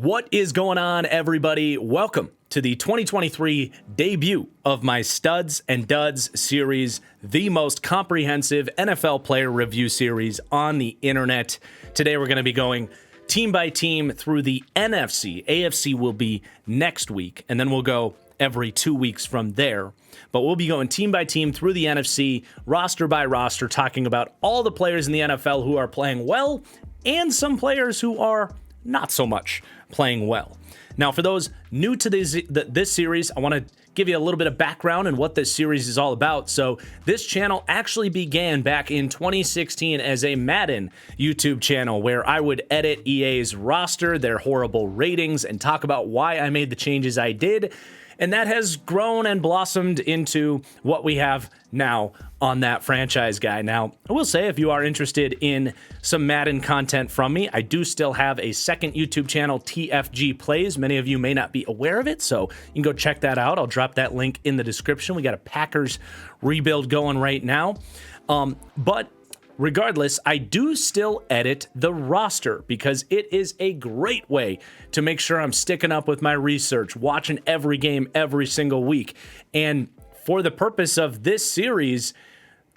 What is going on, everybody? Welcome to the 2023 debut of my Studs and Duds series, the most comprehensive NFL player review series on the internet. Today, we're going to be going team by team through the NFC. AFC will be next week, and then we'll go every 2 weeks from there. But we'll be going team by team through the NFC, roster by roster, talking about all the players in the NFL who are playing well and some players who are not so much playing well. Now, for those new to this series, I want to give you a little bit of background on what this series is all about. So this channel actually began back in 2016 as a Madden YouTube channel where I would edit EA's roster, their horrible ratings, and talk about why I made the changes I did. And that has grown and blossomed into what we have now on that franchise guy. Now, I will say, if you are interested in some Madden content from me, I do still have a second YouTube channel, TFG Plays. Many of you may not be aware of it, so you can go check that out. I'll drop that link in the description. We got a Packers rebuild going right now. But regardless, I do still edit the roster because it is a great way to make sure I'm sticking up with my research, watching every game every single week. And for the purpose of this series,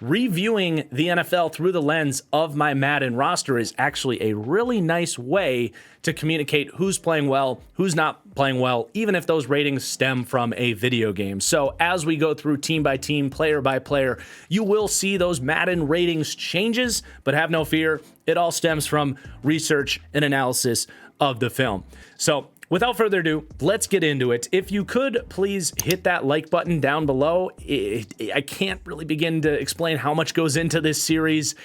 reviewing the NFL through the lens of my Madden roster is actually a really nice way to communicate who's playing well, who's not playing well, even if those ratings stem from a video game. So as we go through team by team, player by player, you will see those Madden ratings changes, but have no fear, it all stems from research and analysis of the film. So without further ado, let's get into it. If you could, please hit that like button down below. I can't really begin to explain how much goes into this series.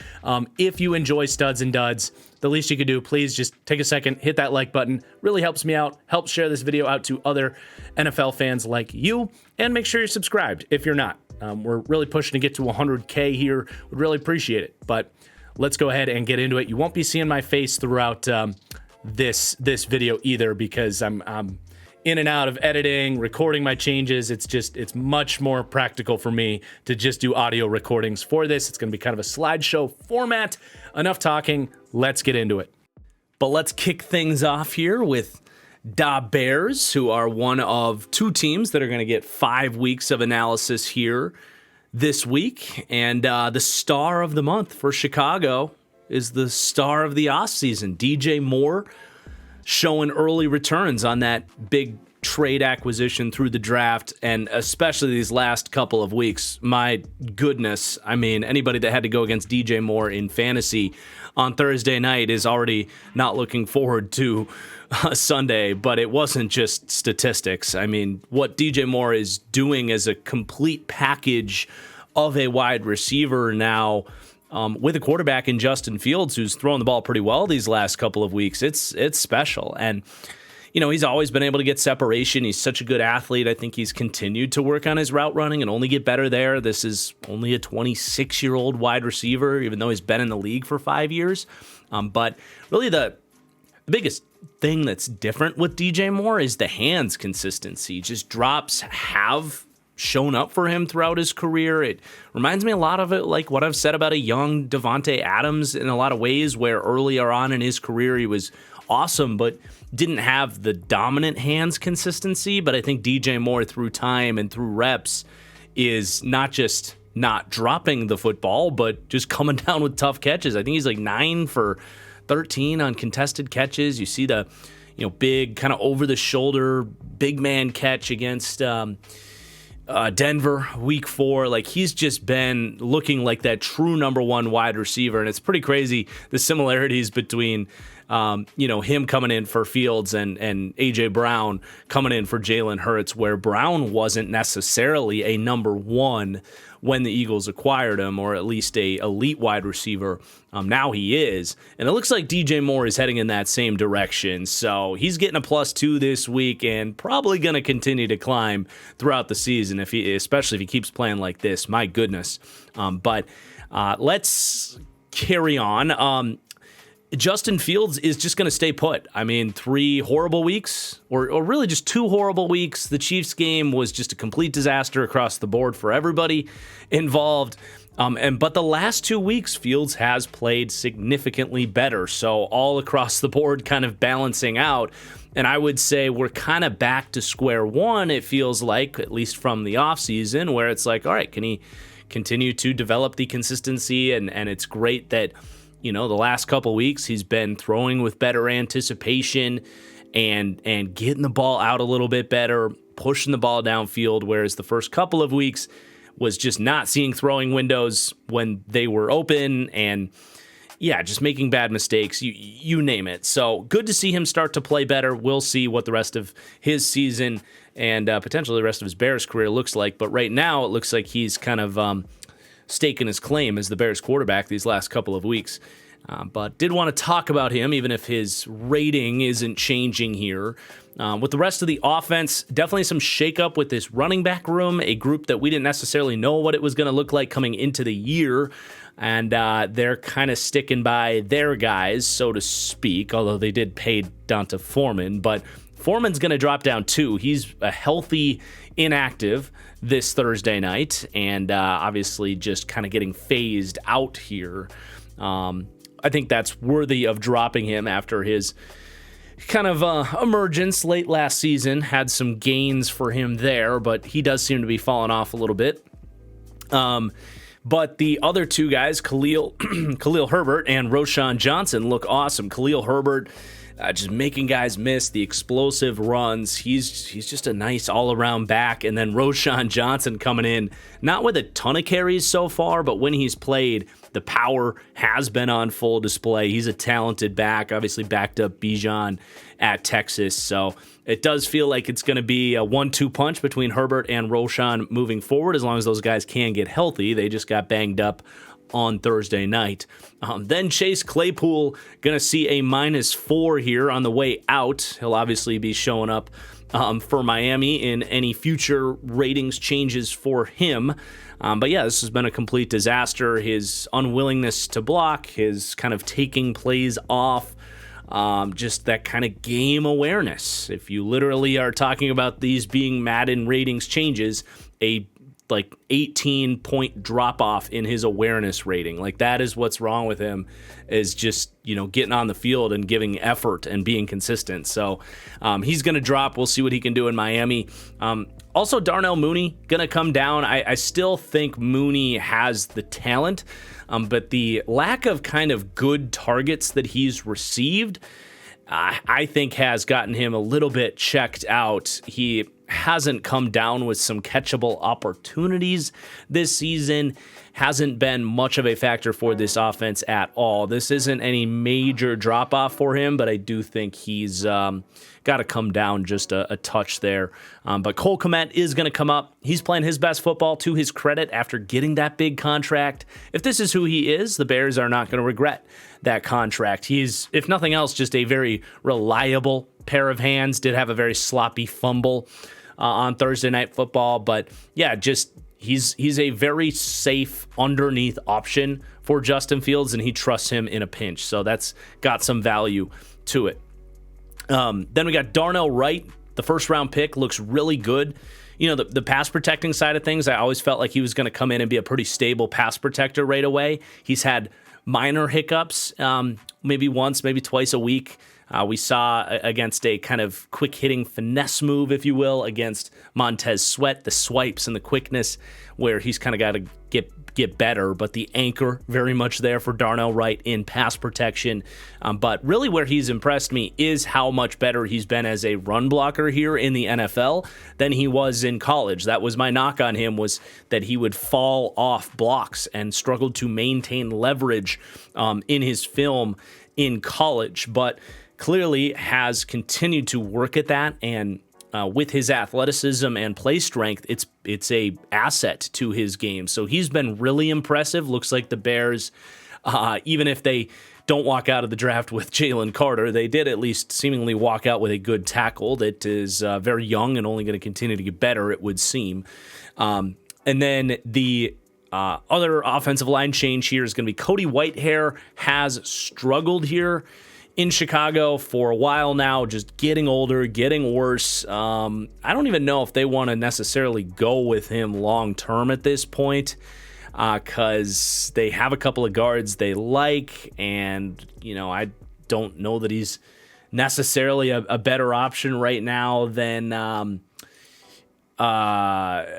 If you enjoy Studs and Duds, the least you could do, please just take a second, hit that like button. Really helps me out. Helps share this video out to other NFL fans like you. And make sure you're subscribed if you're not. We're really pushing to get to 100K here. Would really appreciate it. But let's go ahead and get into it. You won't be seeing my face throughout this video either because I'm in and out of editing, recording my changes. It's much more practical for me to just do audio recordings for this. It's going to be kind of a slideshow format. Enough talking, let's get into it. But let's kick things off here with Da Bears, who are one of two teams that are going to get 5 weeks of analysis here this week. And the star of the month for Chicago is the star of the offseason, DJ Moore, showing early returns on that big trade acquisition through the draft, and especially these last couple of weeks. My goodness, I mean, anybody that had to go against DJ Moore in fantasy on Thursday night is already not looking forward to Sunday, but it wasn't just statistics. I mean, what DJ Moore is doing as a complete package of a wide receiver now, with a quarterback in Justin Fields who's throwing the ball pretty well these last couple of weeks, it's special. And, you know, he's always been able to get separation. He's such a good athlete. I think he's continued to work on his route running and only get better there. This is only a 26-year-old wide receiver, even though he's been in the league for 5 years. But really the biggest thing that's different with DJ Moore is the hands consistency. Just drops have shown up for him throughout his career. It reminds me a lot of it like what I've said about a young Devontae Adams in a lot of ways, where earlier on in his career he was awesome but didn't have the dominant hands consistency. But I think DJ Moore through time and through reps is not just not dropping the football, but just coming down with tough catches. I think he's like 9 for 13 on contested catches. You see the, big kind of over the shoulder big man catch against Denver week 4. Like, he's just been looking like that true number one wide receiver. And it's pretty crazy the similarities between, him coming in for Fields and AJ Brown coming in for Jalen Hurts, where Brown wasn't necessarily a number one when the Eagles acquired him, or at least a elite wide receiver. Now he is. And it looks like DJ Moore is heading in that same direction. So he's getting a +2 this week and probably going to continue to climb throughout the season, especially if he keeps playing like this. My goodness. But let's carry on. Justin Fields is just going to stay put. I mean, 3 horrible weeks, or really just 2 horrible weeks. The Chiefs game was just a complete disaster across the board for everybody involved. But the last 2 weeks, Fields has played significantly better. So all across the board, kind of balancing out. And I would say we're kind of back to square one, it feels like, at least from the offseason, where it's like, all right, can he continue to develop the consistency? And it's great that, the last couple weeks he's been throwing with better anticipation and getting the ball out a little bit better, pushing the ball downfield, whereas the first couple of weeks was just not seeing throwing windows when they were open and, just making bad mistakes, you name it. So good to see him start to play better. We'll see what the rest of his season and potentially the rest of his Bears career looks like. But right now it looks like he's kind of staking his claim as the Bears quarterback these last couple of weeks. But did want to talk about him, even if his rating isn't changing here. With the rest of the offense, definitely some shakeup with this running back room, a group that we didn't necessarily know what it was going to look like coming into the year. And they're kind of sticking by their guys, so to speak, although they did pay Donta Foreman. But Foreman's going to drop down too. He's a healthy inactive this Thursday night and obviously just kind of getting phased out here. I think that's worthy of dropping him after his kind of emergence late last season. Had some gains for him there, but he does seem to be falling off a little bit. But the other two guys, Khalil Herbert and Roschon Johnson, look awesome. Khalil Herbert just making guys miss, the explosive runs. He's just a nice all-around back. And then Roschon Johnson coming in, not with a ton of carries so far, but when he's played, the power has been on full display. He's a talented back, obviously backed up Bijan at Texas. So it does feel like it's going to be a 1-2 punch between Herbert and Roschon moving forward, as long as those guys can get healthy. They just got banged up on Thursday night. Then Chase Claypool going to see a -4 here on the way out. He'll obviously be showing up for Miami in any future ratings changes for him. But yeah, this has been a complete disaster. His unwillingness to block, his kind of taking plays off, just that kind of game awareness. If you literally are talking about these being Madden ratings changes, a 18-point drop-off in his awareness rating. Like, that is what's wrong with him, is just, getting on the field and giving effort and being consistent. So he's going to drop. We'll see what he can do in Miami. Also, Darnell Mooney going to come down. I still think Mooney has the talent, but the lack of kind of good targets that he's received, I think has gotten him a little bit checked out. He hasn't come down with some catchable opportunities this season, hasn't been much of a factor for this offense at all. This isn't any major drop-off for him, but I do think he's got to come down just a touch there. But Cole Kmet is going to come up. He's playing his best football, to his credit, after getting that big contract. If this is who he is, the Bears are not going to regret that contract. He's, if nothing else, just a very reliable pair of hands. Did have a very sloppy fumble on Thursday Night Football, but yeah, just he's a very safe underneath option for Justin Fields, and he trusts him in a pinch. So that's got some value to it. Then we got Darnell Wright. The first-round pick looks really good. The pass protecting side of things, I always felt like he was going to come in and be a pretty stable pass protector right away. He's had minor hiccups, maybe once, maybe twice a week. We saw against a kind of quick-hitting finesse move, if you will, against Montez Sweat, the swipes and the quickness, where he's kind of got to get better. But the anchor, very much there for Darnell Wright in pass protection. But really where he's impressed me is how much better he's been as a run blocker here in the NFL than he was in college. That was my knock on him, was that he would fall off blocks and struggled to maintain leverage in his film in college. But clearly has continued to work at that, and with his athleticism and play strength, it's a asset to his game. So he's been really impressive. Looks like the Bears, even if they don't walk out of the draft with Jalen Carter, they did at least seemingly walk out with a good tackle that is very young and only going to continue to get better, it would seem. And then the other offensive line change here is going to be Cody Whitehair. Has struggled here in Chicago for a while now, just getting older, getting worse. I don't even know if they want to necessarily go with him long term at this point. because they have a couple of guards they like, and I don't know that he's necessarily a better option right now than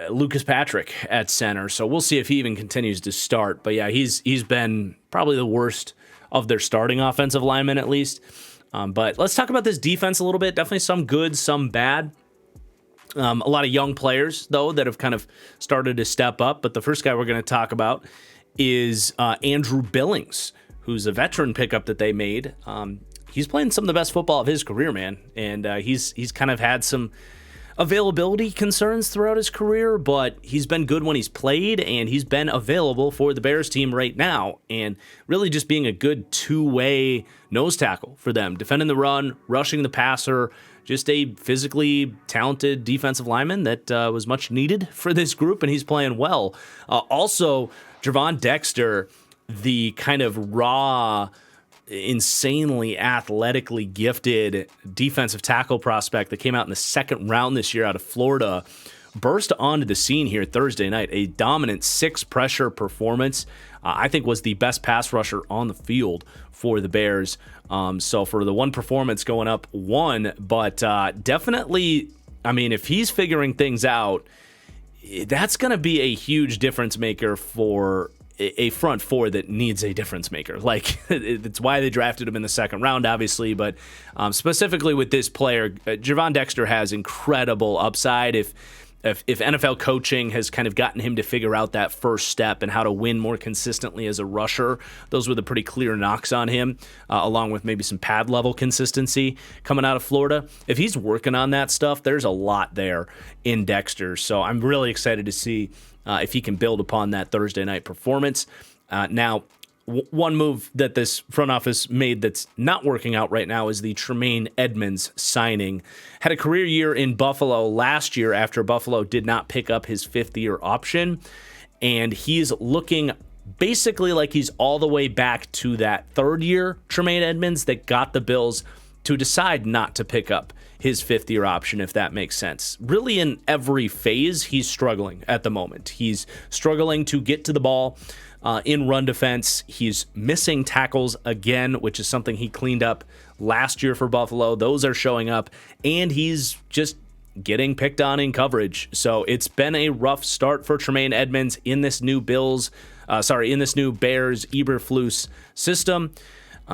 Lucas Patrick at center. So we'll see if he even continues to start. But yeah, he's been probably the worst of their starting offensive linemen, at least. But let's talk about this defense a little bit. Definitely some good, some bad. A lot of young players, though, that have kind of started to step up. But the first guy we're going to talk about is Andrew Billings, who's a veteran pickup that they made. He's playing some of the best football of his career, man. And he's kind of had some availability concerns throughout his career, but he's been good when he's played, and he's been available for the Bears team right now, and really just being a good two-way nose tackle for them, defending the run, rushing the passer, just a physically talented defensive lineman that was much needed for this group, and he's playing well. Also, Gervon Dexter, the kind of raw, insanely athletically gifted defensive tackle prospect that came out in the second round this year out of Florida, burst onto the scene here Thursday night. A dominant 6 pressure performance. I think was the best pass rusher on the field for the Bears. So for the one performance going up 1, but definitely, I mean, if he's figuring things out, that's going to be a huge difference maker for a front four that needs a difference maker. Like, it's why they drafted him in the second round, obviously, but specifically with this player, Gervon Dexter has incredible upside. If NFL coaching has kind of gotten him to figure out that first step and how to win more consistently as a rusher, those were the pretty clear knocks on him, along with maybe some pad level consistency coming out of Florida. If he's working on that stuff, there's a lot there in Dexter. So I'm really excited to see if he can build upon that Thursday night performance. Now, one move that this front office made that's not working out right now is the Tremaine Edmunds signing. Had a career year in Buffalo last year after Buffalo did not pick up his 5th-year option, and he's looking basically like he's all the way back to that 3rd-year Tremaine Edmunds that got the Bills to decide not to pick up his 5th-year option, if that makes sense. Really, in every phase, he's struggling at the moment. He's struggling to get to the ball in run defense. He's missing tackles again, which is something he cleaned up last year for Buffalo. Those are showing up, and he's just getting picked on in coverage. So it's been a rough start for Tremaine Edmunds in this new Bears Eberflus system.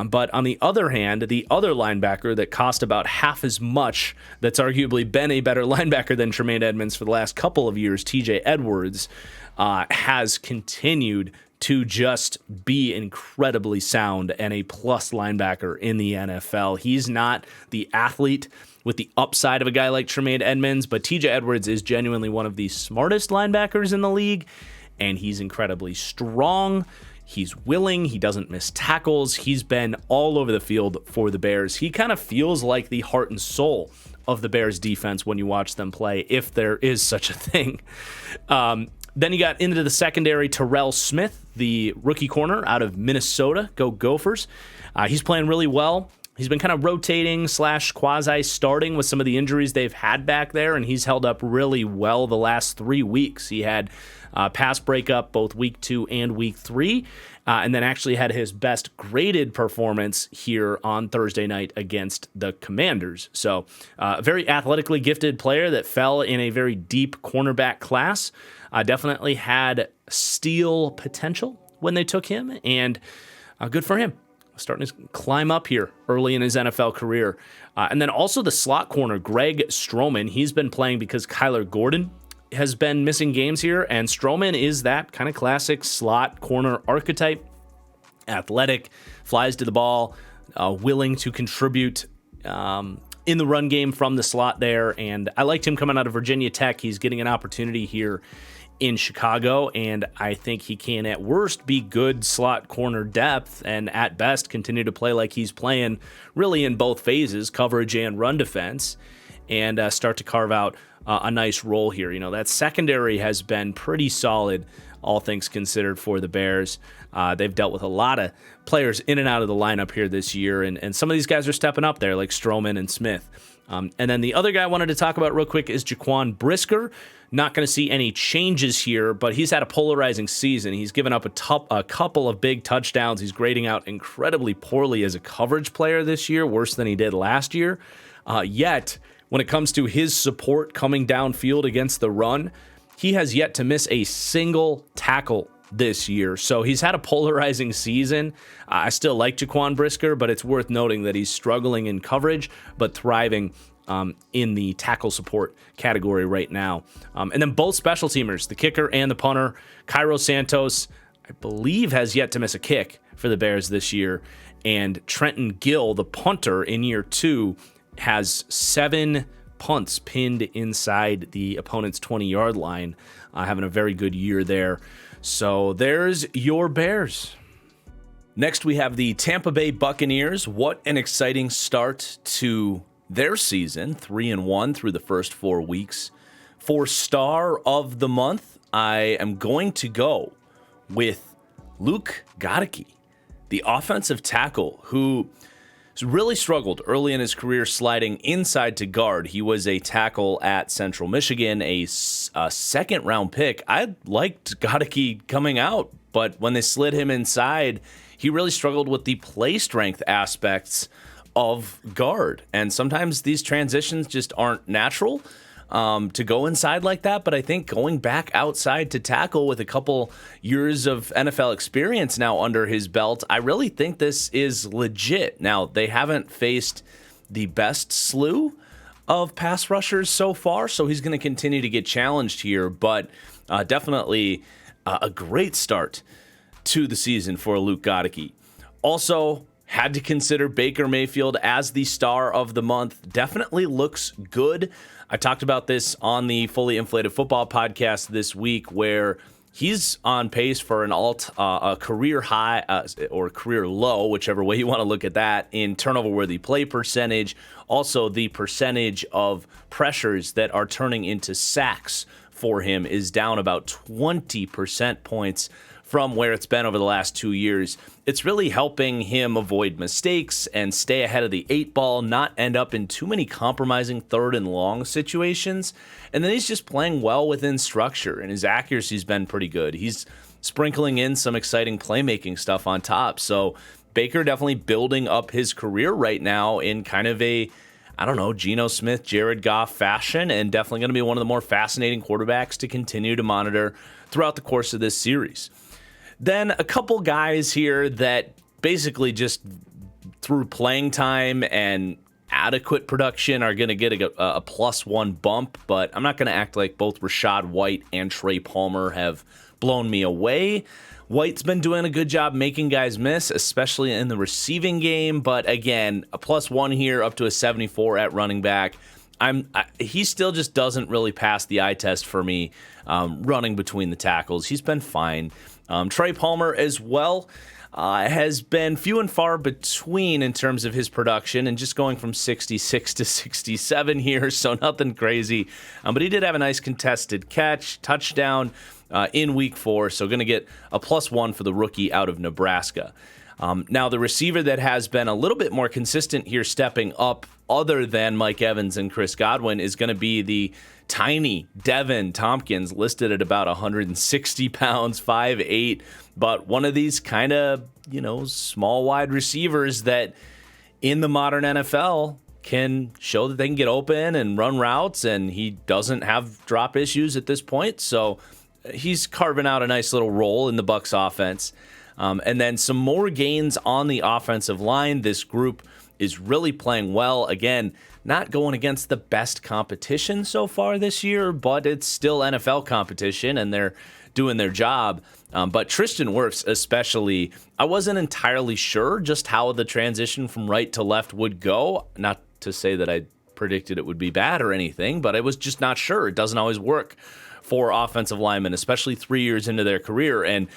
But on the other hand, the other linebacker that cost about half as much, that's arguably been a better linebacker than Tremaine Edmunds for the last couple of years, TJ Edwards, has continued to just be incredibly sound and a plus linebacker in the NFL. He's not the athlete with the upside of a guy like Tremaine Edmunds, but TJ Edwards is genuinely one of the smartest linebackers in the league, and he's incredibly strong. He's willing. He doesn't miss tackles. He's been all over the field for the Bears. He kind of feels like the heart and soul of the Bears defense when you watch them play, if there is such a thing. Then you got into the secondary, Terrell Smith, the rookie corner out of Minnesota. Go Gophers. He's playing really well. He's been kind of rotating / quasi-starting with some of the injuries they've had back there, and he's held up really well the last 3 weeks. He had pass breakup both week 2 and week 3, and then actually had his best graded performance here on Thursday night against the Commanders. So a very athletically gifted player that fell in a very deep cornerback class. Definitely had steal potential when they took him, and good for him. Starting to climb up here early in his NFL career. And then also the slot corner, Greg Stroman. He's been playing because Kyler Gordon has been missing games here, and Stroman is that kind of classic slot corner archetype. Athletic, flies to the ball, willing to contribute in the run game from the slot there. And I liked him coming out of Virginia Tech. He's getting an opportunity here in Chicago, and I think he can at worst be good slot corner depth, and at best continue to play like he's playing really in both phases, coverage and run defense. and start to carve out a nice role here. You know, that secondary has been pretty solid, all things considered, for the Bears. They've dealt with a lot of players in and out of the lineup here this year, and some of these guys are stepping up there, like Stroman and Smith. And then the other guy I wanted to talk about real quick is Jaquan Brisker. Not going to see any changes here, but he's had a polarizing season. He's given up a couple of big touchdowns. He's grading out incredibly poorly as a coverage player this year, worse than he did last year. Yet, when it comes to his support coming downfield against the run, he has yet to miss a single tackle this year. So he's had a polarizing season. I still like Jaquan Brisker, but it's worth noting that he's struggling in coverage, but thriving in the tackle support category right now. And then both special teamers, the kicker and the punter, Cairo Santos, I believe, has yet to miss a kick for the Bears this year. And Trenton Gill, the punter, in year 2, has 7 punts pinned inside the opponent's 20-yard line, having a very good year there. So there's your Bears. Next, we have the Tampa Bay Buccaneers. What an exciting start to their season, 3-1 through the first 4 weeks. For star of the month, I am going to go with Luke Goedeke, the offensive tackle who really struggled early in his career sliding inside to guard. He was a tackle at Central Michigan, a second-round pick. I liked Goedeke coming out, but when they slid him inside, he really struggled with the play strength aspects of guard. And sometimes these transitions just aren't natural to go inside like that. But I think going back outside to tackle with a couple years of NFL experience now under his belt, I really think this is legit. Now, they haven't faced the best slew of pass rushers so far, so he's going to continue to get challenged here. But definitely a great start to the season for Luke Goedeke. Also, had to consider Baker Mayfield as the star of the month. Definitely looks good. I talked about this on the Fully Inflated Football podcast this week, where he's on pace for a career high or career low, whichever way you want to look at that, in turnover-worthy play percentage. Also, the percentage of pressures that are turning into sacks for him is down about 20% points from where it's been over the last 2 years. It's really helping him avoid mistakes and stay ahead of the 8 ball, not end up in too many compromising 3rd and long situations. And then he's just playing well within structure, and his accuracy's been pretty good. He's sprinkling in some exciting playmaking stuff on top. So Baker definitely building up his career right now in kind of a, Geno Smith, Jared Goff fashion, and definitely going to be one of the more fascinating quarterbacks to continue to monitor throughout the course of this series. Then a couple guys here that basically just through playing time and adequate production are going to get a +1 bump, but I'm not going to act like both Rachaad White and Trey Palmer have blown me away. White's been doing a good job making guys miss, especially in the receiving game, but again, a +1 here up to a 74 at running back. He still just doesn't really pass the eye test for me running between the tackles. He's been fine. Trey Palmer as well has been few and far between in terms of his production, and just going from 66 to 67 here, so nothing crazy. But he did have a nice contested catch, touchdown in week 4, so going to get a +1 for the rookie out of Nebraska. Now, the receiver that has been a little bit more consistent here stepping up, other than Mike Evans and Chris Godwin, is going to be the tiny Devin Tompkins, listed at about 160 pounds, 5'8", but one of these kind of, small wide receivers that in the modern NFL can show that they can get open and run routes, and he doesn't have drop issues at this point, so he's carving out a nice little role in the Bucs offense. And then some more gains on the offensive line. This group is really playing well. Again, not going against the best competition so far this year, but it's still NFL competition, and they're doing their job. But Tristan Wirfs especially, I wasn't entirely sure just how the transition from right to left would go. Not to say that I predicted it would be bad or anything, but I was just not sure. It doesn't always work for offensive linemen, especially 3 years into their career. And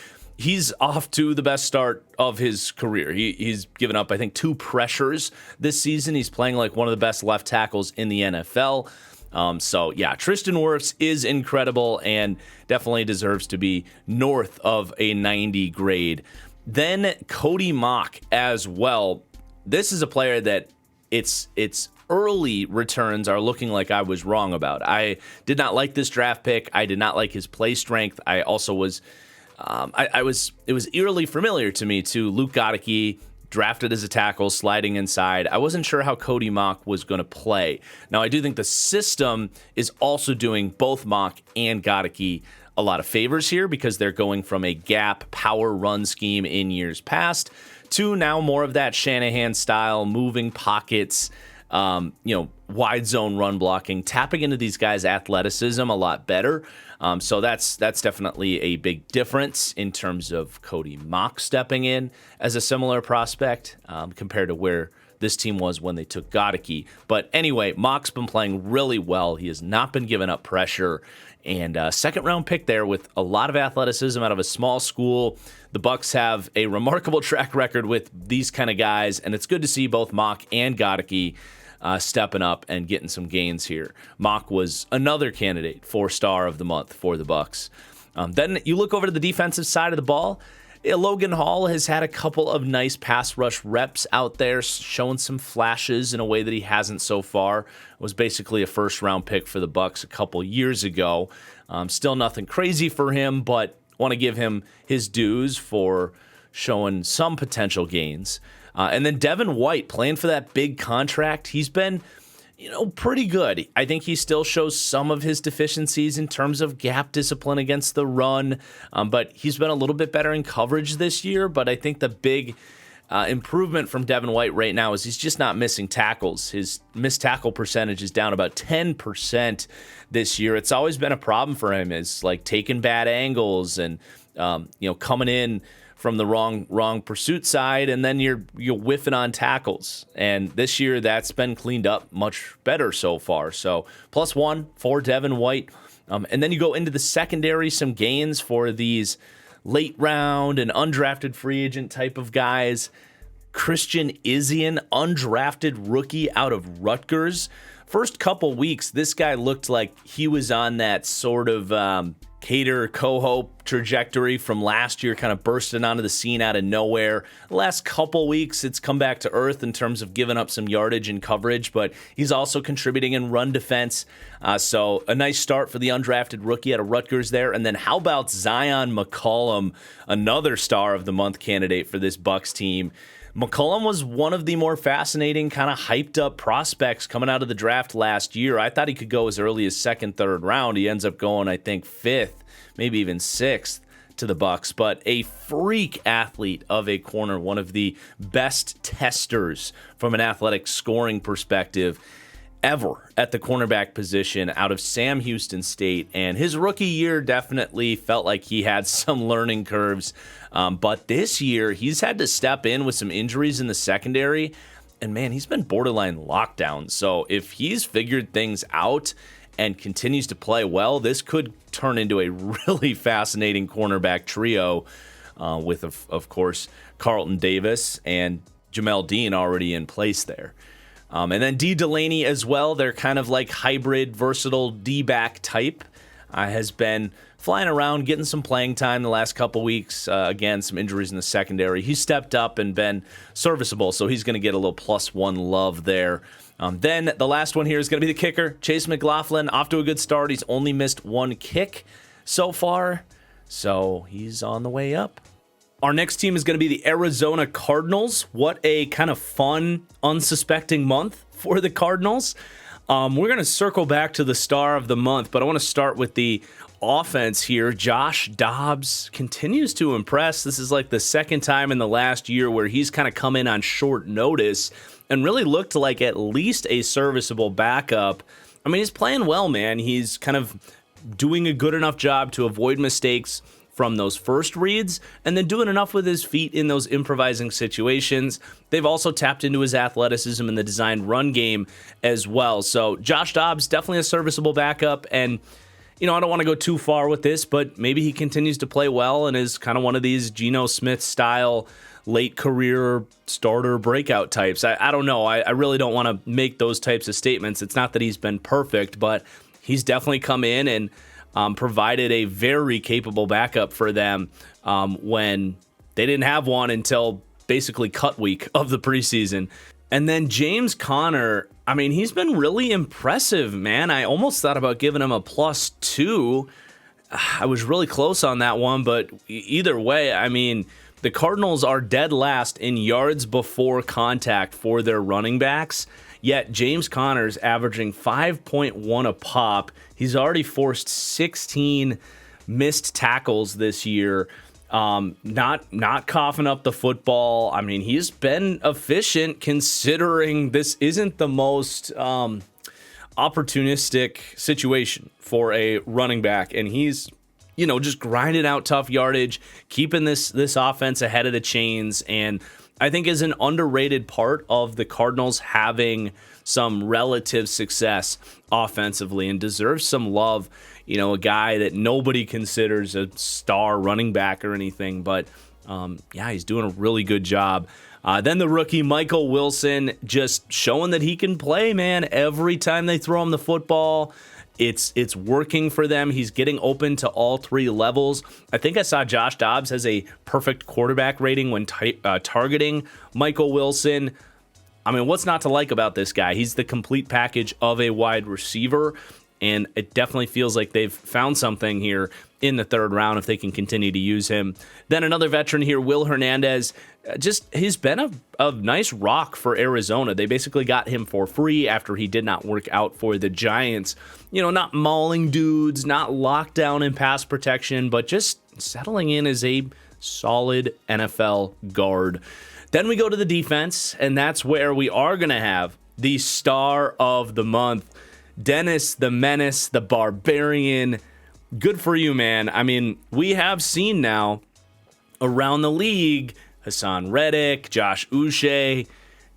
he's off to the best start of his career. He's given up, I think, 2 pressures this season. He's playing like one of the best left tackles in the NFL. So, yeah, Tristan Wirfs is incredible and definitely deserves to be north of a 90 grade. Then Cody Mauch as well. This is a player that its early returns are looking like I was wrong about. I did not like this draft pick. I did not like his play strength. I also was, it was eerily familiar to me to Luke Goedeke, drafted as a tackle, sliding inside. I wasn't sure how Cody Mauch was going to play. Now, I do think the system is also doing both Mauch and Goedeke a lot of favors here because they're going from a gap power run scheme in years past to now more of that Shanahan style, moving pockets, wide zone run blocking, tapping into these guys' athleticism a lot better. So that's definitely a big difference in terms of Cody Mauch stepping in as a similar prospect compared to where this team was when they took Goedeke. But anyway, Mauch's been playing really well. He has not been giving up pressure. And second-round pick there with a lot of athleticism out of a small school. The Bucs have a remarkable track record with these kind of guys, and it's good to see both Mauch and Goedeke stepping up and getting some gains here. Mauch was another candidate for Star of the Month for the Bucs. Then you look over to the defensive side of the ball. Logan Hall has had a couple of nice pass rush reps out there, showing some flashes in a way that he hasn't so far. Was basically a first-round pick for the Bucs a couple years ago. Still nothing crazy for him, but want to give him his dues for showing some potential gains. And then Devin White playing for that big contract. He's been, pretty good. I think he still shows some of his deficiencies in terms of gap discipline against the run, but he's been a little bit better in coverage this year. But I think the big improvement from Devin White right now is he's just not missing tackles. His missed tackle percentage is down about 10% this year. It's always been a problem for him, is like taking bad angles and coming in from the wrong pursuit side, and then you're whiffing on tackles. And this year, that's been cleaned up much better so far. So +1 for Devin White. And then you go into the secondary, some gains for these late round and undrafted free agent type of guys. Christian Izien, undrafted rookie out of Rutgers. First couple weeks, this guy looked like he was on that sort of Cater Cohope trajectory from last year, kind of bursting onto the scene out of nowhere. The last couple weeks, it's come back to earth in terms of giving up some yardage and coverage, but he's also contributing in run defense. So a nice start for the undrafted rookie out of Rutgers there. And then how about Zion McCollum, another Star of the Month candidate for this Bucs team? McCollum was one of the more fascinating, kind of hyped up prospects coming out of the draft last year. I thought he could go as early as second, third round. He ends up going, I think, fifth, maybe even sixth to the Bucs. But a freak athlete of a corner, one of the best testers from an athletic scoring perspective ever at the cornerback position out of Sam Houston State. And his rookie year definitely felt like he had some learning curves. But this year, he's had to step in with some injuries in the secondary. And man, he's been borderline lockdown. So if he's figured things out and continues to play well, this could turn into a really fascinating cornerback trio with, of course, Carlton Davis and Jamel Dean already in place there. And then D. Delaney as well. They're kind of like hybrid, versatile D-back type. Has been flying around, getting some playing time the last couple weeks. Again, some injuries in the secondary. He's stepped up and been serviceable, so he's going to get a little +1 love there. Then the last one here is going to be the kicker. Chase McLaughlin, off to a good start. He's only missed 1 kick so far, so he's on the way up. Our next team is going to be the Arizona Cardinals. What a kind of fun, unsuspecting month for the Cardinals. We're going to circle back to the Star of the Month, but I want to start with the offense here. Josh Dobbs continues to impress. This is like the second time in the last year where he's kind of come in on short notice and really looked like at least a serviceable backup. I mean, he's playing well, man. He's kind of doing a good enough job to avoid mistakes from those first reads, and then doing enough with his feet in those improvising situations. They've also tapped into his athleticism in the designed run game as well. So Josh Dobbs, definitely a serviceable backup, and I don't want to go too far with this, but maybe he continues to play well and is kind of one of these Geno Smith style late career starter breakout types. I don't know. I really don't want to make those types of statements. It's not that he's been perfect, but he's definitely come in and provided a very capable backup for them when they didn't have one until basically cut week of the preseason. And then James Conner, I mean, he's been really impressive, man. I almost thought about giving him a +2. I was really close on that one, but either way, I mean, the Cardinals are dead last in yards before contact for their running backs, yet James Conner's averaging 5.1 a pop. He's already forced 16 missed tackles this year. Not coughing up the football. I mean, he's been efficient considering this isn't the most opportunistic situation for a running back, and he's just grinding out tough yardage, keeping this offense ahead of the chains, and I think is an underrated part of the Cardinals having some relative success offensively and deserves some love. A guy that nobody considers a star running back or anything, but he's doing a really good job. Then the rookie Michael Wilson just showing that he can play, man. Every time they throw him the football, it's working for them. He's getting open to all three levels. I think I saw Josh Dobbs has a perfect quarterback rating when targeting Michael Wilson. I mean, what's not to like about this guy? He's the complete package of a wide receiver, and it definitely feels like they've found something here in the third round if they can continue to use him. Then another veteran here, Will Hernandez. He's been a nice rock for Arizona. They basically got him for free after he did not work out for the Giants. Not mauling dudes, not locked down in pass protection, but just settling in as a solid NFL guard. Then we go to the defense, and that's where we are going to have the star of the month, Dennis the Menace, the Barbarian. Good for you, man. I mean, we have seen now around the league, Hassan Reddick, Josh Uche,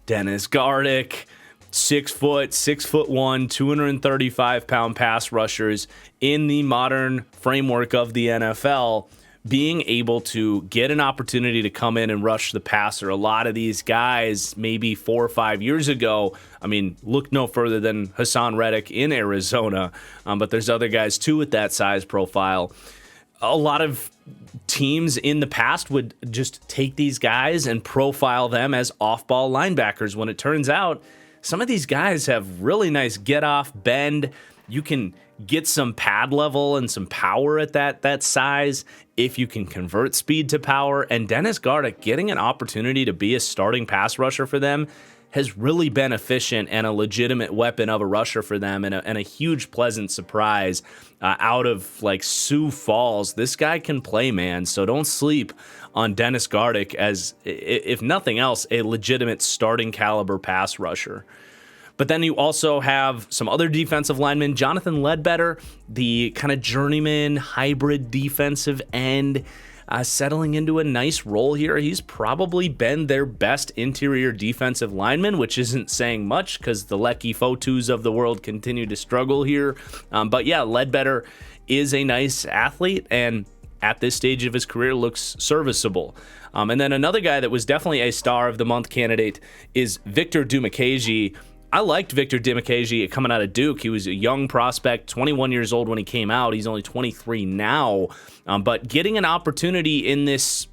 Dennis Gardeck, 6'1", 235-pound pass rushers in the modern framework of the NFL, being able to get an opportunity to come in and rush the passer. A lot of these guys, maybe 4 or 5 years ago, I mean, look no further than Hassan Reddick in Arizona, but there's other guys too with that size profile. A lot of teams in the past would just take these guys and profile them as off-ball linebackers, when it turns out some of these guys have really nice get-off, bend. You can get some pad level and some power at that size if you can convert speed to power. And Dennis Gardeck getting an opportunity to be a starting pass rusher for them has really been efficient and a legitimate weapon of a rusher for them, and a huge pleasant surprise out of like Sioux Falls. This guy can play, man, so don't sleep on Dennis Gardeck as, if nothing else, a legitimate starting caliber pass rusher. But then you also have some other defensive linemen. Jonathan Ledbetter, the kind of journeyman hybrid defensive end, settling into a nice role here. He's probably been their best interior defensive lineman, which isn't saying much because the Lecky Fotus of the world continue to struggle here. But yeah, Ledbetter is a nice athlete and at this stage of his career looks serviceable. And then another guy that was definitely a star of the month candidate is Victor Dimukeje. I liked Victor Dimukeje coming out of Duke. He was a young prospect, 21 years old when he came out. He's only 23 now. But getting an opportunity in this,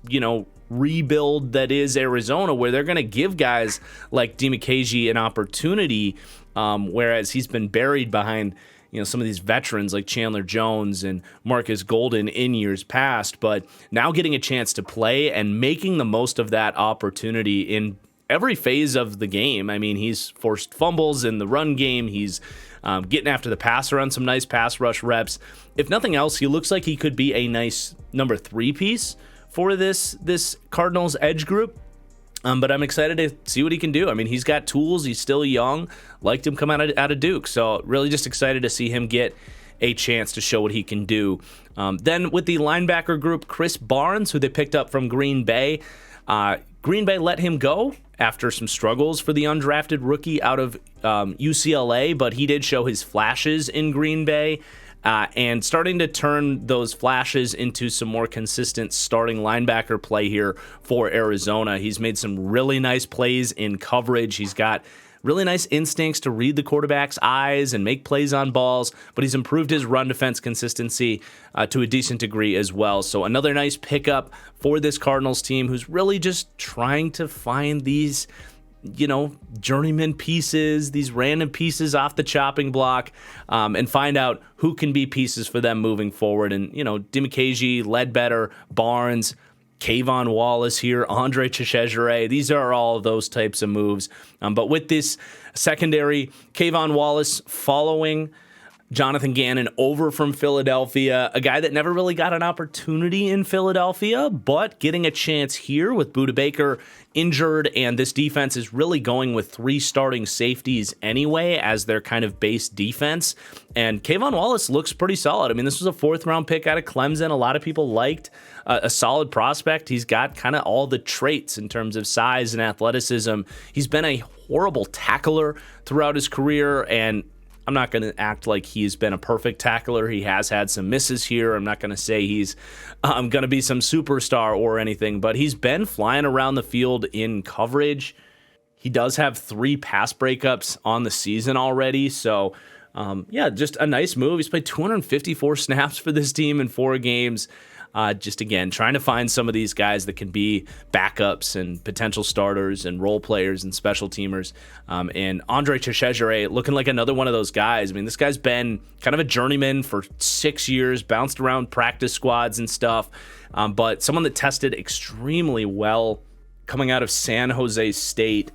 rebuild that is Arizona, where they're going to give guys like Dimukeje an opportunity, whereas he's been buried behind, some of these veterans like Chandler Jones and Marcus Golden in years past. But now getting a chance to play and making the most of that opportunity in every phase of the game. I mean, he's forced fumbles in the run game. He's getting after the passer on some nice pass rush reps. If nothing else, he looks like he could be a nice number 3 piece for this Cardinals edge group. But I'm excited to see what he can do. I mean, he's got tools. He's still young. Liked him come out of Duke. So really just excited to see him get a chance to show what he can do. Then with the linebacker group, Chris Barnes, who they picked up from Green Bay. Green Bay let him go after some struggles for the undrafted rookie out of UCLA, but he did show his flashes in Green Bay. and starting to turn those flashes into some more consistent starting linebacker play here for Arizona. He's made some really nice plays in coverage. He's got really nice instincts to read the quarterback's eyes and make plays on balls, but he's improved his run defense consistency to a decent degree as well. So another nice pickup for this Cardinals team who's really just trying to find these, journeyman pieces, these random pieces off the chopping block, and find out who can be pieces for them moving forward. And, Dimikaji, Ledbetter, Barnes, Kayvon Wallace here, Andre Cheshire. These are all of those types of moves. But with this secondary, Kayvon Wallace following Jonathan Gannon over from Philadelphia, a guy that never really got an opportunity in Philadelphia, but getting a chance here with Budda Baker injured, and this defense is really going with 3 starting safeties anyway as their kind of base defense. And Kayvon Wallace looks pretty solid. I mean, this was a 4th-round pick out of Clemson. A lot of people liked a solid prospect. He's got kind of all the traits in terms of size and athleticism. He's been a horrible tackler throughout his career, and I'm not going to act like he's been a perfect tackler. He has had some misses here. I'm not going to say he's going to be some superstar or anything, but he's been flying around the field in coverage. He does have 3 pass breakups on the season already, so just a nice move. He's played 254 snaps for this team in 4 games. Just again, trying to find some of these guys that can be backups and potential starters and role players and special teamers. And Andre Cheshire looking like another one of those guys. I mean, this guy's been kind of a journeyman for 6 years, bounced around practice squads and stuff, but someone that tested extremely well coming out of San Jose State.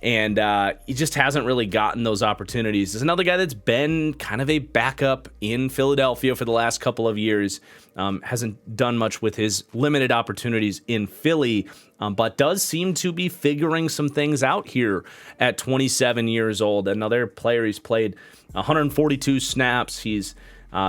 And he just hasn't really gotten those opportunities. There's another guy that's been kind of a backup in Philadelphia for the last couple of years. Hasn't done much with his limited opportunities in Philly, but does seem to be figuring some things out here at 27 years old. Another player, he's played 142 snaps. He's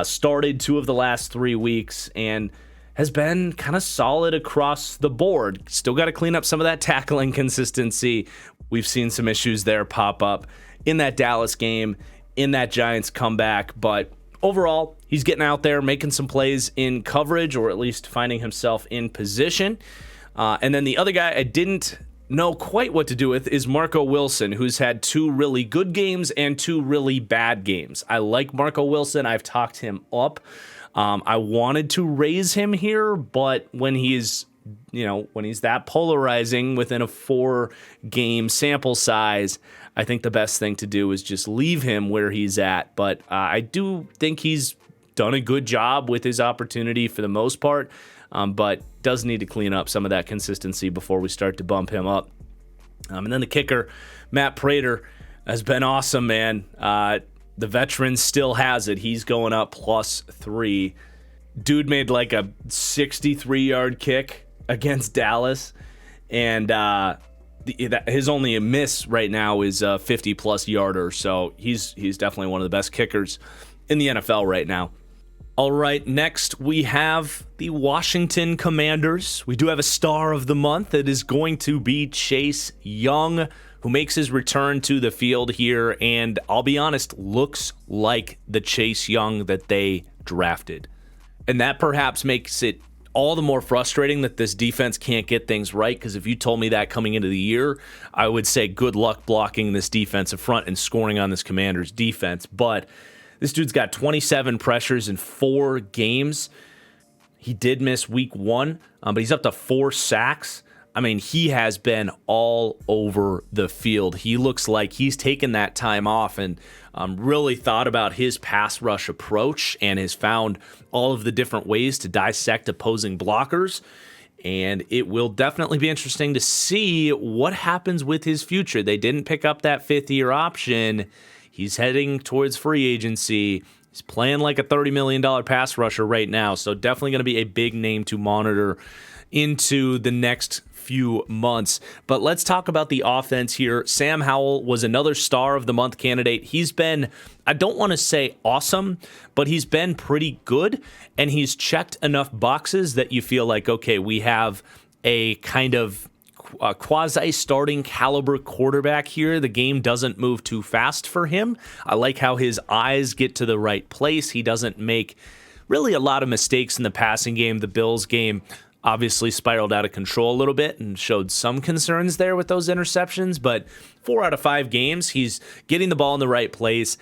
started 2 of the last 3 weeks and has been kind of solid across the board. Still got to clean up some of that tackling consistency. We've seen some issues there pop up in that Dallas game, in that Giants comeback, but overall, he's getting out there, making some plays in coverage, or at least finding himself in position. And then the other guy I didn't know quite what to do with is Marco Wilson, who's had 2 really good games and 2 really bad games. I like Marco Wilson. I've talked him up. I wanted to raise him here, but when he's that polarizing within a 4-game sample size, I think the best thing to do is just leave him where he's at. But I do think he's done a good job with his opportunity for the most part, but does need to clean up some of that consistency before we start to bump him up. And then the kicker, Matt Prater, has been awesome, man. The veteran still has it. He's going up +3. Dude made like a 63-yard kick against Dallas, and his only miss right now is a 50-plus yarder. So he's definitely one of the best kickers in the NFL right now. All right, next we have the Washington Commanders. We do have a star of the month. It is going to be Chase Young, who makes his return to the field here, and I'll be honest, looks like the Chase Young that they drafted. And that perhaps makes it all the more frustrating that this defense can't get things right, because if you told me that coming into the year, I would say good luck blocking this defensive front and scoring on this Commanders defense. But this dude's got 27 pressures in 4 games. He did miss week 1, but he's up to 4 sacks. I mean, he has been all over the field. He looks like he's taken that time off and really thought about his pass rush approach and has found all of the different ways to dissect opposing blockers. And it will definitely be interesting to see what happens with his future. They didn't pick up that 5th-year option. He's heading towards free agency. He's playing like a $30 million pass rusher right now, so definitely going to be a big name to monitor into the next few months. But let's talk about the offense here. Sam Howell was another star of the month candidate. He's been, I don't want to say awesome, but he's been pretty good, and he's checked enough boxes that you feel like, okay, we have a kind of a quasi-starting caliber quarterback here. The game doesn't move too fast for him. I like how his eyes get to the right place. He doesn't make really a lot of mistakes in the passing game. The Bills game obviously spiraled out of control a little bit and showed some concerns there with those interceptions, but 4 out of 5 games, he's getting the ball in the right place.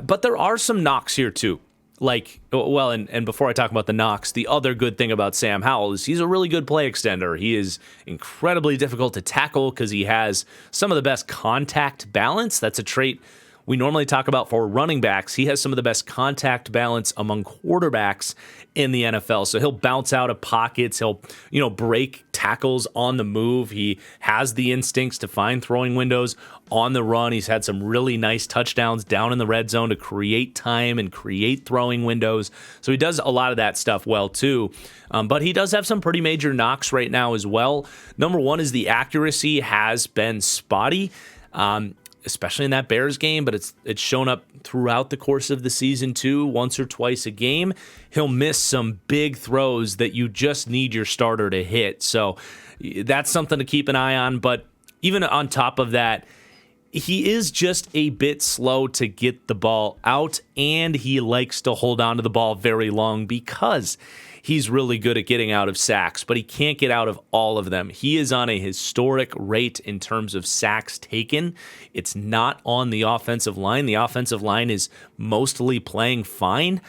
But there are some knocks here too. And before I talk about the knocks, the other good thing about Sam Howell is he's a really good play extender. He is incredibly difficult to tackle because he has some of the best contact balance. That's a trait we normally talk about for running backs. He has some of the best contact balance among quarterbacks in the NFL. So he'll bounce out of pockets. He'll, break tackles on the move. He has the instincts to find throwing windows on the run. He's had some really nice touchdowns down in the red zone to create time and create throwing windows. So he does a lot of that stuff well too. But he does have some pretty major knocks right now as well. Number one is the accuracy has been spotty. Especially in that Bears game, but it's shown up throughout the course of the season too, once or twice a game. He'll miss some big throws that you just need your starter to hit. So that's something to keep an eye on. But even on top of that, he is just a bit slow to get the ball out, and he likes to hold on to the ball very long because he's really good at getting out of sacks, but he can't get out of all of them. He is on a historic rate in terms of sacks taken. It's not on the offensive line. The offensive line is mostly playing fine.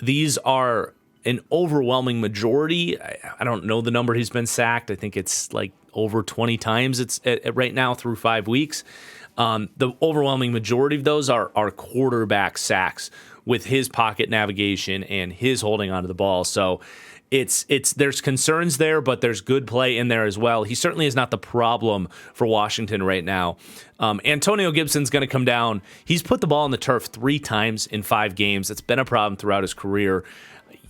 These are an overwhelming majority. I don't know the number he's been sacked. I think it's like over 20 times it's right now through 5 weeks. The overwhelming majority of those are quarterback sacks with his pocket navigation and his holding onto the ball. So there's concerns there, but there's good play in there as well. He certainly is not the problem for Washington right now. Antonio Gibson's going to come down. He's put the ball on the turf 3 times in 5 games. It's been a problem throughout his career.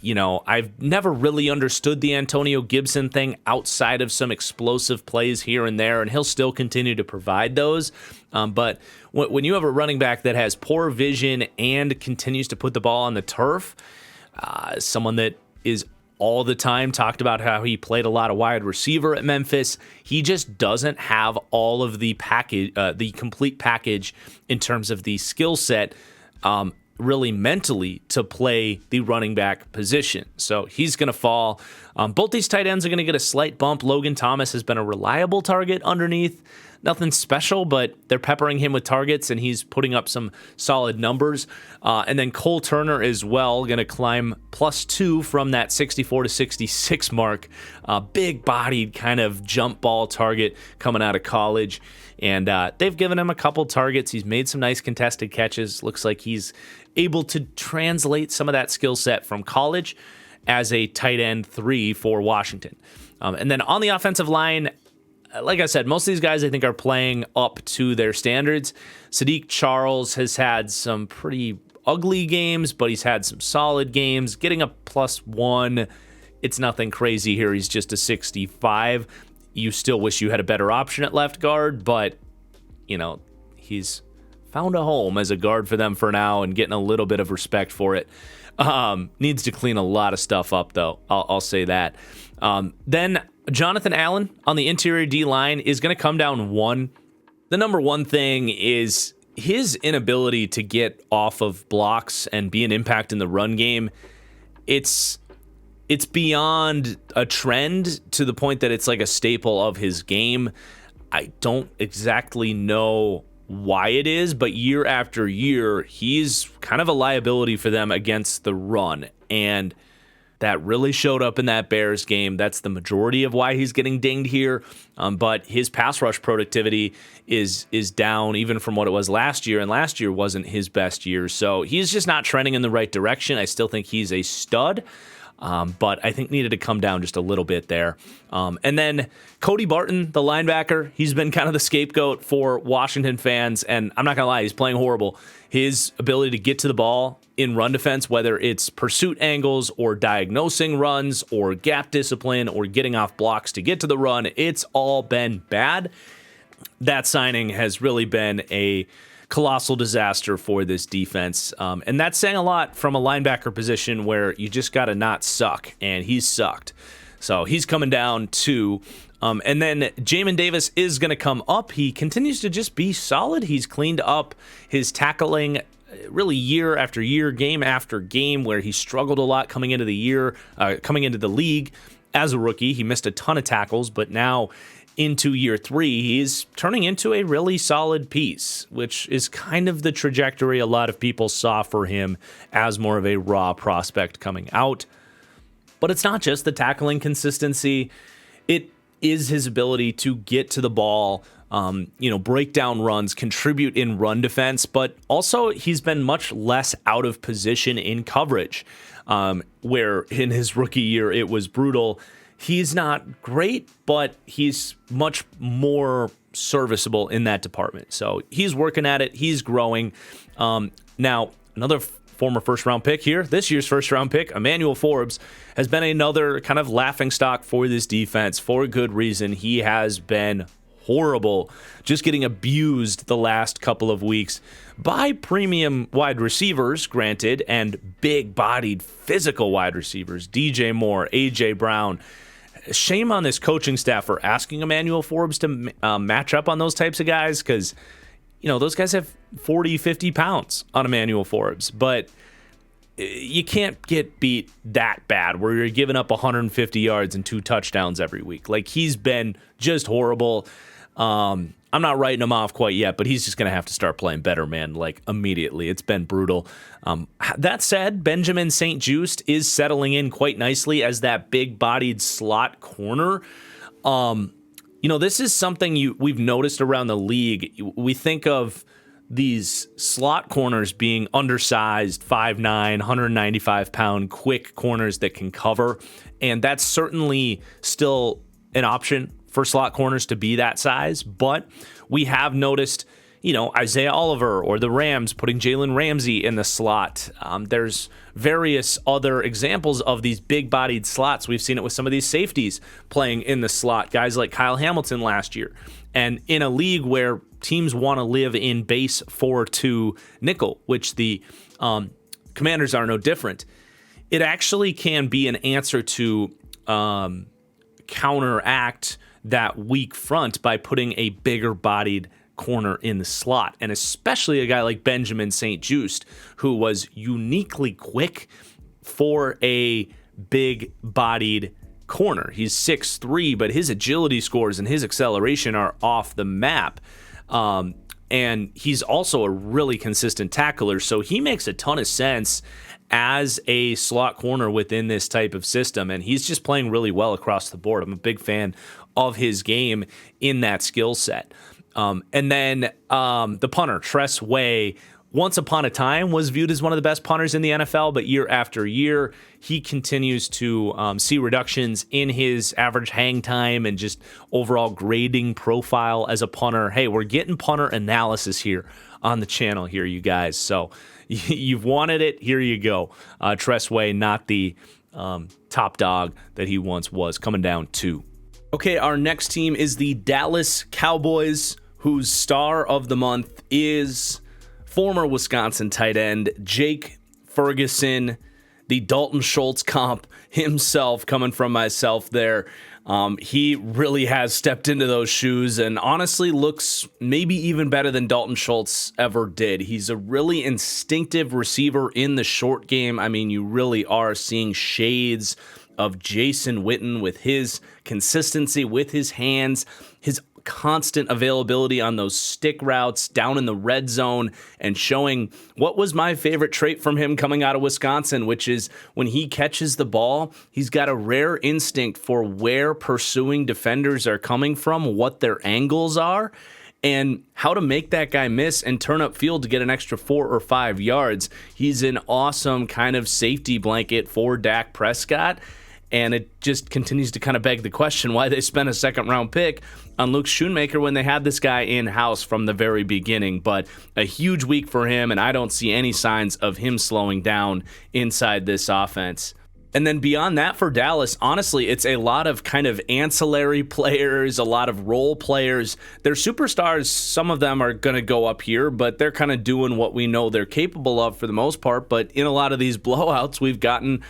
I've never really understood the Antonio Gibson thing outside of some explosive plays here and there, and he'll still continue to provide those. But when you have a running back that has poor vision and continues to put the ball on the turf, someone that is all the time talked about how he played a lot of wide receiver at Memphis, he just doesn't have all of the package, the complete package in terms of the skill set. Really mentally to play the running back position. So he's going to fall. Both these tight ends are going to get a slight bump. Logan Thomas has been a reliable target underneath. Nothing special, but they're peppering him with targets, and he's putting up some solid numbers. And then Cole Turner as well, going to climb +2 from that 64 to 66 mark. Big-bodied kind of jump ball target coming out of college. And they've given him a couple targets. He's made some nice contested catches. Looks like he's able to translate some of that skill set from college as a tight end 3 for Washington. And then on the offensive line, like I said, most of these guys I think are playing up to their standards. Sadiq Charles has had some pretty ugly games, but he's had some solid games. Getting a +1, it's nothing crazy here. He's just a 65. You still wish you had a better option at left guard, but, he's found a home as a guard for them for now and getting a little bit of respect for it. Needs to clean a lot of stuff up, though. I'll say that. Then Jonathan Allen on the interior D-line is going to come down 1. The number one thing is his inability to get off of blocks and be an impact in the run game. It's beyond a trend to the point that it's like a staple of his game. I don't exactly know why it is, but year after year, he's kind of a liability for them against the run. And that really showed up in that Bears game. That's the majority of why he's getting dinged here. But his pass rush productivity is down even from what it was last year, and last year wasn't his best year. So he's just not trending in the right direction. I still think he's a stud. But I think needed to come down just a little bit there. And then Cody Barton, the linebacker, he's been kind of the scapegoat for Washington fans, and I'm not going to lie, he's playing horrible. His ability to get to the ball in run defense, whether it's pursuit angles or diagnosing runs or gap discipline or getting off blocks to get to the run, it's all been bad. That signing has really been a colossal disaster for this defense. And that's saying a lot from a linebacker position where you just got to not suck, and he's sucked. So he's coming down 2. And then Jamin Davis is going to come up. He continues to just be solid. He's cleaned up his tackling really year after year, game after game, where he struggled a lot coming into the league as a rookie. He missed a ton of tackles, but now into year 3, he's turning into a really solid piece, which is kind of the trajectory a lot of people saw for him as more of a raw prospect coming out. But it's not just the tackling consistency. It is his ability to get to the ball, break down runs, contribute in run defense, but also he's been much less out of position in coverage, where in his rookie year it was brutal. He's not great, but he's much more serviceable in that department. So he's working at it. He's growing. Now, another former first-round pick here, this year's first-round pick, Emmanuel Forbes, has been another kind of laughingstock for this defense for a good reason. He has been horrible, just getting abused the last couple of weeks by premium wide receivers, granted, and big-bodied physical wide receivers, DJ Moore, A.J. Brown. Shame on this coaching staff for asking Emmanuel Forbes to match up on those types of guys, because those guys have 40, 50 pounds on Emmanuel Forbes, but you can't get beat that bad where you're giving up 150 yards and 2 touchdowns every week. Like, he's been just horrible. I'm not writing him off quite yet, but he's just going to have to start playing better, man, like immediately. It's been brutal. That said, Benjamin St-Juste is settling in quite nicely as that big-bodied slot corner. This is something we've noticed around the league. We think of these slot corners being undersized, 5'9", 195-pound, quick corners that can cover, and that's certainly still an option for slot corners to be that size, but we have noticed, Isaiah Oliver or the Rams putting Jalen Ramsey in the slot. There's various other examples of these big-bodied slots. We've seen it with some of these safeties playing in the slot, guys like Kyle Hamilton last year. And in a league where teams want to live in base 4-2 nickel, which the Commanders are no different, it actually can be an answer to counteract that weak front by putting a bigger-bodied corner in the slot, and especially a guy like Benjamin St-Juste, who was uniquely quick for a big-bodied corner. He's 6'3", but his agility scores and his acceleration are off the map. And he's also a really consistent tackler, so he makes a ton of sense as a slot corner within this type of system, and he's just playing really well across the board. I'm a big fan of his game in that skill set. And then the punter, Tress Way, once upon a time was viewed as one of the best punters in the NFL, but year after year, he continues to see reductions in his average hang time and just overall grading profile as a punter. Hey, we're getting punter analysis here on the channel here, you guys. So you've wanted it. Here you go. Tress Way, not the top dog that he once was, coming down 2. Okay, our next team is the Dallas Cowboys, whose star of the month is former Wisconsin tight end Jake Ferguson, the Dalton Schultz comp himself, coming from myself there. He really has stepped into those shoes and honestly looks maybe even better than Dalton Schultz ever did. He's a really instinctive receiver in the short game. I mean, you really are seeing shades of Jason Witten with his consistency with his hands, his constant availability on those stick routes down in the red zone, and showing what was my favorite trait from him coming out of Wisconsin, which is when he catches the ball, he's got a rare instinct for where pursuing defenders are coming from, what their angles are, and how to make that guy miss and turn up field to get an extra 4 or 5 yards. He's an awesome kind of safety blanket for Dak Prescott. And it just continues to kind of beg the question why they spent a second-round pick on Luke Schoonmaker when they had this guy in-house from the very beginning. But a huge week for him, and I don't see any signs of him slowing down inside this offense. And then beyond that for Dallas, honestly, it's a lot of kind of ancillary players, a lot of role players. Their superstars, some of them are going to go up here, but they're kind of doing what we know they're capable of for the most part. But in a lot of these blowouts, we've gotten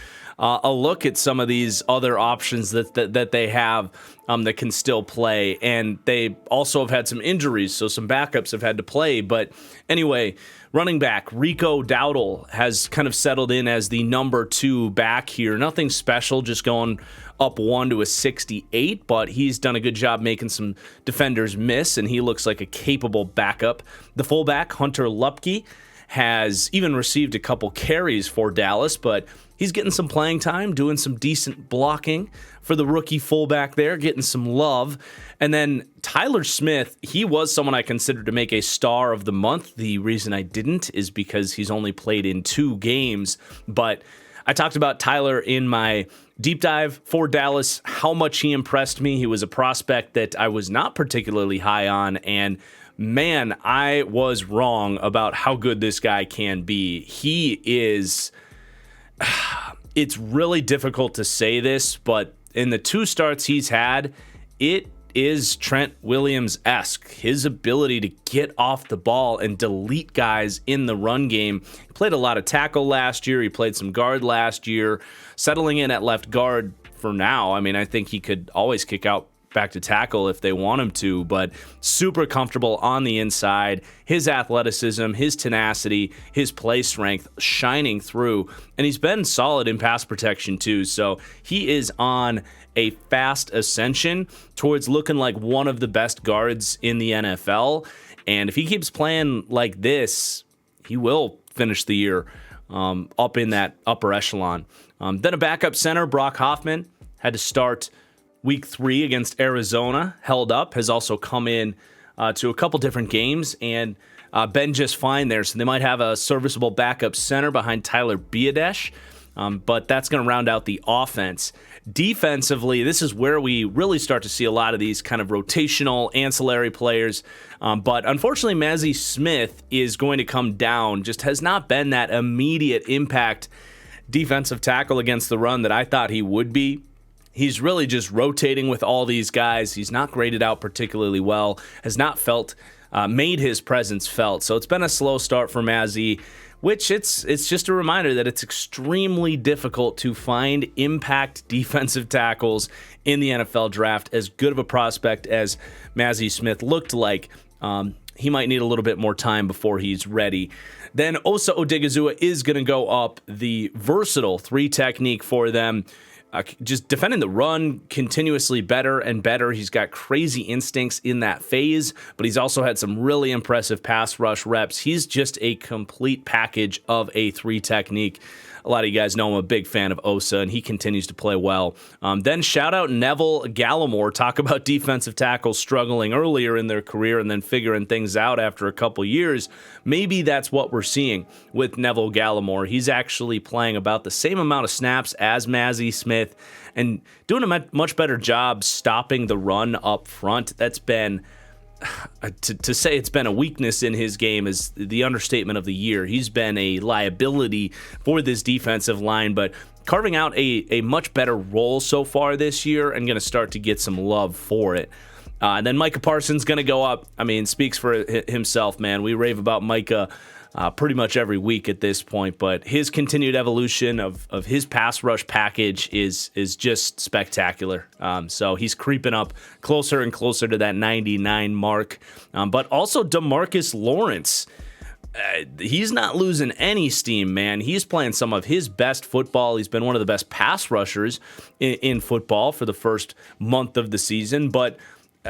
a look at some of these other options that they have that can still play. And they also have had some injuries, so some backups have had to play. But anyway, running back Rico Dowdle has kind of settled in as the number 2 back here. Nothing special, just going up 1 to a 68, but he's done a good job making some defenders miss, and he looks like a capable backup. The fullback, Hunter Lupke, has even received a couple carries for Dallas, but he's getting some playing time, doing some decent blocking for the rookie fullback there, getting some love. And then Tyler Smith, he was someone I considered to make a star of the month. The reason I didn't is because he's only played in 2 games. But I talked about Tyler in my deep dive for Dallas, how much he impressed me. He was a prospect that I was not particularly high on, and man, I was wrong about how good this guy can be. He is... It's really difficult to say this, but in the 2 starts he's had, it is Trent Williams-esque. His ability to get off the ball and delete guys in the run game. He played a lot of tackle last year. He played some guard last year, settling in at left guard for now. I mean, I think he could always kick out back to tackle if they want him to, but super comfortable on the inside. His athleticism, his tenacity, his play strength shining through, and he's been solid in pass protection too. So he is on a fast ascension towards looking like one of the best guards in the NFL. And if he keeps playing like this, he will finish the year up in that upper echelon. Then a backup center, Brock Hoffman, had to start Week 3 against Arizona, held up, has also come in to a couple different games and been just fine there. So they might have a serviceable backup center behind Tyler Biadasz, but that's going to round out the offense. Defensively, this is where we really start to see a lot of these kind of rotational ancillary players. But unfortunately, Mazi Smith is going to come down, just has not been that immediate impact defensive tackle against the run that I thought he would be. He's really just rotating with all these guys. He's not graded out particularly well, has not made his presence felt. So it's been a slow start for Mazi, which it's just a reminder that it's extremely difficult to find impact defensive tackles in the NFL draft. As good of a prospect as Mazi Smith looked like, he might need a little bit more time before he's ready. Then Osa Odigizua is going to go up the versatile 3 technique for them. Just defending the run continuously better and better. He's got crazy instincts in that phase, but he's also had some really impressive pass rush reps. He's just a complete package of a 3 technique. A lot of you guys know I'm a big fan of Osa, and he continues to play well. Then shout out Neville Gallimore. Talk about defensive tackles struggling earlier in their career and then figuring things out after a couple years. Maybe that's what we're seeing with Neville Gallimore. He's actually playing about the same amount of snaps as Mazi Smith and doing a much better job stopping the run up front. That's been... To say it's been a weakness in his game is the understatement of the year. He's been a liability for this defensive line, but carving out a much better role so far this year and going to start to get some love for it. And then Micah Parsons going to go up. I mean, speaks for himself, man. We rave about Micah pretty much every week at this point, but his continued evolution of his pass rush package is just spectacular. So he's creeping up closer and closer to that 99 mark. But also DeMarcus Lawrence, he's not losing any steam, man. He's playing some of his best football. He's been one of the best pass rushers in football for the first month of the season, but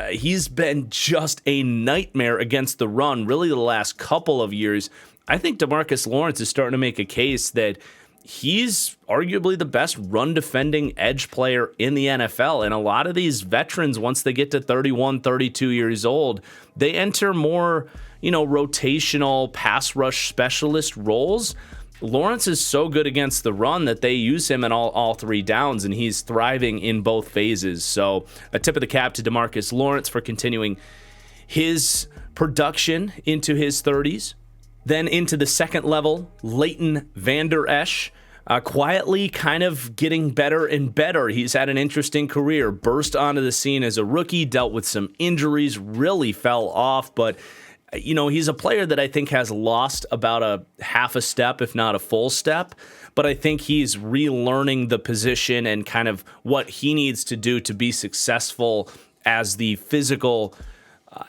he's been just a nightmare against the run, really the last couple of years. I think DeMarcus Lawrence is starting to make a case that he's arguably the best run-defending edge player in the NFL. And a lot of these veterans, once they get to 31, 32 years old, they enter more, rotational pass rush specialist roles. Lawrence is so good against the run that they use him in all 3 downs, and he's thriving in both phases. So a tip of the cap to DeMarcus Lawrence for continuing his production into his 30s. Then into the second level, Leighton Vander Esch quietly kind of getting better and better. He's had an interesting career, burst onto the scene as a rookie, dealt with some injuries, really fell off, but he's a player that I think has lost about a half a step, if not a full step, but I think he's relearning the position and kind of what he needs to do to be successful as the physical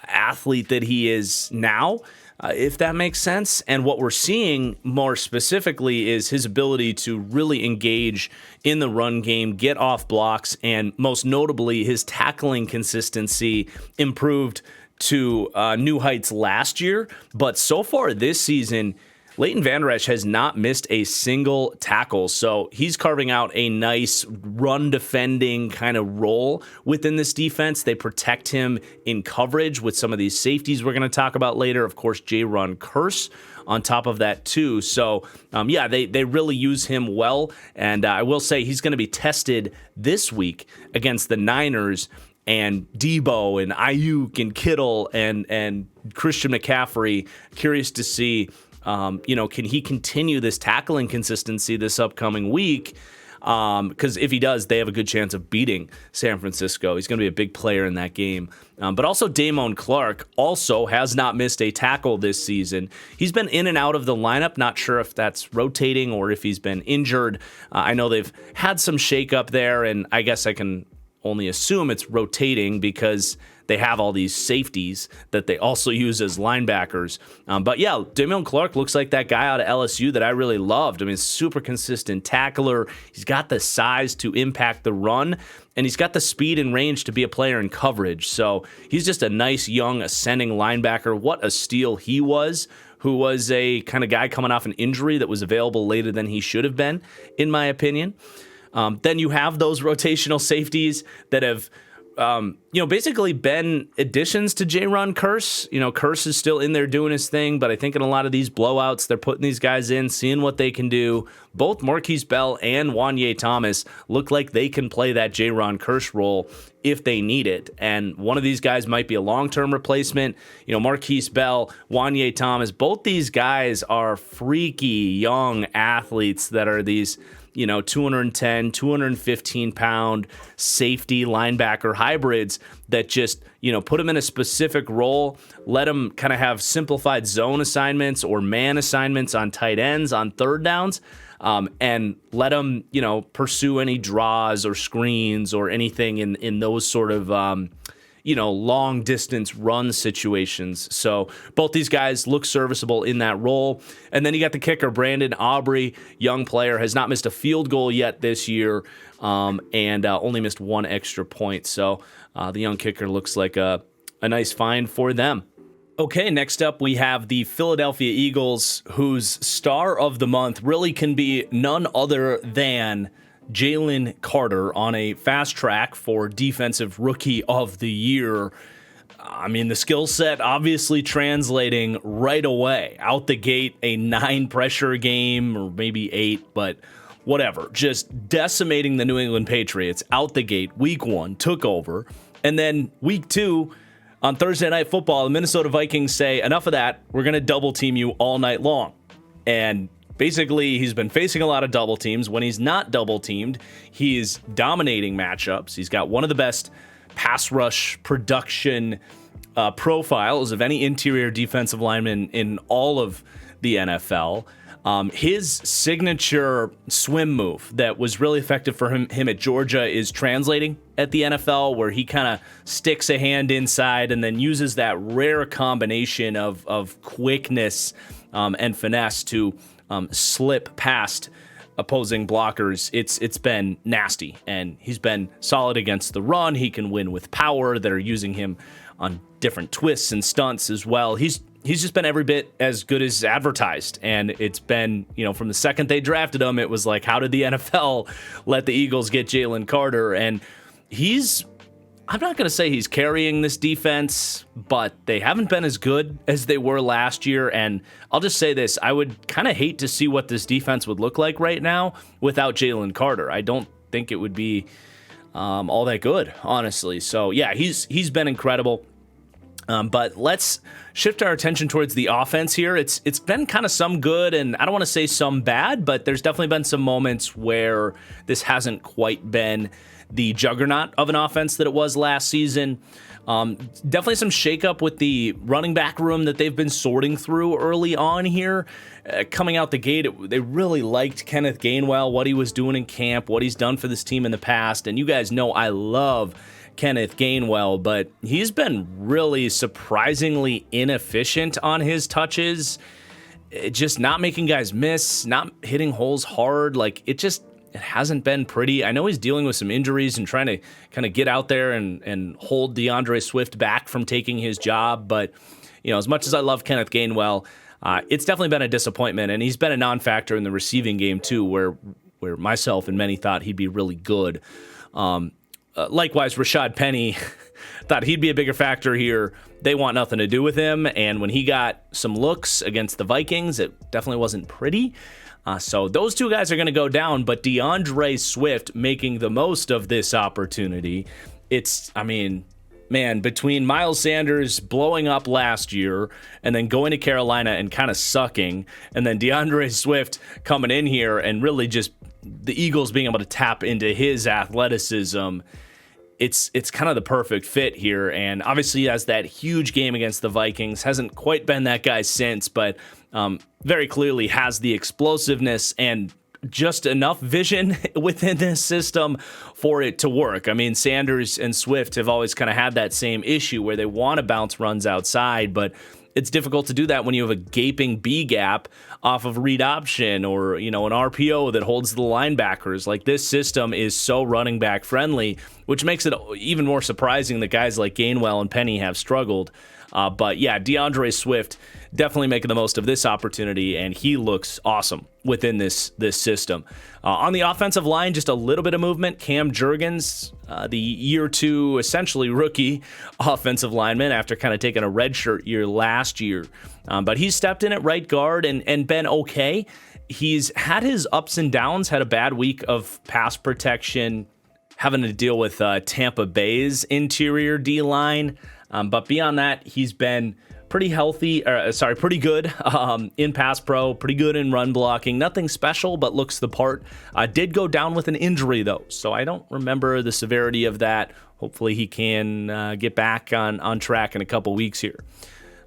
athlete that he is now. If that makes sense. And what we're seeing more specifically is his ability to really engage in the run game, get off blocks, and most notably, his tackling consistency improved to new heights last year. But so far this season, Leighton Vander Esch has not missed a single tackle, so he's carving out a nice run-defending kind of role within this defense. They protect him in coverage with some of these safeties we're going to talk about later. Of course, Jayron Kearse on top of that too. So, they really use him well, and I will say he's going to be tested this week against the Niners and Debo and Ayuk and Kittle and Christian McCaffrey. Curious to see can he continue this tackling consistency this upcoming week? Because if he does, they have a good chance of beating San Francisco. He's going to be a big player in that game. But also Damone Clark also has not missed a tackle this season. He's been in and out of the lineup. Not sure if that's rotating or if he's been injured. I know they've had some shakeup there, and I guess I can only assume it's rotating because they have all these safeties that they also use as linebackers. But yeah, Damone Clark looks like that guy out of LSU that I really loved. I mean, super consistent tackler. He's got the size to impact the run, and he's got the speed and range to be a player in coverage. So he's just a nice, young, ascending linebacker. What a steal he was, who was a kind of guy coming off an injury that was available later than he should have been, in my opinion. Then you have those rotational safeties that have basically been additions to Jayron Kearse. Kearse is still in there doing his thing, but I think in a lot of these blowouts, they're putting these guys in, seeing what they can do. Both Marquise Bell and Wanye Thomas look like they can play that Jayron Kearse role if they need it. And one of these guys might be a long-term replacement. Marquise Bell, Wanye Thomas, both these guys are freaky young athletes that are these 210, 215 pound safety linebacker hybrids that just, put them in a specific role, let them kind of have simplified zone assignments or man assignments on tight ends on third downs, and let them, pursue any draws or screens or anything in those sort of, long distance run situations. So both these guys look serviceable in that role. And then you got the kicker, Brandon Aubrey, young player, has not missed a field goal yet this year, and only missed one extra point. So the young kicker looks like a nice find for them. Okay, next up we have the Philadelphia Eagles, whose star of the month really can be none other than Jalen Carter on a fast track for Defensive Rookie of the Year. I mean, the skill set obviously translating right away. Out the gate, a 9 pressure game, or maybe 8, but whatever. Just decimating the New England Patriots out the gate. Week 1, took over. And then week 2, on Thursday Night Football, the Minnesota Vikings say, enough of that, we're going to double team you all night long. And basically, he's been facing a lot of double teams. When he's not double teamed, he's dominating matchups. He's got one of the best pass rush production profiles of any interior defensive lineman in all of the NFL. His signature swim move that was really effective for him at Georgia is translating at the NFL, where he kind of sticks a hand inside and then uses that rare combination of quickness and finesse to slip past opposing blockers. It's been nasty, and he's been solid against the run. He can win with power that are using him on different twists and stunts as well. He's just been every bit as good as advertised, and it's been, from the second they drafted him, it was like, how did the NFL let the Eagles get Jalen Carter? And I'm not going to say he's carrying this defense, but they haven't been as good as they were last year. And I'll just say this, I would kind of hate to see what this defense would look like right now without Jalen Carter. I don't think it would be all that good, honestly. So yeah, he's been incredible. But let's shift our attention towards the offense here. It's been kind of some good, and I don't want to say some bad, but there's definitely been some moments where this hasn't quite been the juggernaut of an offense that it was last season. Definitely some shakeup with the running back room that they've been sorting through early on here. Coming out the gate, they really liked Kenneth Gainwell, what he was doing in camp, what he's done for this team in the past. And you guys know I love Kenneth Gainwell, but he's been really surprisingly inefficient on his touches. Just not making guys miss, not hitting holes hard. Like, it hasn't been pretty. I know he's dealing with some injuries and trying to kind of get out there and hold DeAndre Swift back from taking his job. But, as much as I love Kenneth Gainwell, it's definitely been a disappointment. And he's been a non-factor in the receiving game too, where myself and many thought he'd be really good. Likewise, Rashad Penny thought he'd be a bigger factor here. They want nothing to do with him. And when he got some looks against the Vikings, it definitely wasn't pretty. So those two guys are going to go down, but DeAndre Swift making the most of this opportunity. Between Miles Sanders blowing up last year and then going to Carolina and kind of sucking, and then DeAndre Swift coming in here and really just the Eagles being able to tap into his athleticism, it's kind of the perfect fit here. And obviously he has that huge game against the Vikings. Hasn't quite been that guy since, but very clearly has the explosiveness and just enough vision within this system for it to work. I mean, Sanders and Swift have always kind of had that same issue where they want to bounce runs outside, but it's difficult to do that when you have a gaping B gap off of read option or, an RPO that holds the linebackers. Like, this system is so running back friendly, which makes it even more surprising that guys like Gainwell and Penny have struggled. But yeah, DeAndre Swift definitely making the most of this opportunity, and he looks awesome within this system. On the offensive line, just a little bit of movement. Cam Jurgens, the year two, essentially rookie offensive lineman after kind of taking a redshirt year last year. But he's stepped in at right guard and been okay. He's had his ups and downs, had a bad week of pass protection, having to deal with Tampa Bay's interior D-line. But beyond that, he's been pretty good in pass pro, pretty good in run blocking. Nothing special, but looks the part. Did go down with an injury, though, so I don't remember the severity of that. Hopefully he can get back on track in a couple weeks here.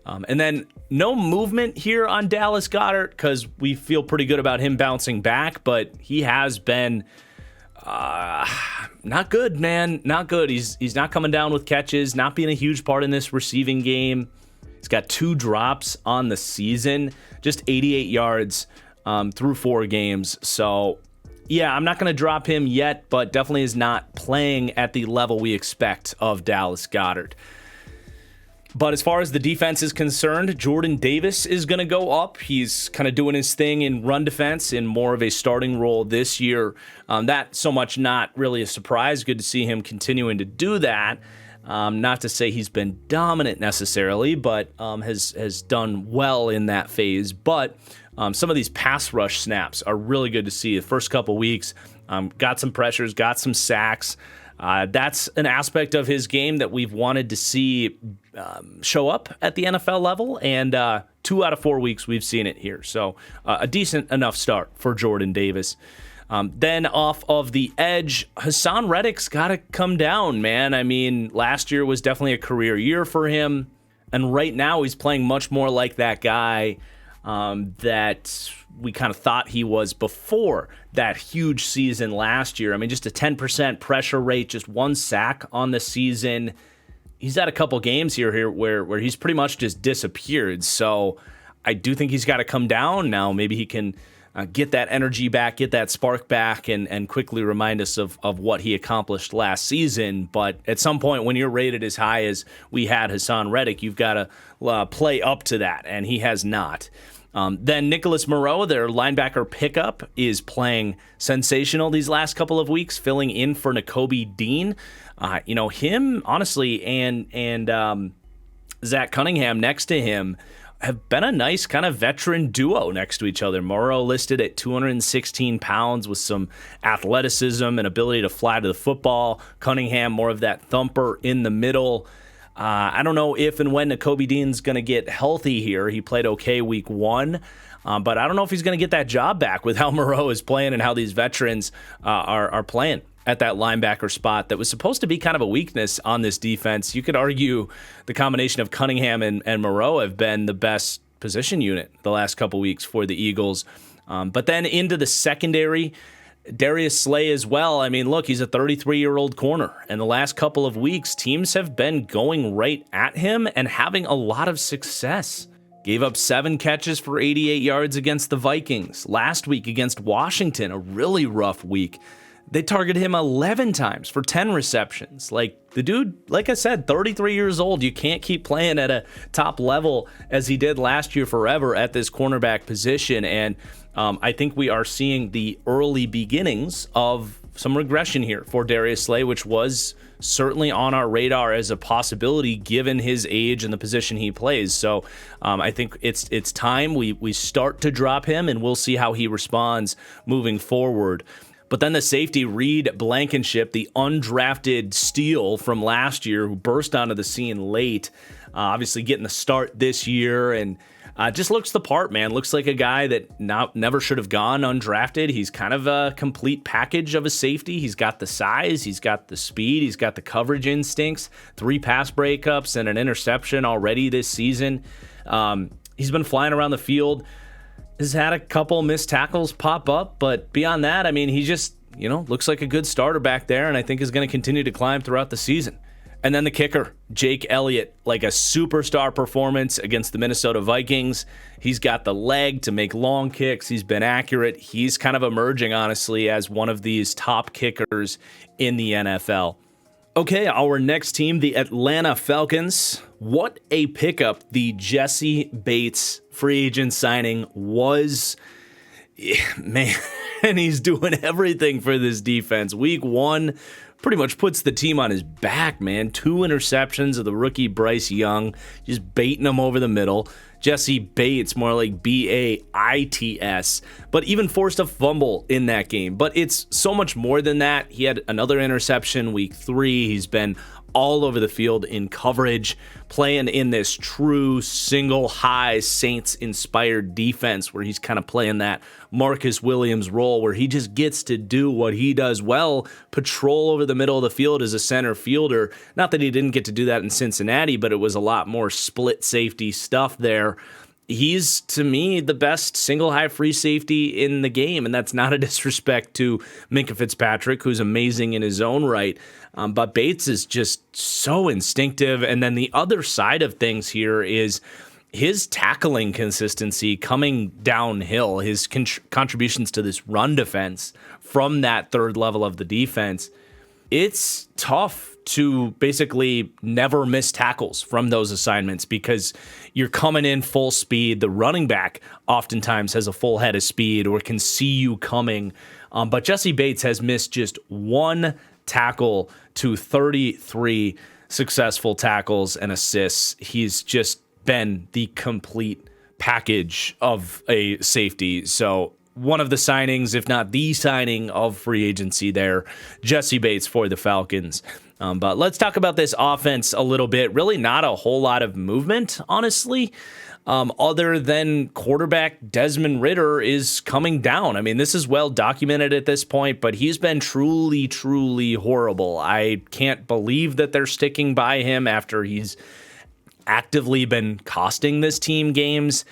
And then no movement here on Dallas Goedert because we feel pretty good about him bouncing back, but he has been not good, man. Not good. He's not coming down with catches, not being a huge part in this receiving game. He's got 2 drops on the season, just 88 yards through 4 games. So, yeah, I'm not going to drop him yet, but definitely is not playing at the level we expect of Dallas Goedert. But as far as the defense is concerned, Jordan Davis is going to go up. He's kind of doing his thing in run defense in more of a starting role this year. That so much not really a surprise. Good to see him continuing to do that. Not to say he's been dominant necessarily, but has done well in that phase. But some of these pass rush snaps are really good to see. The first couple weeks, got some pressures, got some sacks. That's an aspect of his game that we've wanted to see show up at the NFL level, and 2 out of 4 weeks we've seen it here. So a decent enough start for Jordan Davis. Then off of the edge, Hassan Reddick's got to come down, man. I mean, last year was definitely a career year for him, and right now he's playing much more like that guy that we kind of thought he was before that huge season last year. I mean, just a 10% pressure rate, just 1 sack on the season. He's had a couple games here where he's pretty much just disappeared. So I do think he's got to come down now. Maybe he can get that energy back, get that spark back, and quickly remind us of what he accomplished last season. But at some point, when you're rated as high as we had Hassan Reddick, you've got to play up to that, and he has not. Then Nicholas Moreau, their linebacker pickup, is playing sensational these last couple of weeks, filling in for Nakobe Dean. Him, honestly, and Zach Cunningham next to him have been a nice kind of veteran duo next to each other. Moreau listed at 216 pounds with some athleticism and ability to fly to the football. Cunningham, more of that thumper in the middle. I don't know if and when Nakobe Dean's going to get healthy here. He played okay week 1. But I don't know if he's going to get that job back with how Moreau is playing and how these veterans are playing at that linebacker spot that was supposed to be kind of a weakness on this defense. You could argue the combination of Cunningham and Moreau have been the best position unit the last couple weeks for the Eagles. But then into the secondary, Darius Slay as well. I mean, look, he's a 33-year-old corner, and the last couple of weeks, teams have been going right at him and having a lot of success. Gave up 7 catches for 88 yards against the Vikings. Last week against Washington, a really rough week. They targeted him 11 times for 10 receptions. Like, the dude, like I said, 33 years old. You can't keep playing at a top level as he did last year forever at this cornerback position. And I think we are seeing the early beginnings of some regression here for Darius Slay, which was certainly on our radar as a possibility given his age and the position he plays. So I think it's time we start to drop him, and we'll see how he responds moving forward. But then the safety, Reed Blankenship, the undrafted steal from last year who burst onto the scene late, obviously getting the start this year, and just looks the part, man. Looks like a guy that never should have gone undrafted. He's kind of a complete package of a safety. He's got the size, he's got the speed, he's got the coverage instincts, 3 pass breakups and an interception already this season. He's been flying around the field. Has had a couple missed tackles pop up, but beyond that, I mean, he just, looks like a good starter back there, and I think is going to continue to climb throughout the season. And then the kicker, Jake Elliott, like a superstar performance against the Minnesota Vikings. He's got the leg to make long kicks. He's been accurate. He's kind of emerging, honestly, as one of these top kickers in the NFL. Okay, our next team, the Atlanta Falcons. What a pickup the Jesse Bates free agent signing was. Man, he's doing everything for this defense. Week 1 pretty much puts the team on his back, man. 2 interceptions of the rookie Bryce Young, just baiting him over the middle. Jesse Bates, more like Baits, but even forced a fumble in that game. But it's so much more than that. He had another interception week 3. He's been all over the field in coverage, playing in this true single high Saints-inspired defense where he's kind of playing that Marcus Williams role where he just gets to do what he does well, patrol over the middle of the field as a center fielder. Not that he didn't get to do that in Cincinnati, but it was a lot more split safety stuff there. He's, to me, the best single high free safety in the game, and that's not a disrespect to Minkah Fitzpatrick, who's amazing in his own right. But Bates is just so instinctive. And then the other side of things here is his tackling consistency coming downhill, his contributions to this run defense from that third level of the defense. It's tough to basically never miss tackles from those assignments because you're coming in full speed. The running back oftentimes has a full head of speed or can see you coming. But Jesse Bates has missed just 1 tackle to 33 successful tackles and assists. He's just been the complete package of a safety. So one of the signings, if not the signing of free agency there, Jesse Bates for the Falcons. But let's talk about this offense a little bit. Really not a whole lot of movement, honestly, other than quarterback Desmond Ridder is coming down. I mean, this is well documented at this point, but he's been truly, truly horrible. I can't believe that they're sticking by him after he's actively been costing this team games.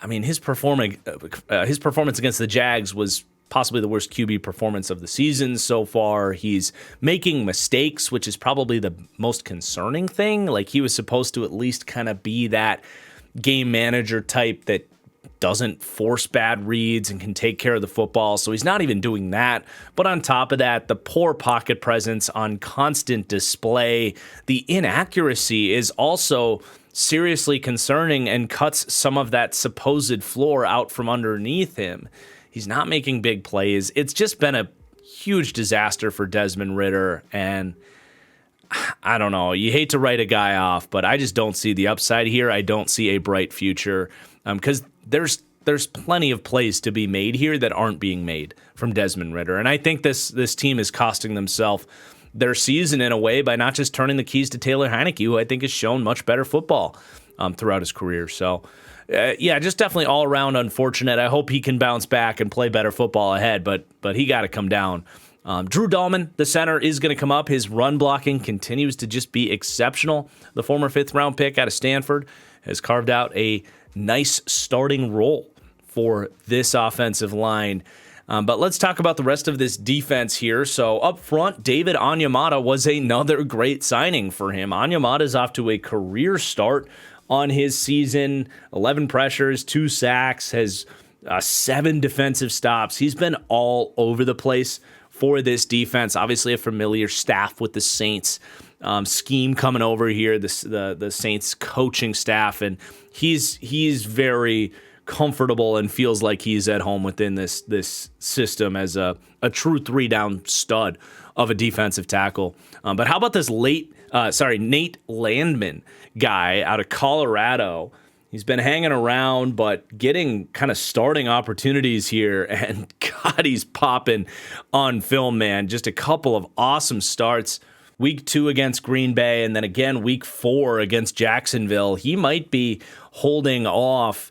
I mean, his performance against the Jags was possibly the worst QB performance of the season so far. He's making mistakes, which is probably the most concerning thing. Like, he was supposed to at least kind of be that game manager type that doesn't force bad reads and can take care of the football. So he's not even doing that. But on top of that, the poor pocket presence on constant display, the inaccuracy is also seriously concerning and cuts some of that supposed floor out from underneath him. He's not making big plays. It's just been a huge disaster for Desmond Ridder, and I don't know. You hate to write a guy off, but I just don't see the upside here. I don't see a bright future because there's plenty of plays to be made here that aren't being made from Desmond Ridder, and I think this team is costing themselves their season in a way by not just turning the keys to Taylor Heineke, who I think has shown much better football throughout his career. So, yeah, just definitely all around unfortunate. I hope he can bounce back and play better football ahead, but he got to come down. Drew Dahlman, the center, is going to come up. His run blocking continues to just be exceptional. The former 5th-round pick out of Stanford has carved out a nice starting role for this offensive line. But let's talk about the rest of this defense here. So up front, David Onyemata was another great signing for him. Onyemata is off to a career start on his season. 11 pressures, 2 sacks, has 7 defensive stops. He's been all over the place for this defense. Obviously a familiar staff with the Saints scheme coming over here, the Saints coaching staff, and he's very comfortable and feels like he's at home within this system as a true 3-down stud of a defensive tackle. But how about this Nate Landman guy out of Colorado? He's been hanging around, but getting kind of starting opportunities here, and God, he's popping on film, man. Just a couple of awesome starts. Week 2 against Green Bay, and then again Week 4 against Jacksonville. He might be holding off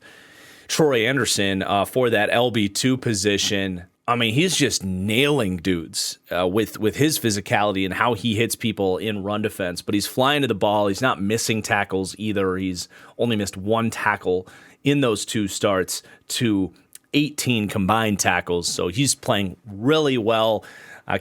Troy Anderson for that LB2 position. I mean, he's just nailing dudes with his physicality and how he hits people in run defense. But he's flying to the ball. He's not missing tackles either. He's only missed 1 tackle in those 2 starts to 18 combined tackles. So he's playing really well.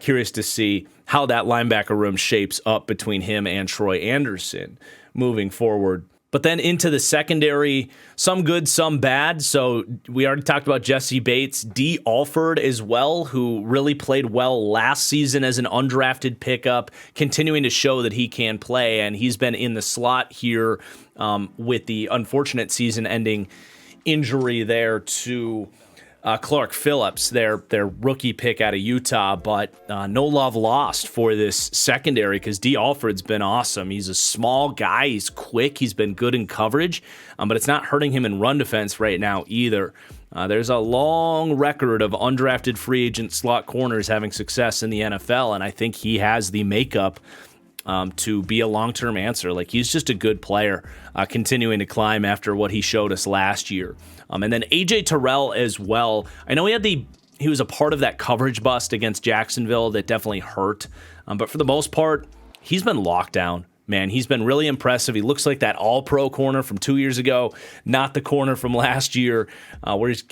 Curious to see how that linebacker room shapes up between him and Troy Anderson moving forward. But then into the secondary, some good, some bad. So we already talked about Jesse Bates, D. Alford as well, who really played well last season as an undrafted pickup, continuing to show that he can play. And he's been in the slot here with the unfortunate season-ending injury there to Clark Phillips, their rookie pick out of Utah, but no love lost for this secondary because D. Alford's been awesome. He's a small guy. He's quick. He's been good in coverage, but it's not hurting him in run defense right now either. There's a long record of undrafted free agent slot corners having success in the NFL, and I think he has the makeup to be a long-term answer. Like, he's just a good player, continuing to climb after what he showed us last year. And then A.J. Terrell as well. I know he was a part of that coverage bust against Jacksonville that definitely hurt. But for the most part, he's been locked down. Man, he's been really impressive. He looks like that all-pro corner from 2 years ago, not the corner from last year where he's,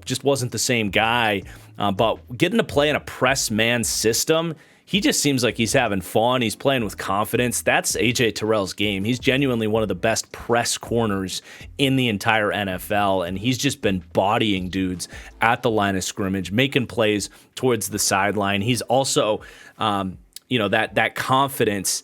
just wasn't the same guy. But getting to play in a press man system, he just seems like he's having fun. He's playing with confidence. That's A.J. Terrell's game. He's genuinely one of the best press corners in the entire NFL, and he's just been bodying dudes at the line of scrimmage, making plays towards the sideline. He's also, that confidence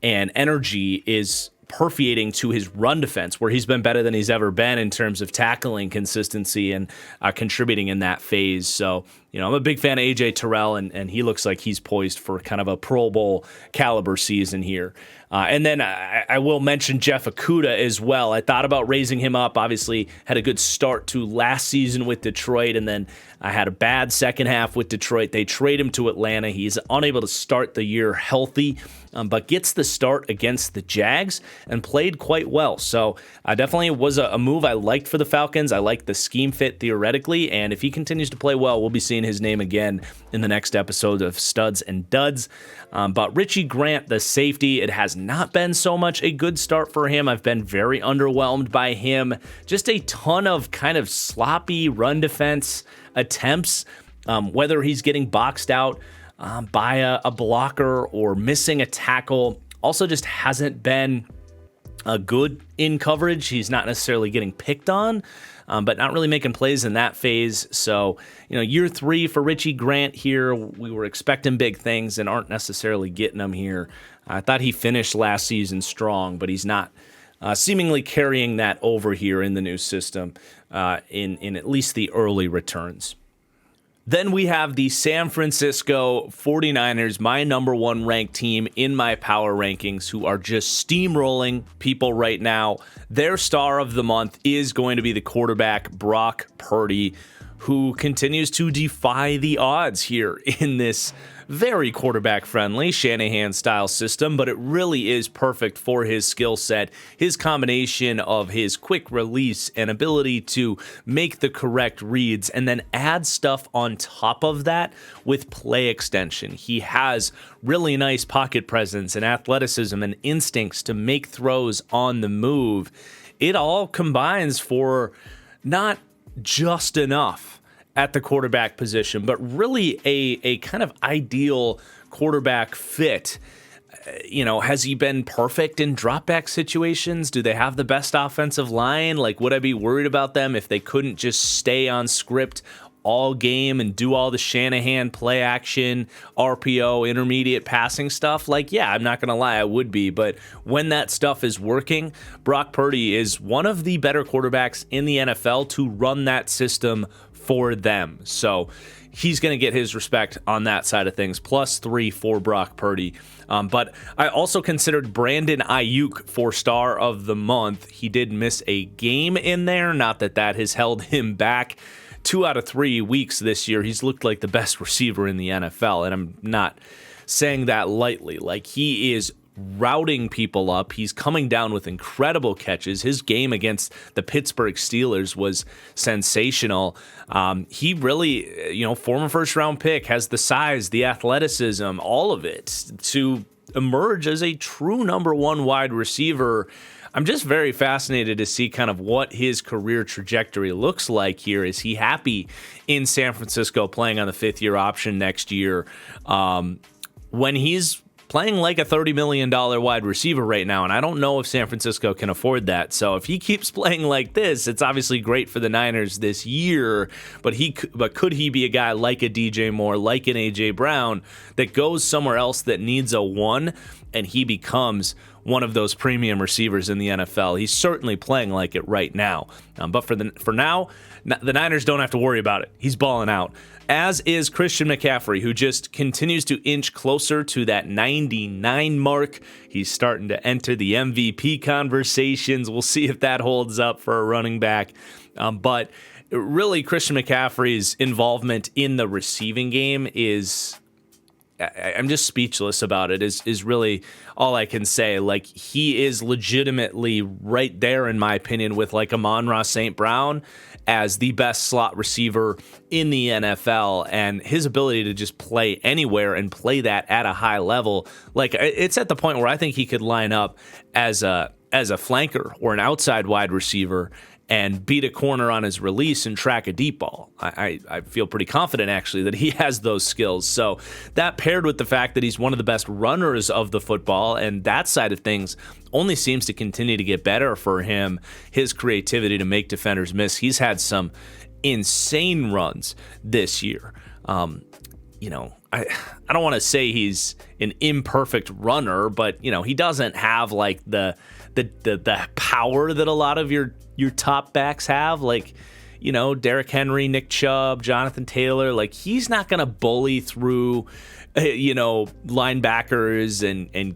and energy is permeating to his run defense, where he's been better than he's ever been in terms of tackling consistency and contributing in that phase. So, I'm a big fan of A.J. Terrell, and he looks like he's poised for kind of a Pro Bowl caliber season here. And then I will mention Jeff Okudah as well. I thought about raising him up. Obviously, had a good start to last season with Detroit, and then I had a bad second half with Detroit. They trade him to Atlanta. He's unable to start the year healthy, but gets the start against the Jags and played quite well. So definitely was a move I liked for the Falcons. I like the scheme fit theoretically, and if he continues to play well, we'll be seeing his name again in the next episode of Studs and Duds. But Richie Grant, the safety, it has not been so much a good start for him. I've been very underwhelmed by him. Just a ton of kind of sloppy run defense attempts, whether he's getting boxed out by a blocker or missing a tackle. Also just hasn't been good in coverage. He's not necessarily getting picked on, but not really making plays in that phase. So, year 3 for Richie Grant here. We were expecting big things and aren't necessarily getting them here. I thought he finished last season strong, but he's not seemingly carrying that over here in the new system in at least the early returns. Then we have the San Francisco 49ers, my number 1 ranked team in my power rankings, who are just steamrolling people right now. Their star of the month is going to be the quarterback, Brock Purdy, who continues to defy the odds here in this very quarterback friendly, Shanahan style system, but it really is perfect for his skill set. His combination of his quick release and ability to make the correct reads and then add stuff on top of that with play extension. He has really nice pocket presence and athleticism and instincts to make throws on the move. It all combines for not just enough at the quarterback position, but really a kind of ideal quarterback fit. Has he been perfect in dropback situations? Do they have the best offensive line? Like, would I be worried about them if they couldn't just stay on script all game and do all the Shanahan play action, RPO, intermediate passing stuff? Like, yeah, I'm not going to lie, I would be. But when that stuff is working, Brock Purdy is one of the better quarterbacks in the NFL to run that system for them. So he's going to get his respect on that side of things. +3 for Brock Purdy. But I also considered Brandon Ayuk for star of the month. He did miss a game in there. Not that has held him back. 2 out of 3 weeks this year, he's looked like the best receiver in the NFL. And I'm not saying that lightly. Like, he is routing people up. He's coming down with incredible catches. His game against the Pittsburgh Steelers was sensational. He really, former first-round pick, has the size, the athleticism, all of it to emerge as a true number 1 wide receiver. I'm just very fascinated to see kind of what his career trajectory looks like here. Is he happy in San Francisco playing on the 5th-year option next year when he's playing like a $30 million wide receiver right now? And I don't know if San Francisco can afford that. So if he keeps playing like this, it's obviously great for the Niners this year. But could he be a guy like a DJ Moore, like an AJ Brown, that goes somewhere else that needs a 1 and he becomes one of those premium receivers in the NFL? He's certainly playing like it right now. But for now, the Niners don't have to worry about it. He's balling out. As is Christian McCaffrey, who just continues to inch closer to that 99 mark. He's starting to enter the MVP conversations. We'll see if that holds up for a running back. But really, Christian McCaffrey's involvement in the receiving game is, I'm just speechless about it, is really all I can say. Like, he is legitimately right there, in my opinion, with like Amon-Ra St. Brown as the best slot receiver in the NFL, and his ability to just play anywhere and play that at a high level. Like, it's at the point where I think he could line up as a flanker or an outside wide receiver and beat a corner on his release and track a deep ball. I feel pretty confident, actually, that he has those skills. So that paired with the fact that he's one of the best runners of the football, and that side of things only seems to continue to get better for him. His creativity to make defenders miss. He's had some insane runs this year. I don't want to say he's an imperfect runner, but he doesn't have like the power that a lot of your top backs have, like, Derrick Henry, Nick Chubb, Jonathan Taylor. Like, he's not going to bully through, linebackers and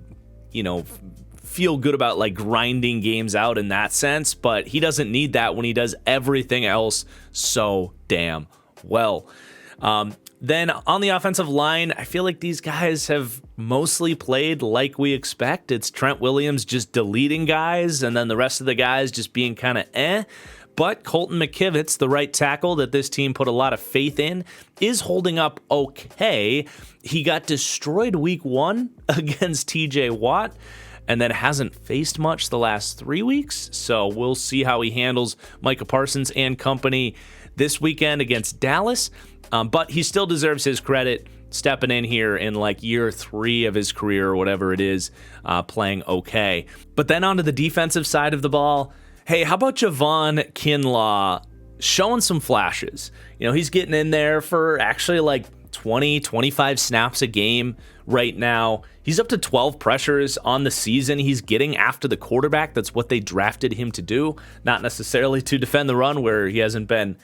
feel good about like grinding games out in that sense, but he doesn't need that when he does everything else so damn well. Then on the offensive line, I feel like these guys have mostly played like we expect. It's Trent Williams just deleting guys, and then the rest of the guys just being kind of But Colton McKivitz, the right tackle that this team put a lot of faith in, is holding up okay. He got destroyed week 1 against TJ Watt, and then hasn't faced much the last 3 weeks. So we'll see how he handles Micah Parsons and company this weekend against Dallas. But he still deserves his credit, stepping in here in like year 3 of his career or whatever it is, playing okay. But then onto the defensive side of the ball. Hey, how about Javon Kinlaw showing some flashes? He's getting in there for actually like 20, 25 snaps a game right now. He's up to 12 pressures on the season. He's getting after the quarterback. That's what they drafted him to do, not necessarily to defend the run, where he hasn't been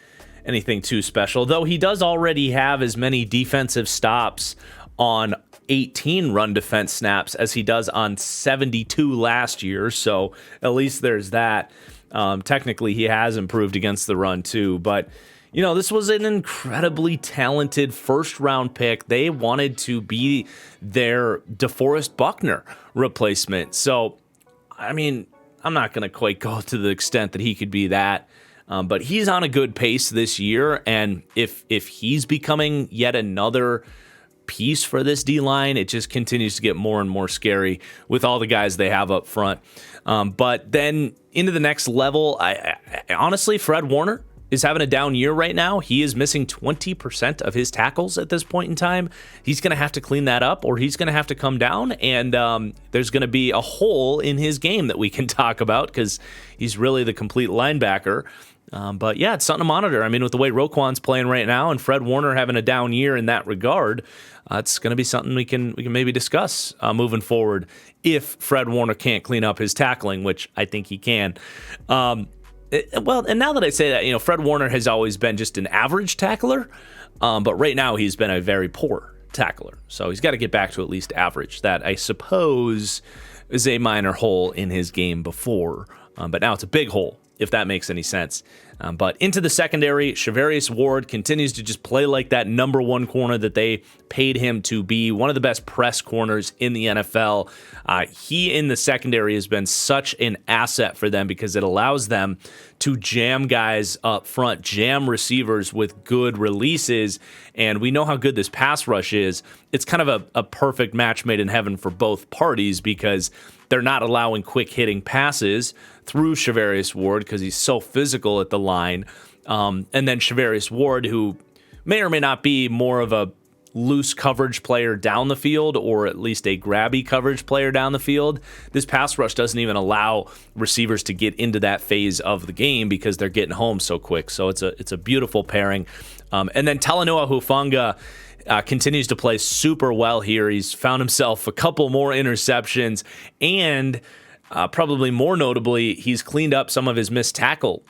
anything too special, though he does already have as many defensive stops on 18 run defense snaps as he does on 72 last year, so at least there's that. Technically, he has improved against the run too, but This was an incredibly talented first-round pick. They wanted to be their DeForest Buckner replacement. So, I'm not going to quite go to the extent that he could be that. But he's on a good pace this year. And if he's becoming yet another piece for this D-line, it just continues to get more and more scary with all the guys they have up front. But then into the next level, I honestly, Fred Warner is having a down year right now. He is missing 20% of his tackles at this point in time. He's going to have to clean that up, or he's going to have to come down, and there's going to be a hole in his game that we can talk about because he's really the complete linebacker. But yeah, it's something to monitor. With the way Roquan's playing right now and Fred Warner having a down year in that regard, it's going to be something we can maybe discuss moving forward if Fred Warner can't clean up his tackling, which I think he can. And now that I say that, Fred Warner has always been just an average tackler, but right now he's been a very poor tackler. So he's got to get back to at least average. That, I suppose, is a minor hole in his game before, but now it's a big hole, if that makes any sense. But into the secondary, Charvarius Ward continues to just play like that number one corner that they paid him to be, one of the best press corners in the NFL. He in the secondary has been such an asset for them because it allows them to jam guys up front, jam receivers with good releases, and we know how good this pass rush is. It's kind of a perfect match made in heaven for both parties because they're not allowing quick-hitting passes through Charvarius Ward because he's so physical at the line. And then Charvarius Ward, who may or may not be more of a loose coverage player down the field, or at least a grabby coverage player down the field, this pass rush doesn't even allow receivers to get into that phase of the game because they're getting home so quick. So it's a beautiful pairing. And then Talanoa Hufanga continues to play super well here. He's found himself a couple more interceptions, and probably more notably, he's cleaned up some of his missed tackle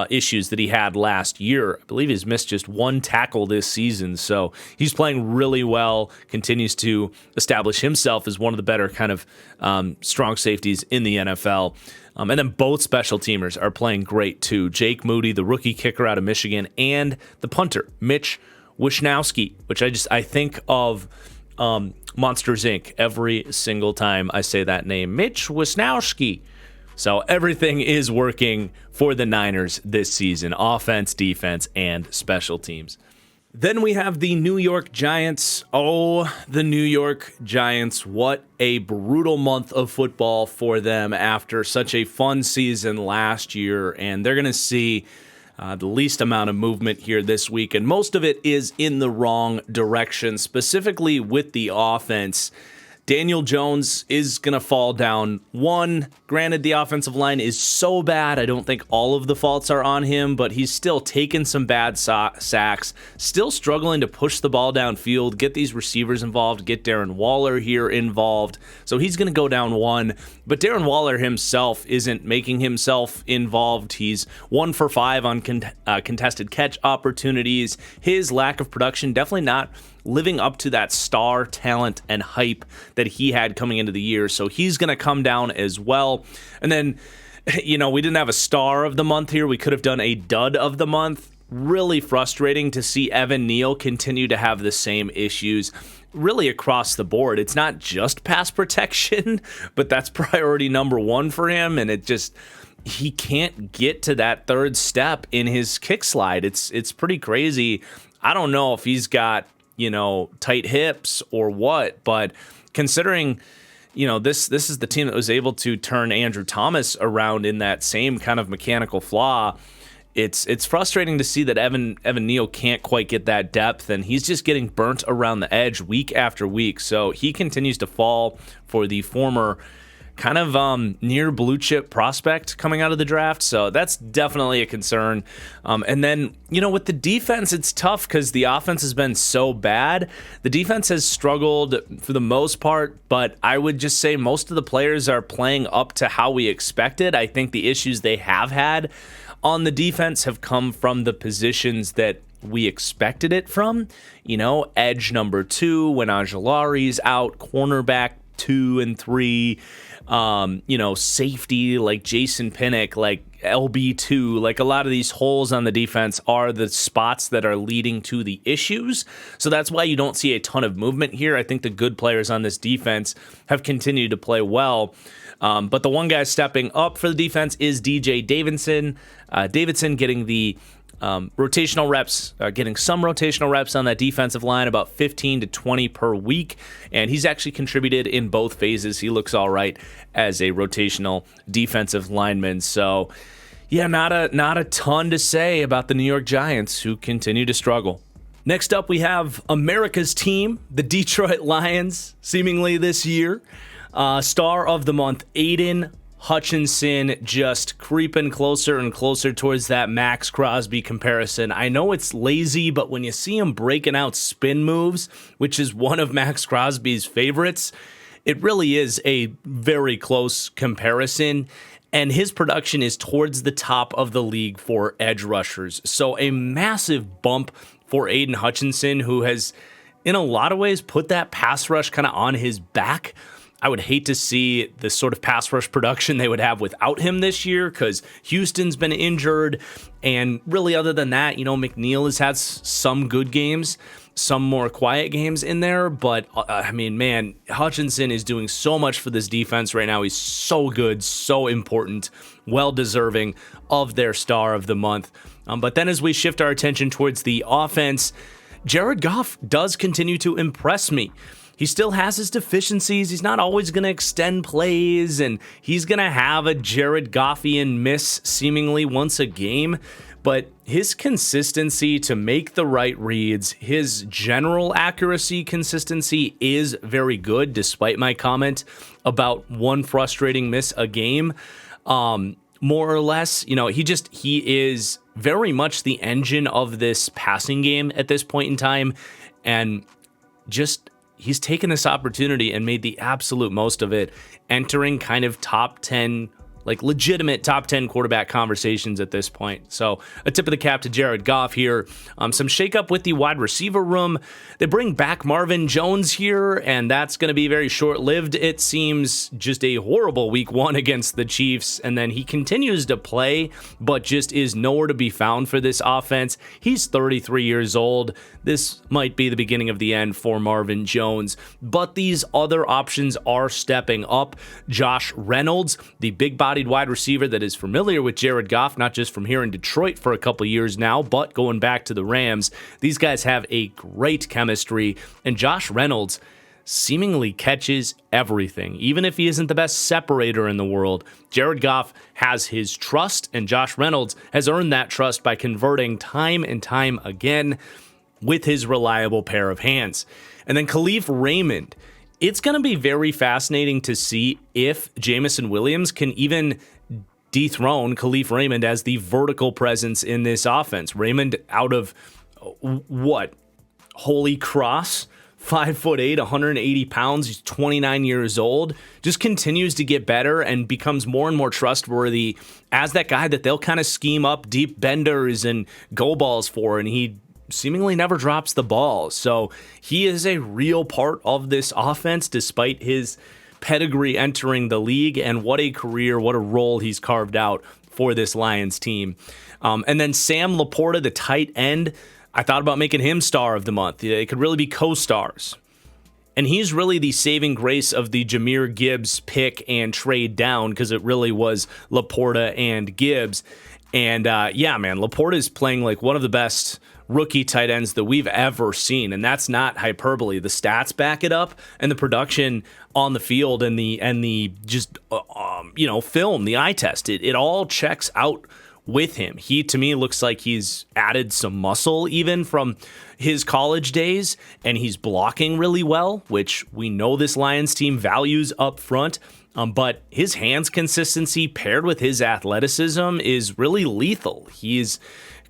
issues that he had last year. I believe he's missed just one tackle this season, so he's playing really well, continues to establish himself as one of the better kind of strong safeties in the NFL. And then both special teamers are playing great too. Jake Moody, the rookie kicker out of Michigan, and the punter, Mitch Wishnowsky, which I think of Monsters, Inc. every single time I say that name. Mitch Wishnowsky. So everything is working for the Niners this season, offense, defense, and special teams. Then we have the New York Giants. Oh, the New York Giants. What a brutal month of football for them after such a fun season last year. And they're going to see the least amount of movement here this week. And most of it is in the wrong direction, specifically with the offense. Daniel Jones is going to fall down one. Granted, the offensive line is so bad, I don't think all of the faults are on him, but he's still taking some bad sacks, still struggling to push the ball downfield, get these receivers involved, get Darren Waller here involved. So he's going to go down one. But Darren Waller himself isn't making himself involved. He's 1 for 5 on contested catch opportunities. His lack of production definitely not living up to that star talent and hype that he had coming into the year. So he's going to come down as well. And then, we didn't have a star of the month here. We could have done a dud of the month. Really frustrating to see Evan Neal continue to have the same issues really across the board. It's not just pass protection, but that's priority number one for him. And he can't get to that third step in his kick slide. It's pretty crazy. I don't know if he's got tight hips or what, but considering, this is the team that was able to turn Andrew Thomas around in that same kind of mechanical flaw. It's frustrating to see that Evan Neal can't quite get that depth, and he's just getting burnt around the edge week after week. So he continues to fall for the former kind of near blue chip prospect coming out of the draft. So that's definitely a concern. And then, with the defense, it's tough because the offense has been so bad. The defense has struggled for the most part, but I would just say most of the players are playing up to how we expected. I think the issues they have had on the defense have come from the positions that we expected it from. Edge number 2, when Aguilar's out, cornerback 2 and 3, safety like Jason Pinnock, like LB2, like a lot of these holes on the defense are the spots that are leading to the issues. So that's why you don't see a ton of movement here. I think the good players on this defense have continued to play well. But the one guy stepping up for the defense is DJ Davidson. Davidson getting the rotational reps, getting some rotational reps on that defensive line, about 15 to 20 per week. And he's actually contributed in both phases. He looks all right as a rotational defensive lineman. So, yeah, not a ton to say about the New York Giants, who continue to struggle. Next up, we have America's team, the Detroit Lions, seemingly this year. Star of the month, Aiden Hutchinson, just creeping closer and closer towards that Max Crosby comparison. I know it's lazy, but when you see him breaking out spin moves, which is one of Max Crosby's favorites, it really is a very close comparison. And his production is towards the top of the league for edge rushers. So a massive bump for Aiden Hutchinson, who has, in a lot of ways, put that pass rush kind of on his back. I would hate to see the sort of pass rush production they would have without him this year, because Houston's been injured. And really, other than that, McNeil has had some good games, some more quiet games in there. But, Hutchinson is doing so much for this defense right now. He's so good, so important, well-deserving of their star of the month. But then as we shift our attention towards the offense, Jared Goff does continue to impress me. He still has his deficiencies. He's not always going to extend plays, and he's going to have a Jared Goffian miss seemingly once a game. But his consistency to make the right reads, his general accuracy consistency is very good, despite my comment about one frustrating miss a game. More or less, he is very much the engine of this passing game at this point in time. And just, he's taken this opportunity and made the absolute most of it, entering kind of top 10, like legitimate top 10 quarterback conversations at this point. So a tip of the cap to Jared Goff here. Some shakeup with the wide receiver room. They bring back Marvin Jones here, and that's going to be very short-lived. It seems just a horrible week one against the Chiefs, and then he continues to play, but just is nowhere to be found for this offense. He's 33 years old. This might be the beginning of the end for Marvin Jones, but these other options are stepping up. Josh Reynolds, the big-bodied wide receiver that is familiar with Jared Goff, not just from here in Detroit for a couple years now, but going back to the Rams. These guys have a great chemistry, and Josh Reynolds seemingly catches everything. Even if he isn't the best separator in the world, Jared Goff has his trust, and Josh Reynolds has earned that trust by converting time and time again with his reliable pair of hands. And then Khalif Raymond. It's going to be very fascinating to see if Jameson Williams can even dethrone Khalif Raymond as the vertical presence in this offense. Raymond out of Holy Cross, 5'8", 180 pounds, he's 29 years old, just continues to get better and becomes more and more trustworthy as that guy that they'll kind of scheme up deep benders and go balls for, and he seemingly never drops the ball. So he is a real part of this offense despite his pedigree entering the league, and what a career, what a role he's carved out for this Lions team. And then Sam Laporta, the tight end, I thought about making him star of the month. They could really be co-stars. And he's really the saving grace of the Jahmyr Gibbs pick and trade down, because it really was Laporta and Gibbs. And Laporta is playing like one of the best rookie tight ends that we've ever seen, and that's not hyperbole. The stats back it up, and the production on the field and the film, the eye test, it all checks out with him. He, to me, looks like he's added some muscle even from his college days, and he's blocking really well, which we know this Lions team values up front. But his hands consistency paired with his athleticism is really lethal. He's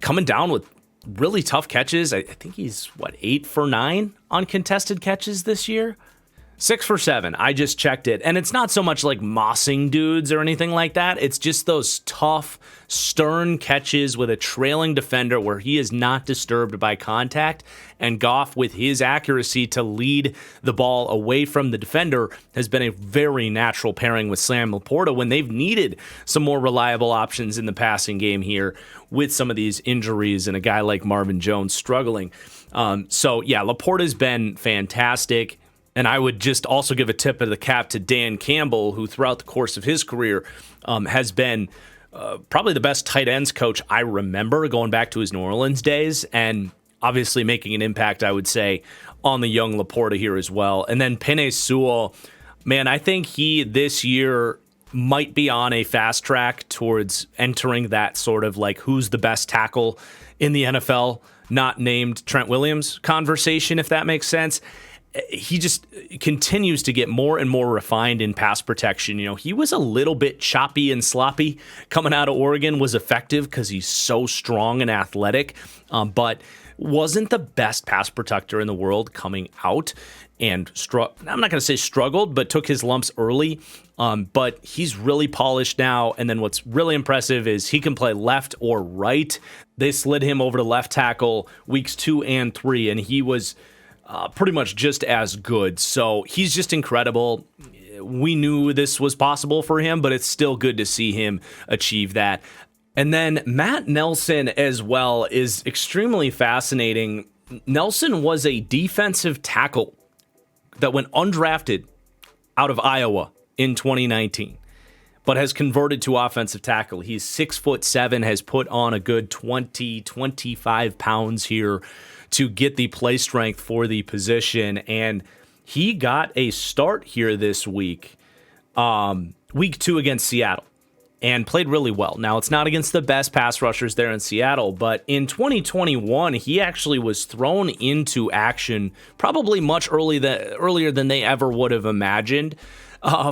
coming down with really tough catches. I think he's 8 for 9 on contested catches this year. 6 for 7. I just checked it. And it's not so much like mossing dudes or anything like that. It's just those tough, stern catches with a trailing defender where he is not disturbed by contact. And Goff, with his accuracy to lead the ball away from the defender, has been a very natural pairing with Sam Laporta when they've needed some more reliable options in the passing game here with some of these injuries and a guy like Marvin Jones struggling. Laporta's been fantastic. And I would just also give a tip of the cap to Dan Campbell, who throughout the course of his career has been probably the best tight ends coach I remember going back to his New Orleans days, and obviously making an impact, I would say, on the young Laporta here as well. And then Penei Sewell, man, I think he this year might be on a fast track towards entering that sort of like who's the best tackle in the NFL, not named Trent Williams conversation, if that makes sense. He just continues to get more and more refined in pass protection. You know, he was a little bit choppy and sloppy coming out of Oregon, was effective because he's so strong and athletic, but wasn't the best pass protector in the world coming out. And I'm not going to say struggled, but took his lumps early. But he's really polished now. And then what's really impressive is he can play left or right. They slid him over to left tackle weeks 2 and 3, and he was pretty much just as good. So he's just incredible. We knew this was possible for him, but it's still good to see him achieve that. And then Matt Nelson as well is extremely fascinating. Nelson was a defensive tackle that went undrafted out of Iowa in 2019, but has converted to offensive tackle. He's 6'7", has put on a good 25 pounds here to get the play strength for the position. And he got a start here this week, week 2 against Seattle, and played really well. Now, it's not against the best pass rushers there in Seattle, but in 2021, he actually was thrown into action probably much earlier than they ever would have imagined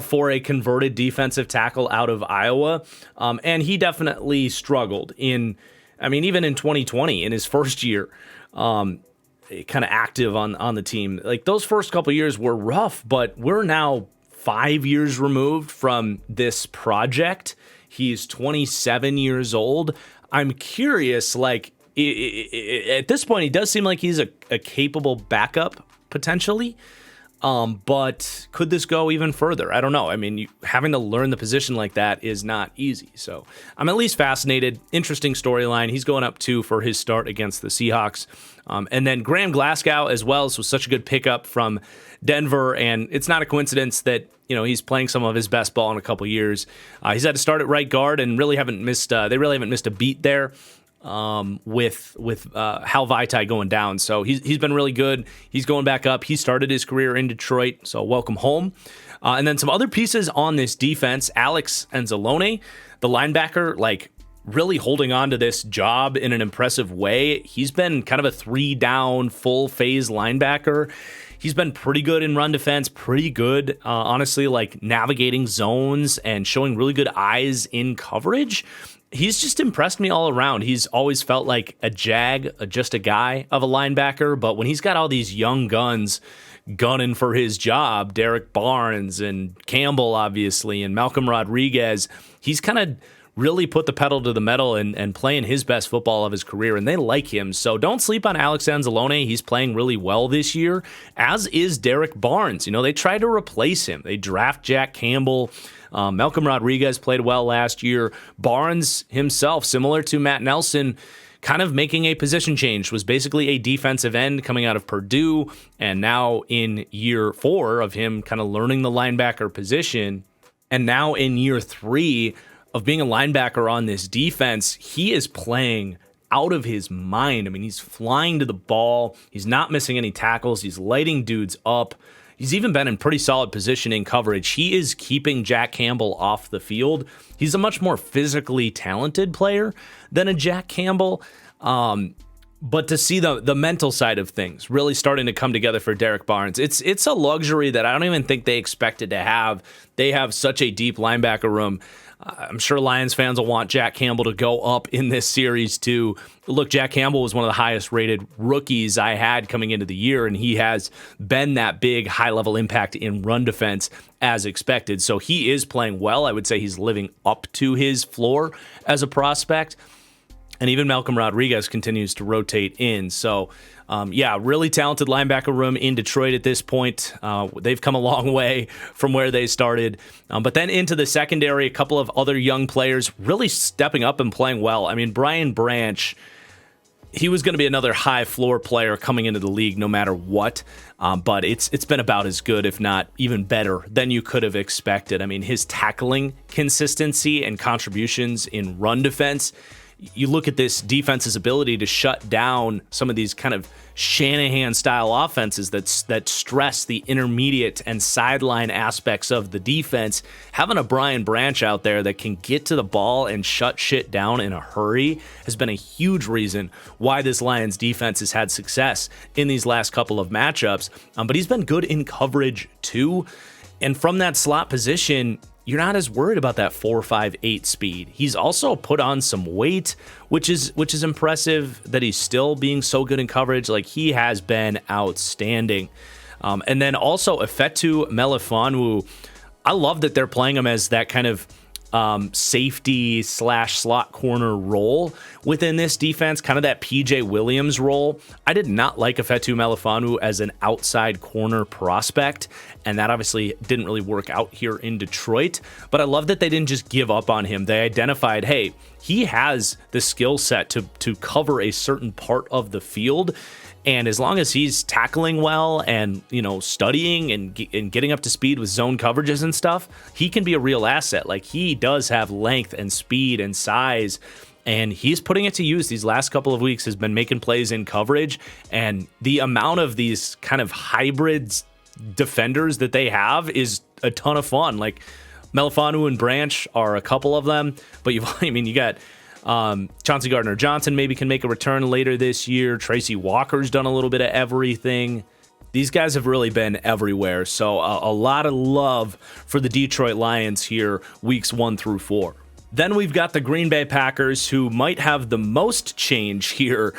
for a converted defensive tackle out of Iowa. And he definitely struggled even in 2020, in his first year, kind of active on the team. Like, those first couple years were rough, but we're now 5 years removed from this project. He's 27 years old. I'm curious, like, at this point, he does seem like he's a capable backup, potentially. But could this go even further? I don't know. I mean, having to learn the position like that is not easy. So I'm at least fascinated. Interesting storyline. He's going up 2 for his start against the Seahawks. And then Graham Glasgow as well. This was such a good pickup from Denver. And it's not a coincidence that, he's playing some of his best ball in a couple years. He's had to start at right guard and really haven't missed. They really haven't missed a beat there. With Hal Vaitai going down. So he's been really good. He's going back up. He started his career in Detroit, so welcome home. And then some other pieces on this defense. Alex Anzalone, the linebacker, like really holding on to this job in an impressive way. He's been kind of a 3-down, full-phase linebacker. He's been pretty good in run defense, pretty good, honestly, like navigating zones and showing really good eyes in coverage. He's just impressed me all around. He's always felt like a just a guy of a linebacker. But when he's got all these young guns gunning for his job, Derek Barnes and Campbell, obviously, and Malcolm Rodriguez, he's kind of really put the pedal to the metal and playing his best football of his career, and they like him. So don't sleep on Alex Anzalone. He's playing really well this year, as is Derek Barnes. They tried to replace him. They draft Jack Campbell. Malcolm Rodriguez played well last year. Barnes himself, similar to Matt Nelson, kind of making a position change, was basically a defensive end coming out of Purdue, and now in year 4 of him kind of learning the linebacker position, and now in year 3 of being a linebacker on this defense, he is playing out of his mind. I mean, he's flying to the ball. He's not missing any tackles. He's lighting dudes up. He's even been in pretty solid position in coverage. He is keeping Jack Campbell off the field. He's a much more physically talented player than a Jack Campbell. But to see the mental side of things really starting to come together for Derek Barnes, it's a luxury that I don't even think they expected to have. They have such a deep linebacker room. I'm sure Lions fans will want Jack Campbell to go up in this series too. Look, Jack Campbell was one of the highest rated rookies I had coming into the year, and he has been that big high-level impact in run defense as expected. So he is playing well. I would say he's living up to his floor as a prospect. And even Malcolm Rodriguez continues to rotate in. So, really talented linebacker room in Detroit at this point. They've come a long way from where they started. But then into the secondary, a couple of other young players really stepping up and playing well. I mean, Brian Branch, he was going to be another high floor player coming into the league no matter what. But it's been about as good, if not even better, than you could have expected. I mean, his tackling consistency and contributions in run defense. You look at this defense's ability to shut down some of these kind of Shanahan-style offenses that stress the intermediate and sideline aspects of the defense. Having a Brian Branch out there that can get to the ball and shut shit down in a hurry has been a huge reason why this Lions defense has had success in these last couple of matchups. But he's been good in coverage too. And from that slot position, you're not as worried about that 4.58 speed. He's also put on some weight, which is impressive that he's still being so good in coverage. Like, he has been outstanding. And then also Ifeatu Melifonwu, I love that they're playing him as that kind of safety / slot corner role within this defense, kind of that PJ Williams role. I did not like Ifeatu Melifonwu as an outside corner prospect, and that obviously didn't really work out here in Detroit, but I love that they didn't just give up on him. They identified, hey, he has the skill set to cover a certain part of the field. And as long as he's tackling well and, studying and getting up to speed with zone coverages and stuff, he can be a real asset. Like, he does have length and speed and size, and he's putting it to use. These last couple of weeks has been making plays in coverage, and the amount of these kind of hybrid defenders that they have is a ton of fun. Like, Melifonwu and Branch are a couple of them, but you got Chauncey Gardner-Johnson maybe can make a return later this year. Tracy Walker's done a little bit of everything. These guys have really been everywhere. So a lot of love for the Detroit Lions here, weeks 1 through 4. Then we've got the Green Bay Packers, who might have the most change here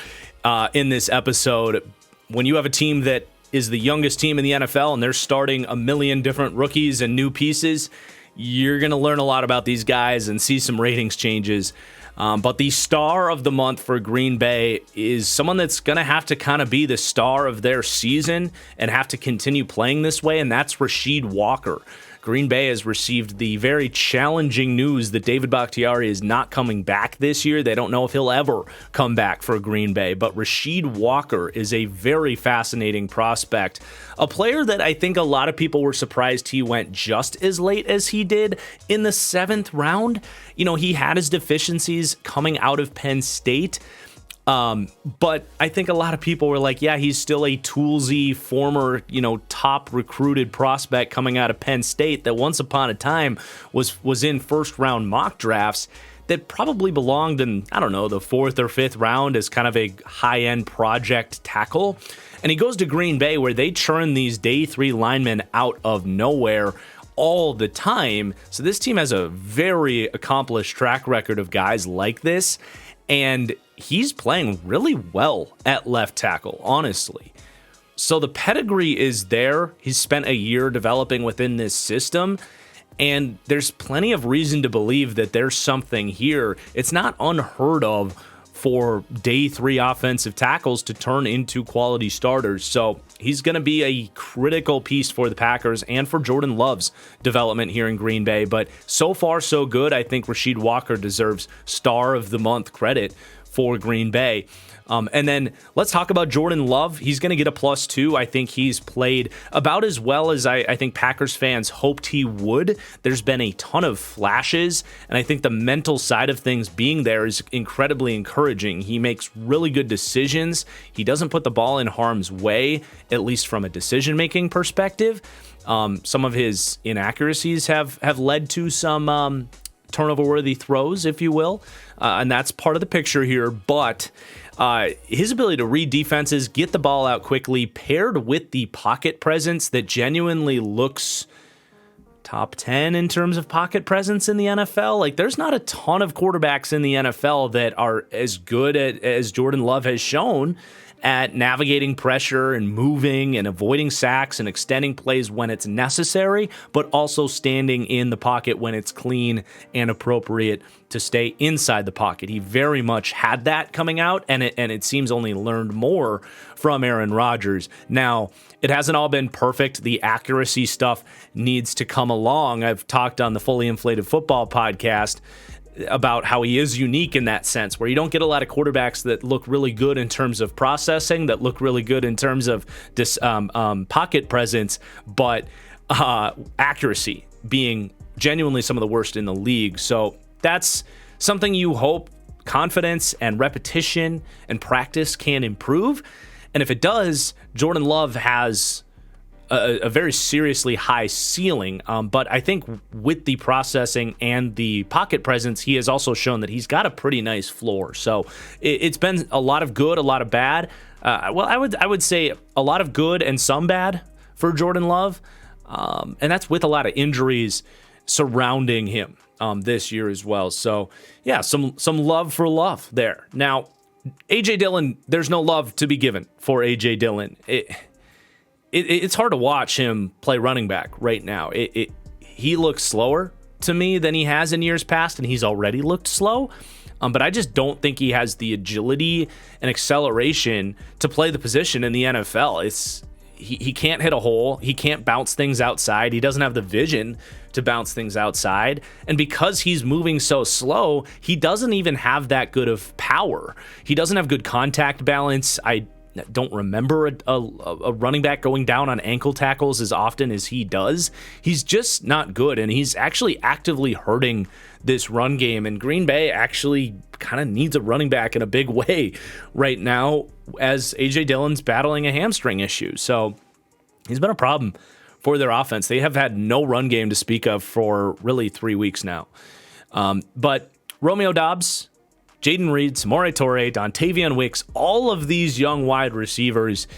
in this episode. When you have a team that is the youngest team in the NFL and they're starting a million different rookies and new pieces, you're going to learn a lot about these guys and see some ratings changes. But the star of the month for Green Bay is someone that's going to have to kind of be the star of their season and have to continue playing this way, and that's Rasheed Walker. Green Bay has received the very challenging news that David Bakhtiari is not coming back this year. They don't know if he'll ever come back for Green Bay, but Rasheed Walker is a very fascinating prospect, a player that I think a lot of people were surprised he went just as late as he did in the 7th round. He had his deficiencies coming out of Penn State. But I think a lot of people were like, yeah, he's still a toolsy former, top recruited prospect coming out of Penn State that once upon a time was in first round mock drafts that probably belonged in, I don't know, the 4th or 5th round as kind of a high-end project tackle. And he goes to Green Bay, where they churn these day 3 linemen out of nowhere all the time. So this team has a very accomplished track record of guys like this, and he's playing really well at left tackle, honestly. So the pedigree is there. He's spent a year developing within this system, and there's plenty of reason to believe that there's something here. It's not unheard of for day 3 offensive tackles to turn into quality starters. So he's going to be a critical piece for the Packers and for Jordan Love's development here in Green Bay. But so far, so good. I think Rasheed Walker deserves star of the month credit for Green Bay. And then let's talk about Jordan Love. He's going to get a +2. I think he's played about as well as I think Packers fans hoped he would. There's been a ton of flashes, and I think the mental side of things being there is incredibly encouraging. He makes really good decisions. He doesn't put the ball in harm's way, at least from a decision-making perspective. Some of his inaccuracies have led to some turnover-worthy throws, if you will, and that's part of the picture here. But his ability to read defenses, get the ball out quickly, paired with the pocket presence that genuinely looks top 10 in terms of pocket presence in the NFL. Like, there's not a ton of quarterbacks in the NFL that are as good as Jordan Love has shown at navigating pressure and moving and avoiding sacks and extending plays when it's necessary, but also standing in the pocket when it's clean and appropriate to stay inside the pocket. He very much had that coming out, and it seems only learned more from Aaron Rodgers. Now, it hasn't all been perfect. The accuracy stuff needs to come along. I've talked on the Fully Inflated Football podcast about how he is unique in that sense, where you don't get a lot of quarterbacks that look really good in terms of processing, that look really good in terms of this pocket presence, but accuracy being genuinely some of the worst in the league. So that's something you hope confidence and repetition and practice can improve. And if it does, Jordan Love has a very seriously high ceiling, but I think with the processing and the pocket presence, he has also shown that he's got a pretty nice floor. So it's been a lot of good, a lot of bad. Well, I would say a lot of good and some bad for Jordan Love, and that's with a lot of injuries surrounding him this year as well. So yeah, some love for Love there. Now, A.J. Dillon, there's no love to be given for A.J. Dillon. It's hard to watch him play running back right now. He looks slower to me than he has in years past, and he's already looked slow. But I just don't think he has the agility and acceleration to play the position in the NFL. He can't hit a hole. He can't bounce things outside. He doesn't have the vision to bounce things outside. And because he's moving so slow, he doesn't even have that good of power. He doesn't have good contact balance. I don't remember a running back going down on ankle tackles as often as he does. He's just not good, and he's actually actively hurting this run game. And Green Bay actually kind of needs a running back in a big way right now as A.J. Dillon's battling a hamstring issue. So he's been a problem for their offense. They have had no run game to speak of for really 3 weeks now. But Romeo Doubs, Jaden Reed, Samori Toure, Dontavian Wicks, all of these young wide receivers,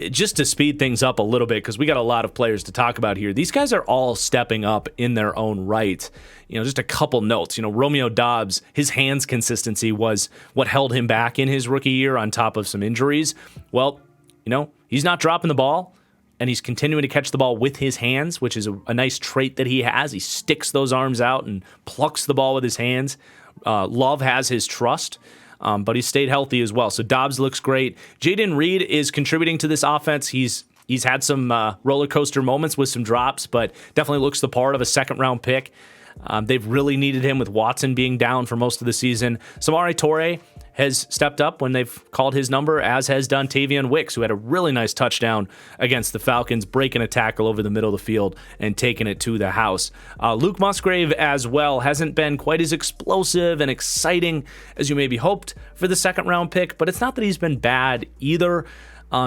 just to speed things up a little bit, because we got a lot of players to talk about here. These guys are all stepping up in their own right. Just a couple notes. Romeo Doubs, his hands consistency was what held him back in his rookie year on top of some injuries. Well, he's not dropping the ball, and he's continuing to catch the ball with his hands, which is a nice trait that he has. He sticks those arms out and plucks the ball with his hands. Love has his trust, but he's stayed healthy as well. So Doubs looks great. Jaden Reed is contributing to this offense. He's had some roller coaster moments with some drops, but definitely looks the part of a second-round pick. They've really needed him with Watson being down for most of the season. Samori Toure has stepped up when they've called his number, as has Dontavian Wicks, who had a really nice touchdown against the Falcons, breaking a tackle over the middle of the field and taking it to the house. Luke Musgrave as well hasn't been quite as explosive and exciting as you maybe hoped for the second-round pick, but it's not that he's been bad either.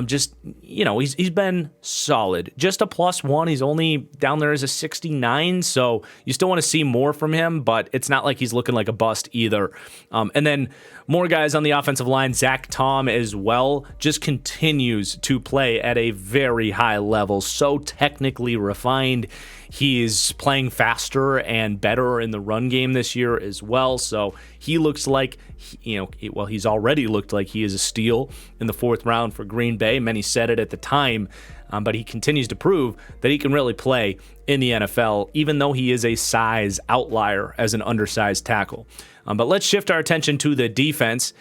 He's been solid. Just a +1. He's only down there as a 69, so you still want to see more from him, but it's not like he's looking like a bust either. And then more guys on the offensive line. Zach Tom as well just continues to play at a very high level, so technically refined. He's playing faster and better in the run game this year as well. So he looks like, he's already looked like he is a steal in the 4th round for Green Bay. Many said it at the time, but he continues to prove that he can really play in the NFL, even though he is a size outlier as an undersized tackle. But let's shift our attention to the defense.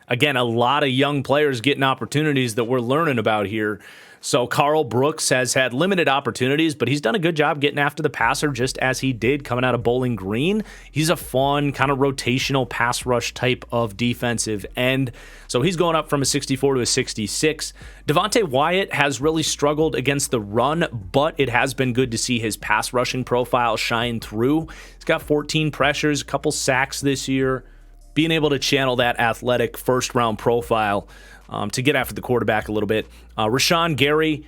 Again, a lot of young players getting opportunities that we're learning about here. So Carl Brooks has had limited opportunities, but he's done a good job getting after the passer, just as he did coming out of Bowling Green. He's a fun, kind of rotational pass rush type of defensive end. So he's going up from a 64 to a 66. Devontae Wyatt has really struggled against the run, but it has been good to see his pass rushing profile shine through. He's got 14 pressures, a couple sacks this year. Being able to channel that athletic first-round profile to get after the quarterback a little bit. Rashawn Gary,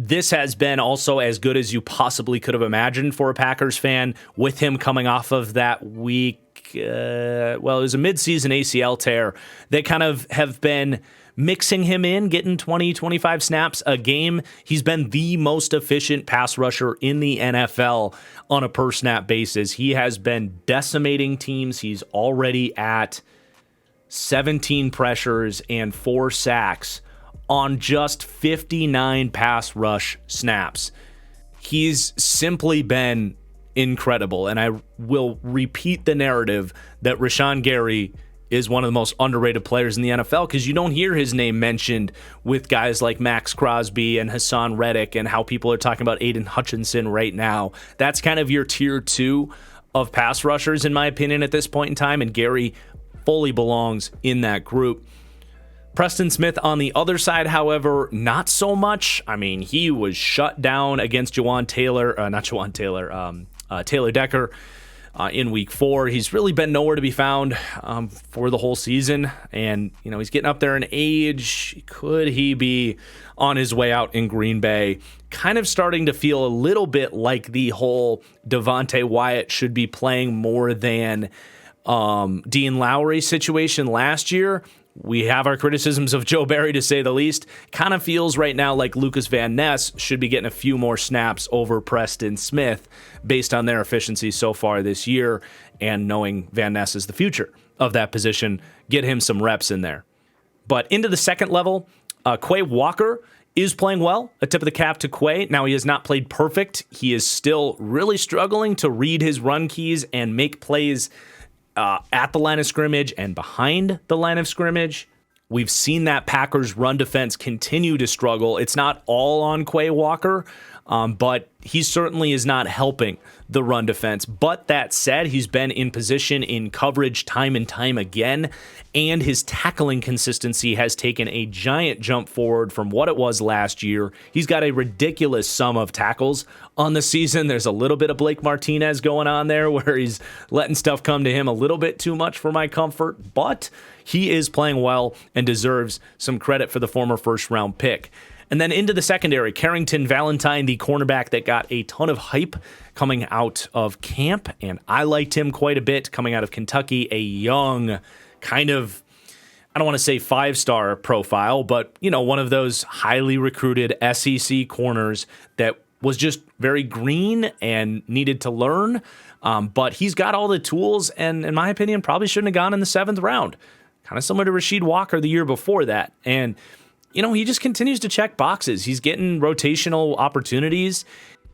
this has been also as good as you possibly could have imagined for a Packers fan, with him coming off of that week. It was a midseason ACL tear. They kind of have been mixing him in, getting 20, 25 snaps a game. He's been the most efficient pass rusher in the NFL on a per snap basis. He has been decimating teams. He's already at 17 pressures and 4 sacks on just 59 pass rush snaps. He's simply been incredible, and I will repeat the narrative that Rashawn Gary is one of the most underrated players in the NFL, because you don't hear his name mentioned with guys like Max Crosby and Hassan Reddick and how people are talking about Aiden Hutchinson right now. That's kind of your tier 2 of pass rushers, in my opinion, at this point in time, and Gary fully belongs in that group. Preston Smith on the other side, however, not so much. I mean, he was shut down against Taylor Decker in week 4. He's really been nowhere to be found for the whole season. And, he's getting up there in age. Could he be on his way out in Green Bay? Kind of starting to feel a little bit like the whole Devontae Wyatt should be playing more than Dean Lowry situation last year. We have our criticisms of Joe Barry, to say the least. Kind of feels right now like Lucas Van Ness should be getting a few more snaps over Preston Smith based on their efficiency so far this year, and knowing Van Ness is the future of that position, get him some reps in there. But into the second level, Quay Walker is playing well. A tip of the cap to Quay. Now, he has not played perfect. He is still really struggling to read his run keys and make plays at the line of scrimmage and behind the line of scrimmage. We've seen that Packers run defense continue to struggle. It's not all on Quay Walker, but he certainly is not helping the run defense. But that said, he's been in position in coverage time and time again, and his tackling consistency has taken a giant jump forward from what it was last year. He's got a ridiculous sum of tackles on the season. There's a little bit of Blake Martinez going on there where he's letting stuff come to him a little bit too much for my comfort, but he is playing well and deserves some credit for the former first-round pick. And then into the secondary, Carrington Valentine, the cornerback that got a ton of hype coming out of camp, and I liked him quite a bit coming out of Kentucky, a young kind of, I don't want to say 5-star profile, but, one of those highly recruited SEC corners that was just very green and needed to learn, but he's got all the tools, and in my opinion, probably shouldn't have gone in the 7th round. Kind of similar to Rasheed Walker the year before that, and he just continues to check boxes. He's getting rotational opportunities.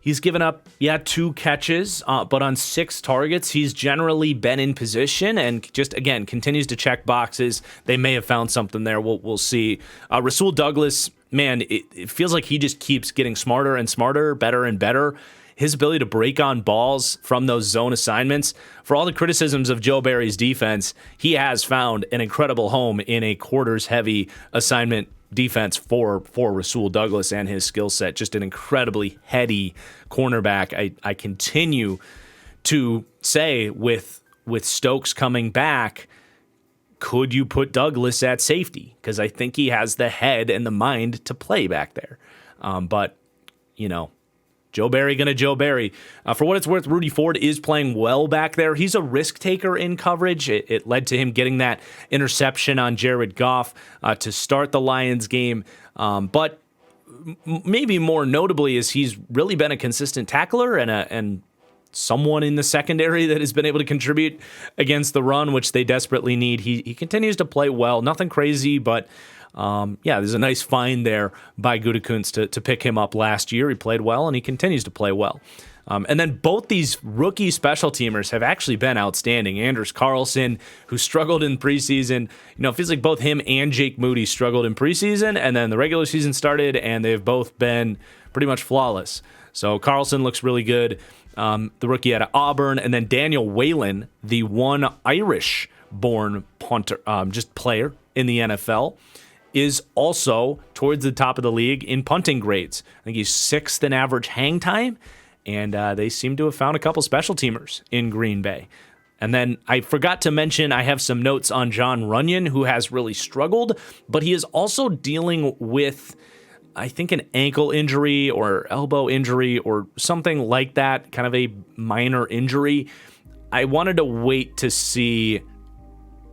He's given up, 2 catches, but on 6 targets, he's generally been in position and just, again, continues to check boxes. They may have found something there. We'll see. Rasul Douglas, man, it feels like he just keeps getting smarter and smarter, better and better. His ability to break on balls from those zone assignments, for all the criticisms of Joe Barry's defense, he has found an incredible home in a quarters-heavy assignment defense for Rasul Douglas and his skill set. Just an incredibly heady cornerback. I continue to say with Stokes coming back, could you put Douglas at safety? Because I think he has the head and the mind to play back there. But, Joe Barry gonna Joe Barry. For what it's worth, Rudy Ford is playing well back there. He's a risk taker in coverage. It led to him getting that interception on Jared Goff to start the Lions game. But maybe more notably is he's really been a consistent tackler and someone in the secondary that has been able to contribute against the run, which they desperately need. He continues to play well. Nothing crazy, but there's a nice find there by Gutekunst to pick him up last year. He played well, and he continues to play well. And then both these rookie special teamers have actually been outstanding. Anders Carlson, who struggled in preseason, it feels like both him and Jake Moody struggled in preseason, and then the regular season started, and they've both been pretty much flawless. So Carlson looks really good, the rookie out of Auburn, and then Daniel Whalen, the one Irish-born punter, just player in the NFL, is also towards the top of the league in punting grades. I think he's 6th in average hang time, and they seem to have found a couple special teamers in Green Bay. And then I forgot to mention, I have some notes on John Runyon, who has really struggled, but he is also dealing with I think an ankle injury or elbow injury or something like that, kind of a minor injury. I wanted to wait to see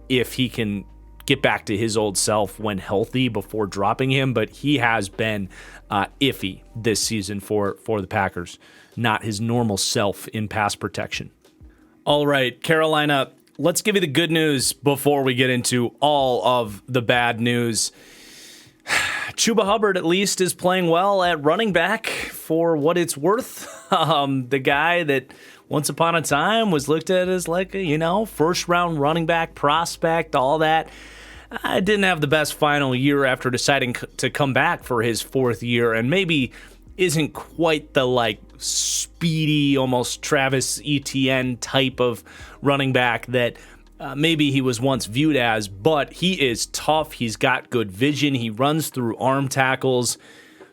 if he can get back to his old self when healthy before dropping him, but he has been iffy this season for the Packers, not his normal self in pass protection. All right, Carolina, let's give you the good news before we get into all of the bad news. Chuba Hubbard at least is playing well at running back for what it's worth. The guy that once upon a time was looked at as like a, first round running back prospect, all that. I didn't have the best final year after deciding to come back for his fourth year, and maybe isn't quite the speedy, almost Travis Etienne type of running back that maybe he was once viewed as, but he is tough. He's got good vision. He runs through arm tackles.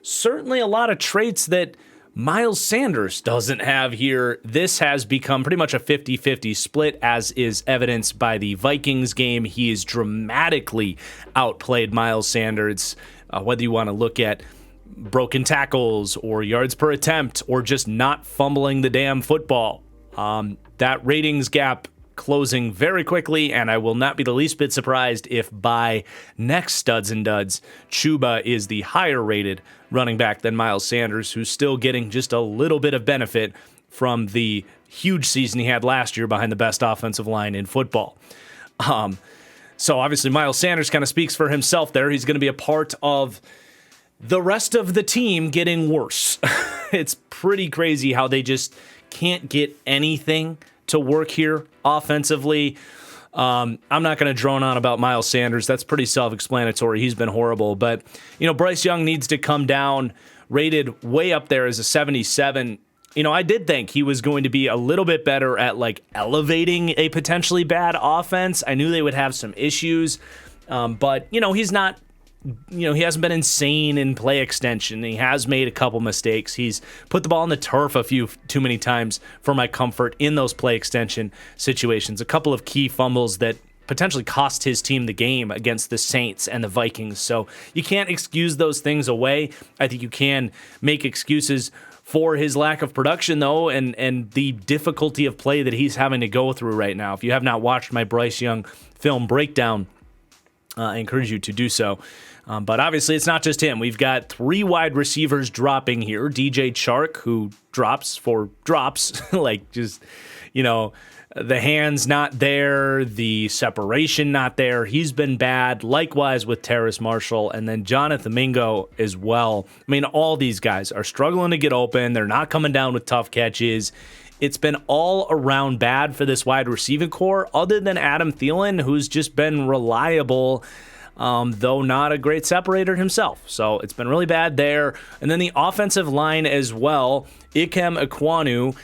Certainly a lot of traits that Miles Sanders doesn't have here. This has become pretty much a 50-50 split, as is evidenced by the Vikings game. He has dramatically outplayed Miles Sanders, whether you want to look at broken tackles or yards per attempt or just not fumbling the damn football. That ratings gap closing very quickly, and I will not be the least bit surprised if by next Studs and Duds, Chuba is the higher rated running back than Miles Sanders, who's still getting just a little bit of benefit from the huge season he had last year behind the best offensive line in football. So obviously Miles Sanders kind of speaks for himself there. He's going to be a part of the rest of the team getting worse. It's pretty crazy how they just can't get anything to work here offensively. I'm not going to drone on about Miles Sanders. That's pretty self-explanatory. He's been horrible. But, Bryce Young needs to come down, rated way up there as a 77. I did think he was going to be a little bit better at elevating a potentially bad offense. I knew they would have some issues. But, he's not, he hasn't been insane in play extension. He has made a couple mistakes. He's put the ball on the turf a few too many times for my comfort in those play extension situations. A couple of key fumbles that potentially cost his team the game against the Saints and the Vikings. So you can't excuse those things away. I think you can make excuses for his lack of production, though, and the difficulty of play that he's having to go through right now. If you have not watched my Bryce Young film breakdown, I encourage you to do so. But obviously, it's not just him. We've got 3 wide receivers dropping here. DJ Chark, who drops for drops, the hands not there, the separation not there. He's been bad. Likewise with Terrace Marshall, and then Jonathan Mingo as well. I mean, all these guys are struggling to get open. They're not coming down with tough catches. It's been all around bad for this wide receiving core, other than Adam Thielen, who's just been reliable, though not a great separator himself. So it's been really bad there. And then the offensive line as well. Ikem Ekwonu,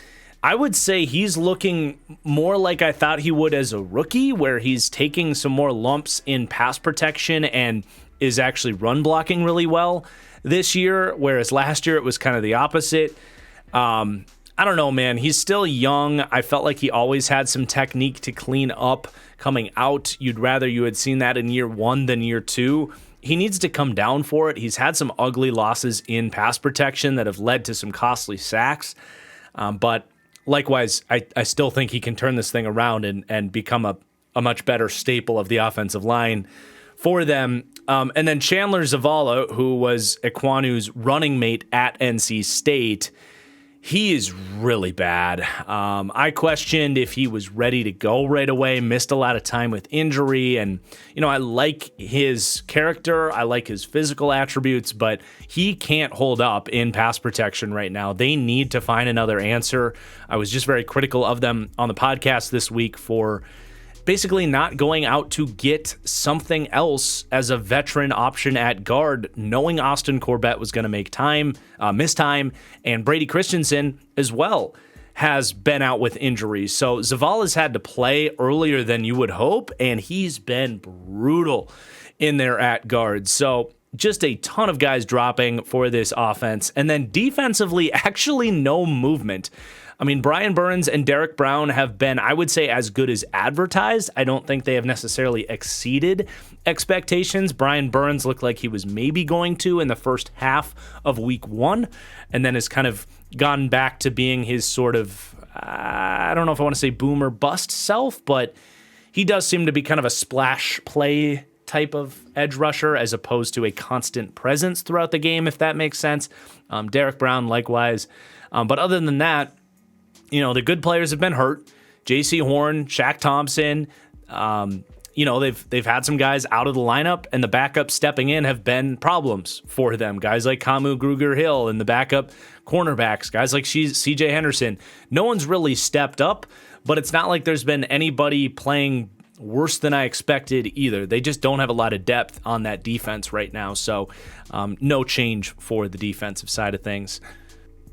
I would say he's looking more like I thought he would as a rookie, where he's taking some more lumps in pass protection and is actually run blocking really well this year, whereas last year it was kind of the opposite. I don't know, man. He's still young. I felt like he always had some technique to clean up coming out. You'd rather you had seen that in year 1 than year 2. He needs to come down for it. He's had some ugly losses in pass protection that have led to some costly sacks. But likewise, I still think he can turn this thing around and become a much better staple of the offensive line for them. And then Chandler Zavala, who was Ekwonu's running mate at NC State, he is really bad. I questioned if he was ready to go right away, missed a lot of time with injury. And, I like his character. I like his physical attributes, but he can't hold up in pass protection right now. They need to find another answer. I was just very critical of them on the podcast this week for basically not going out to get something else as a veteran option at guard, knowing Austin Corbett was going to miss time, and Brady Christensen as well has been out with injuries. So Zavala's had to play earlier than you would hope, and he's been brutal in there at guard. So just a ton of guys dropping for this offense. And then defensively, actually no movement. I mean, Brian Burns and Derek Brown have been, I would say, as good as advertised. I don't think they have necessarily exceeded expectations. Brian Burns looked like he was maybe going to in the first half of week 1, and then has kind of gone back to being his sort of, I don't know if I want to say boom or bust self, but he does seem to be kind of a splash play type of edge rusher as opposed to a constant presence throughout the game, if that makes sense. Derek Brown, likewise. But other than that, the good players have been hurt. J.C. Horn, Shaq Thompson, they've had some guys out of the lineup, and the backups stepping in have been problems for them. Guys like Kamu Grugier-Hill and the backup cornerbacks, guys like C.J. Henderson. No one's really stepped up, but it's not like there's been anybody playing worse than I expected either. They just don't have a lot of depth on that defense right now, so no change for the defensive side of things,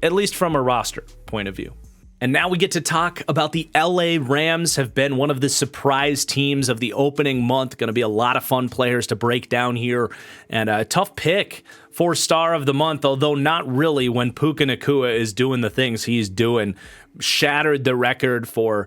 at least from a roster point of view. And now we get to talk about the LA Rams. Have been one of the surprise teams of the opening month. Going to be a lot of fun players to break down here. And a tough pick for star of the month, although not really when Puka Nacua is doing the things he's doing. Shattered the record for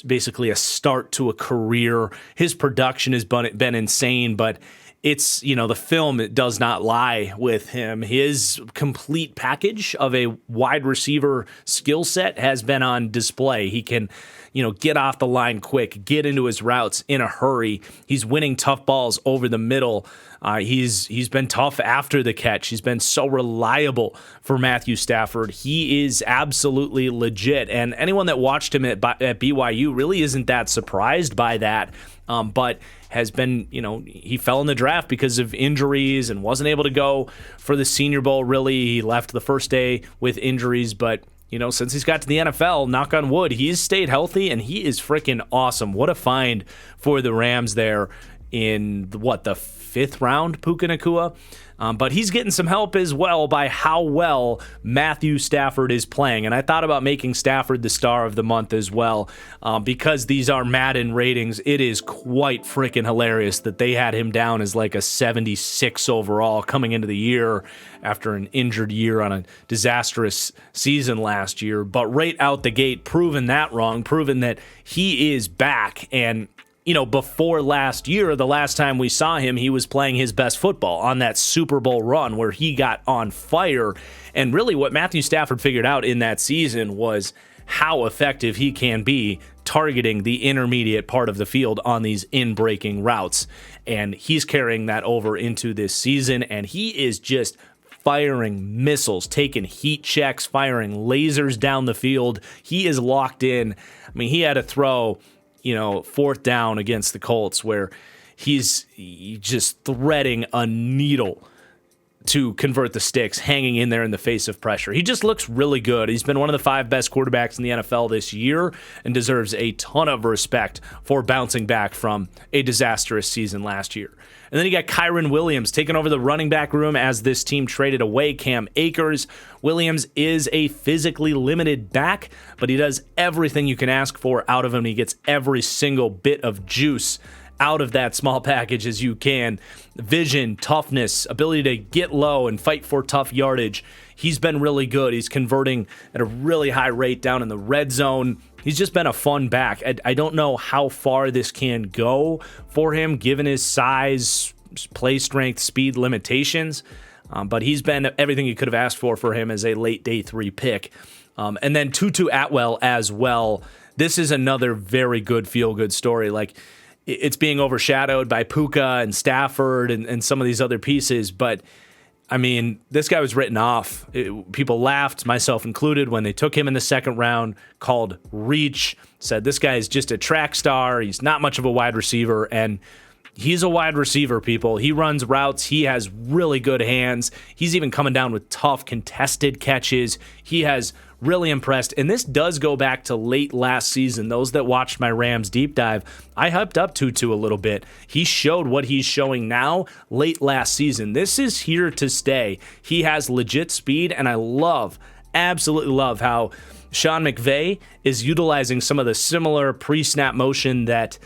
basically a start to a career. His production has been insane, but it's, the film, it does not lie with him. His complete package of a wide receiver skill set has been on display. He can, get off the line quick, get into his routes in a hurry. He's winning tough balls over the middle. He's been tough after the catch. He's been so reliable for Matthew Stafford. He is absolutely legit. And anyone that watched him at BYU really isn't that surprised by that. But has been, he fell in the draft because of injuries and wasn't able to go for the Senior Bowl, really. He left the first day with injuries, but, since he's got to the NFL, knock on wood, he's stayed healthy, and he is freaking awesome. What a find for the Rams there in, the 5th round, Puka Nacua. But he's getting some help as well by how well Matthew Stafford is playing. And I thought about making Stafford the star of the month as well, because these are Madden ratings. It is quite freaking hilarious that they had him down as like a 76 overall coming into the year after an injured year on a disastrous season last year. But right out the gate, proving that wrong, proving that he is back. And before last year, the last time we saw him, he was playing his best football on that Super Bowl run where he got on fire. And really what Matthew Stafford figured out in that season was how effective he can be targeting the intermediate part of the field on these in-breaking routes. And he's carrying that over into this season, and he is just firing missiles, taking heat checks, firing lasers down the field. He is locked in. I mean, he had a throw 4th down against the Colts where he's just threading a needle to convert the sticks, hanging in there in the face of pressure. He just looks really good. He's been one of the 5 best quarterbacks in the NFL this year and deserves a ton of respect for bouncing back from a disastrous season last year. And then you got Kyren Williams taking over the running back room as this team traded away Cam Akers. Williams is a physically limited back, but he does everything you can ask for out of him. He gets every single bit of juice out of that small package as you can. Vision, toughness, ability to get low and fight for tough yardage. He's been really good. He's converting at a really high rate down in the red zone. He's just been a fun back. I don't know how far this can go for him, given his size, play strength, speed limitations. But he's been everything you could have asked for him as a late day 3 pick. And then Tutu Atwell as well. This is another very good feel-good story. Like, it's being overshadowed by Puka and Stafford and some of these other pieces. But, I mean, this guy was written off. People laughed, myself included, when they took him in the 2nd round, called reach, said this guy is just a track star. He's not much of a wide receiver. And he's a wide receiver, people. He runs routes. He has really good hands. He's even coming down with tough contested catches. He has really impressed. And this does go back to late last season. Those that watched my Rams deep dive, I hyped up Tutu a little bit. He showed what he's showing now late last season. This is here to stay. He has legit speed, and I absolutely love how Sean McVay is utilizing some of the similar pre-snap motion that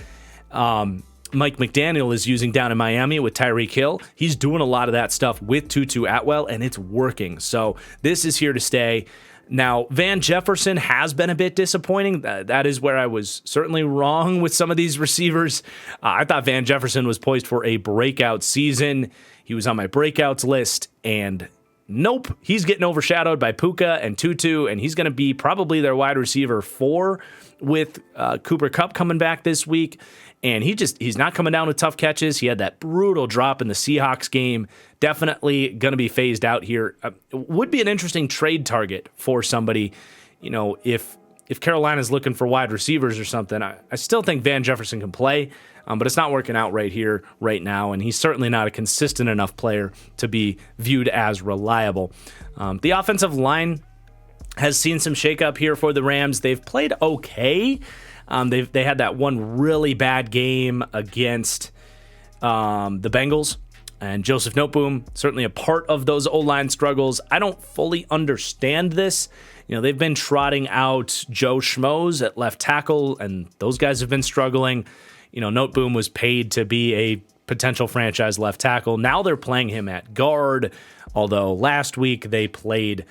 Mike McDaniel is using down in Miami with Tyreek Hill. He's doing a lot of that stuff with Tutu Atwell, and it's working. So this is here to stay. Now, Van Jefferson has been a bit disappointing. That is where I was certainly wrong with some of these receivers. I thought Van Jefferson was poised for a breakout season. He was on my breakouts list, and nope, he's getting overshadowed by Puka and Tutu, and he's going to be probably their wide receiver 4 with Cooper Kupp coming back this week. And he's not coming down with tough catches. He had that brutal drop in the Seahawks game. Definitely going to be phased out here. Would be an interesting trade target for somebody, if Carolina's looking for wide receivers or something. I still think Van Jefferson can play, but it's not working out right here, right now, and he's certainly not a consistent enough player to be viewed as reliable. The offensive line has seen some shakeup here for the Rams. They've played okay. They had that one really bad game against the Bengals, and Joseph Noteboom, certainly a part of those O-line struggles. I don't fully understand this. They've been trotting out Joe Schmoes at left tackle, and those guys have been struggling. Noteboom was paid to be a potential franchise left tackle. Now they're playing him at guard, although last week they played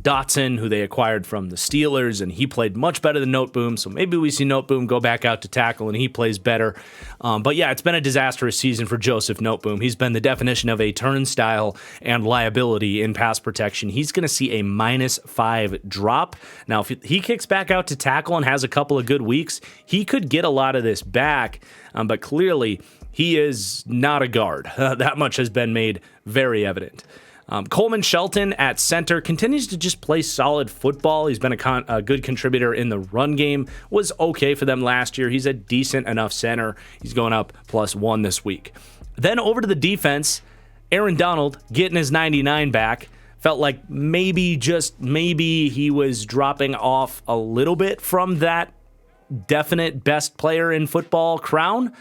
Dotson, who they acquired from the Steelers, and he played much better than Noteboom, so maybe we see Noteboom go back out to tackle and he plays better. But yeah, it's been a disastrous season for Joseph Noteboom. He's been the definition of a turnstile and liability in pass protection. He's going to see a -5 drop. Now, if he kicks back out to tackle and has a couple of good weeks, he could get a lot of this back, but clearly he is not a guard. That much has been made very evident. Coleman Shelton at center continues to just play solid football. He's been a good contributor in the run game. Was okay for them last year. He's a decent enough center. He's going up +1 this week. Then over to the defense, Aaron Donald getting his 99 back. Felt like maybe, just maybe, he was dropping off a little bit from that definite best player in football crown.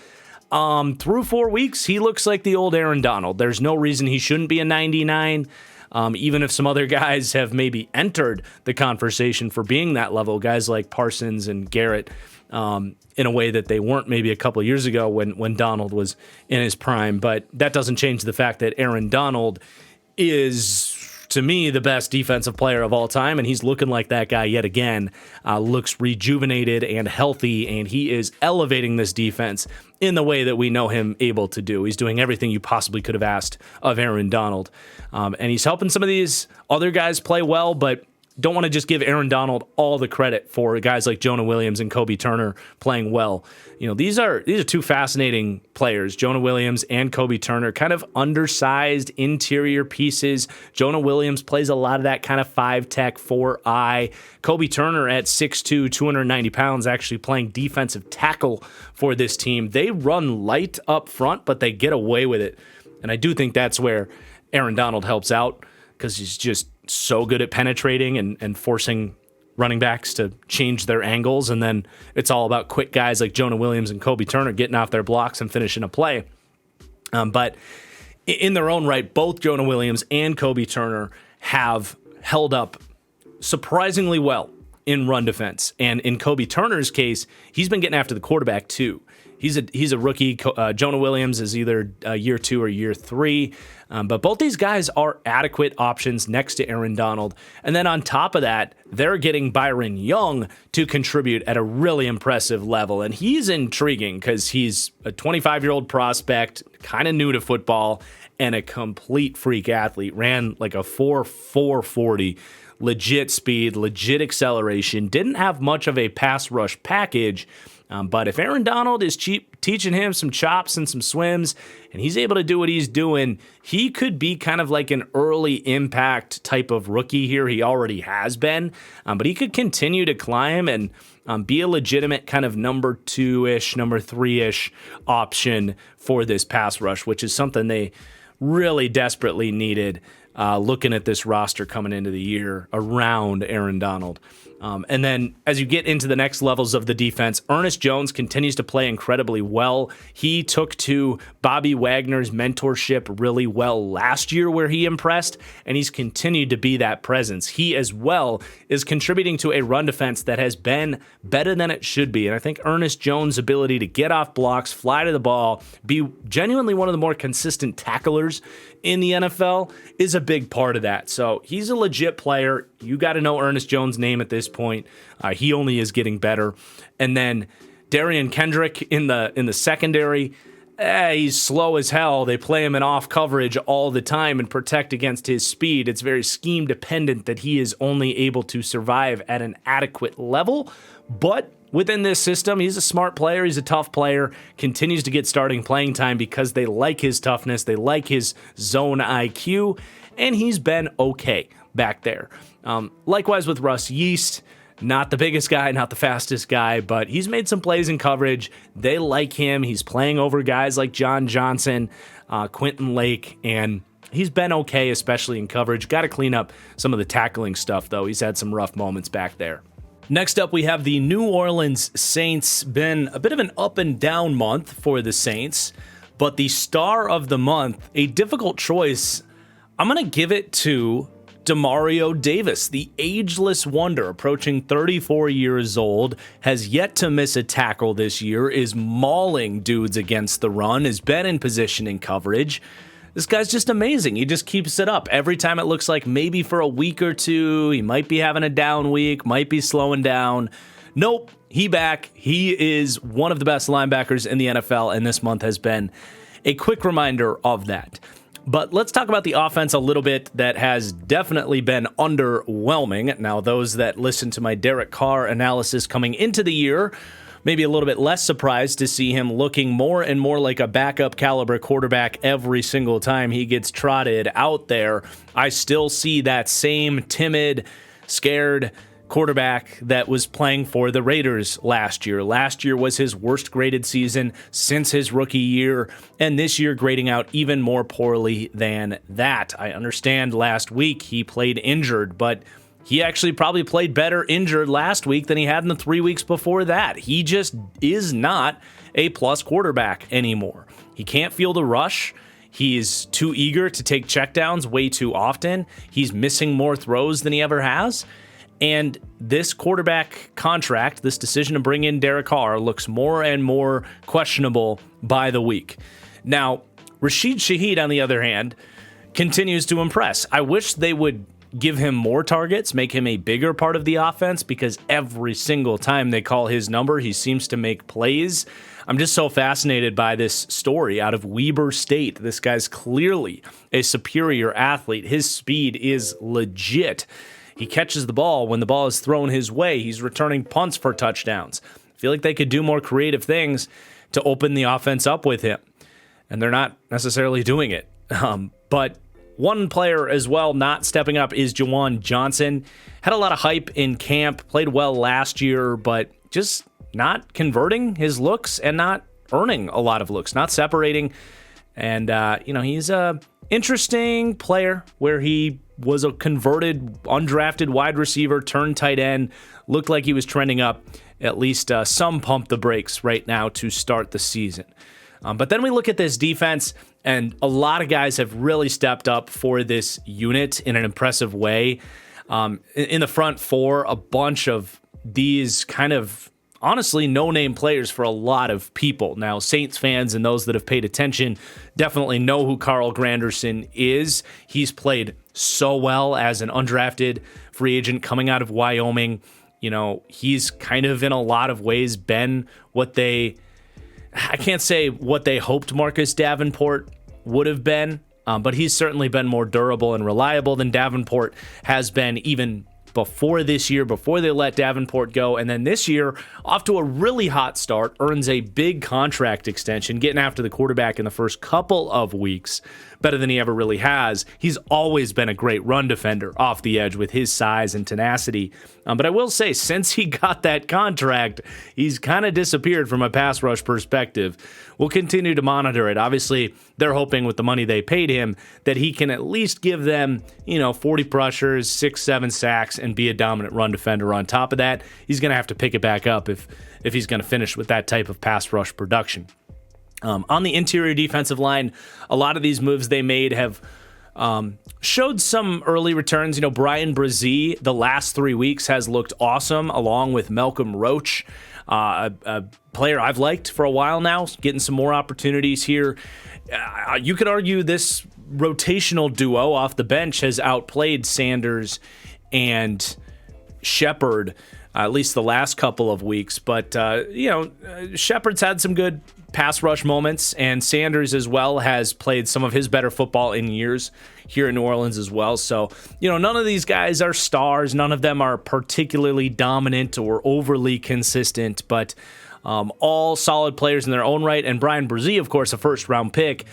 Through 4 weeks, he looks like the old Aaron Donald. There's no reason he shouldn't be a 99, even if some other guys have maybe entered the conversation for being that level, guys like Parsons and Garrett, in a way that they weren't maybe a couple of years ago when Donald was in his prime. But that doesn't change the fact that Aaron Donald is, to me, the best defensive player of all time, and he's looking like that guy yet again. Looks rejuvenated and healthy, and he is elevating this defense in the way that we know him able to do. He's doing everything you possibly could have asked of Aaron Donald, and he's helping some of these other guys play well, but don't want to just give Aaron Donald all the credit for guys like Jonah Williams and Kobe Turner playing well. These are two fascinating players, Jonah Williams and Kobe Turner, kind of undersized interior pieces. Jonah Williams plays a lot of that kind of 5-tech, 4-eye. Kobe Turner at 6'2", 290 pounds, actually playing defensive tackle for this team. They run light up front, but they get away with it. And I do think that's where Aaron Donald helps out, because he's just so good at penetrating and forcing running backs to change their angles. And then it's all about quick guys like Jonah Williams and Kobe Turner getting off their blocks and finishing a play. But in their own right, both Jonah Williams and Kobe Turner have held up surprisingly well in run defense. And in Kobe Turner's case, he's been getting after the quarterback too. He's a rookie. Jonah Williams is either year 2 or year 3. But both these guys are adequate options next to Aaron Donald. And then on top of that, they're getting Byron Young to contribute at a really impressive level. And he's intriguing because he's a 25-year-old prospect, kind of new to football, and a complete freak athlete. Ran like a 4.40, 40, legit speed, legit acceleration. Didn't have much of a pass rush package. But if Aaron Donald is teaching him some chops and some swims, and he's able to do what he's doing, he could be kind of like an early impact type of rookie here. He already has been, but he could continue to climb and be a legitimate kind of number 2-ish, number 3-ish option for this pass rush, which is something they really desperately needed looking at this roster coming into the year around Aaron Donald. And then as you get into the next levels of the defense, Ernest Jones continues to play incredibly well. He took to Bobby Wagner's mentorship really well last year where he impressed, and he's continued to be that presence. He as well is contributing to a run defense that has been better than it should be. And I think Ernest Jones' ability to get off blocks, fly to the ball, be genuinely one of the more consistent tacklers in the NFL is a big part of that. So he's a legit player. You got to know Ernest Jones' name at this point. He only is getting better. And then Darian Kendrick in the secondary, he's slow as hell. They play him in off coverage all the time and protect against his speed. It's very scheme dependent that he is only able to survive at an adequate level. But within this system, he's a smart player. He's a tough player. Continues to get starting playing time because they like his toughness. They like his zone IQ. And he's been okay back there. Likewise with Russ Yeast. Not the biggest guy, not the fastest guy, but he's made some plays in coverage. They like him. He's playing over guys like John Johnson, Quentin Lake, and he's been okay, especially in coverage. Got to clean up some of the tackling stuff, though. He's had some rough moments back there. Next up, we have the New Orleans Saints. Been a bit of an up and down month for the Saints, but the star of the month, a difficult choice. I'm going to give it to Demario Davis, the ageless wonder, approaching 34 years old, has yet to miss a tackle this year, is mauling dudes against the run, has been in position in coverage. This guy's just amazing. He just keeps it up. Every time it looks like maybe for a week or two, he might be having a down week, might be slowing down. Nope, he back. He is one of the best linebackers in the NFL, and this month has been a quick reminder of that. But let's talk about the offense a little bit that has definitely been underwhelming. Now, those that listen to my Derek Carr analysis coming into the year, maybe a little bit less surprised to see him looking more and more like a backup caliber quarterback every single time he gets trotted out there. I still see that same timid, scared quarterback that was playing for the Raiders last year. Last year was his worst graded season since his rookie year, and this year grading out even more poorly than that. I understand last week he played injured, but he actually probably played better injured last week than he had in the 3 weeks before that. He just is not a plus quarterback anymore. He can't feel the rush. He's too eager to take checkdowns way too often. He's missing more throws than he ever has. And this quarterback contract, this decision to bring in Derek Carr, looks more and more questionable by the week. Now, Rashid Shaheed, on the other hand, continues to impress. I wish they would give him more targets, make him a bigger part of the offense, because every single time they call his number, he seems to make plays. I'm just so fascinated by this story out of Weber State. This guy's clearly a superior athlete. His speed is legit. He catches the ball when the ball is thrown his way. He's returning punts for touchdowns. I feel like they could do more creative things to open the offense up with him, and they're not necessarily doing it. But one player as well not stepping up is Juwan Johnson. Had a lot of hype in camp, played well last year, but just not converting his looks and not earning a lot of looks, not separating. And, he's a interesting player where he was a converted, undrafted wide receiver, turned tight end, looked like he was trending up. At least some pump the brakes right now to start the season. But then we look at this defense, and a lot of guys have really stepped up for this unit in an impressive way. In the front four, a bunch of these kind of honestly no-name players for a lot of people. Now, Saints fans and those that have paid attention definitely know who Carl Granderson is. He's played so well as an undrafted free agent coming out of Wyoming. You know, he's kind of in a lot of ways been I can't say what they hoped Marcus Davenport would have been, but he's certainly been more durable and reliable than Davenport has been even before this year, before they let Davenport go. And then this year, off to a really hot start, earns a big contract extension, getting after the quarterback in the first couple of weeks. better than he ever really has. He's always been a great run defender off the edge with his size and tenacity. But I will say, since he got that contract, he's kind of disappeared from a pass rush perspective. We'll continue to monitor it. Obviously, they're hoping with the money they paid him that he can at least give them, 40 pressures, 6-7 sacks, and be a dominant run defender. On top of that, he's going to have to pick it back up if he's going to finish with that type of pass rush production. On the interior defensive line, a lot of these moves they made have showed some early returns. Brian Brzee, the last 3 weeks, has looked awesome, along with Malcolm Roach, a player I've liked for a while now, getting some more opportunities here. You could argue this rotational duo off the bench has outplayed Sanders and Shepard, at least the last couple of weeks. But, Shepard's had some good pass rush moments, and Sanders as well has played some of his better football in years here in New Orleans as well. So, none of these guys are stars. None of them are particularly dominant or overly consistent, but all solid players in their own right. And Brian Brzee, of course, a first-round pick.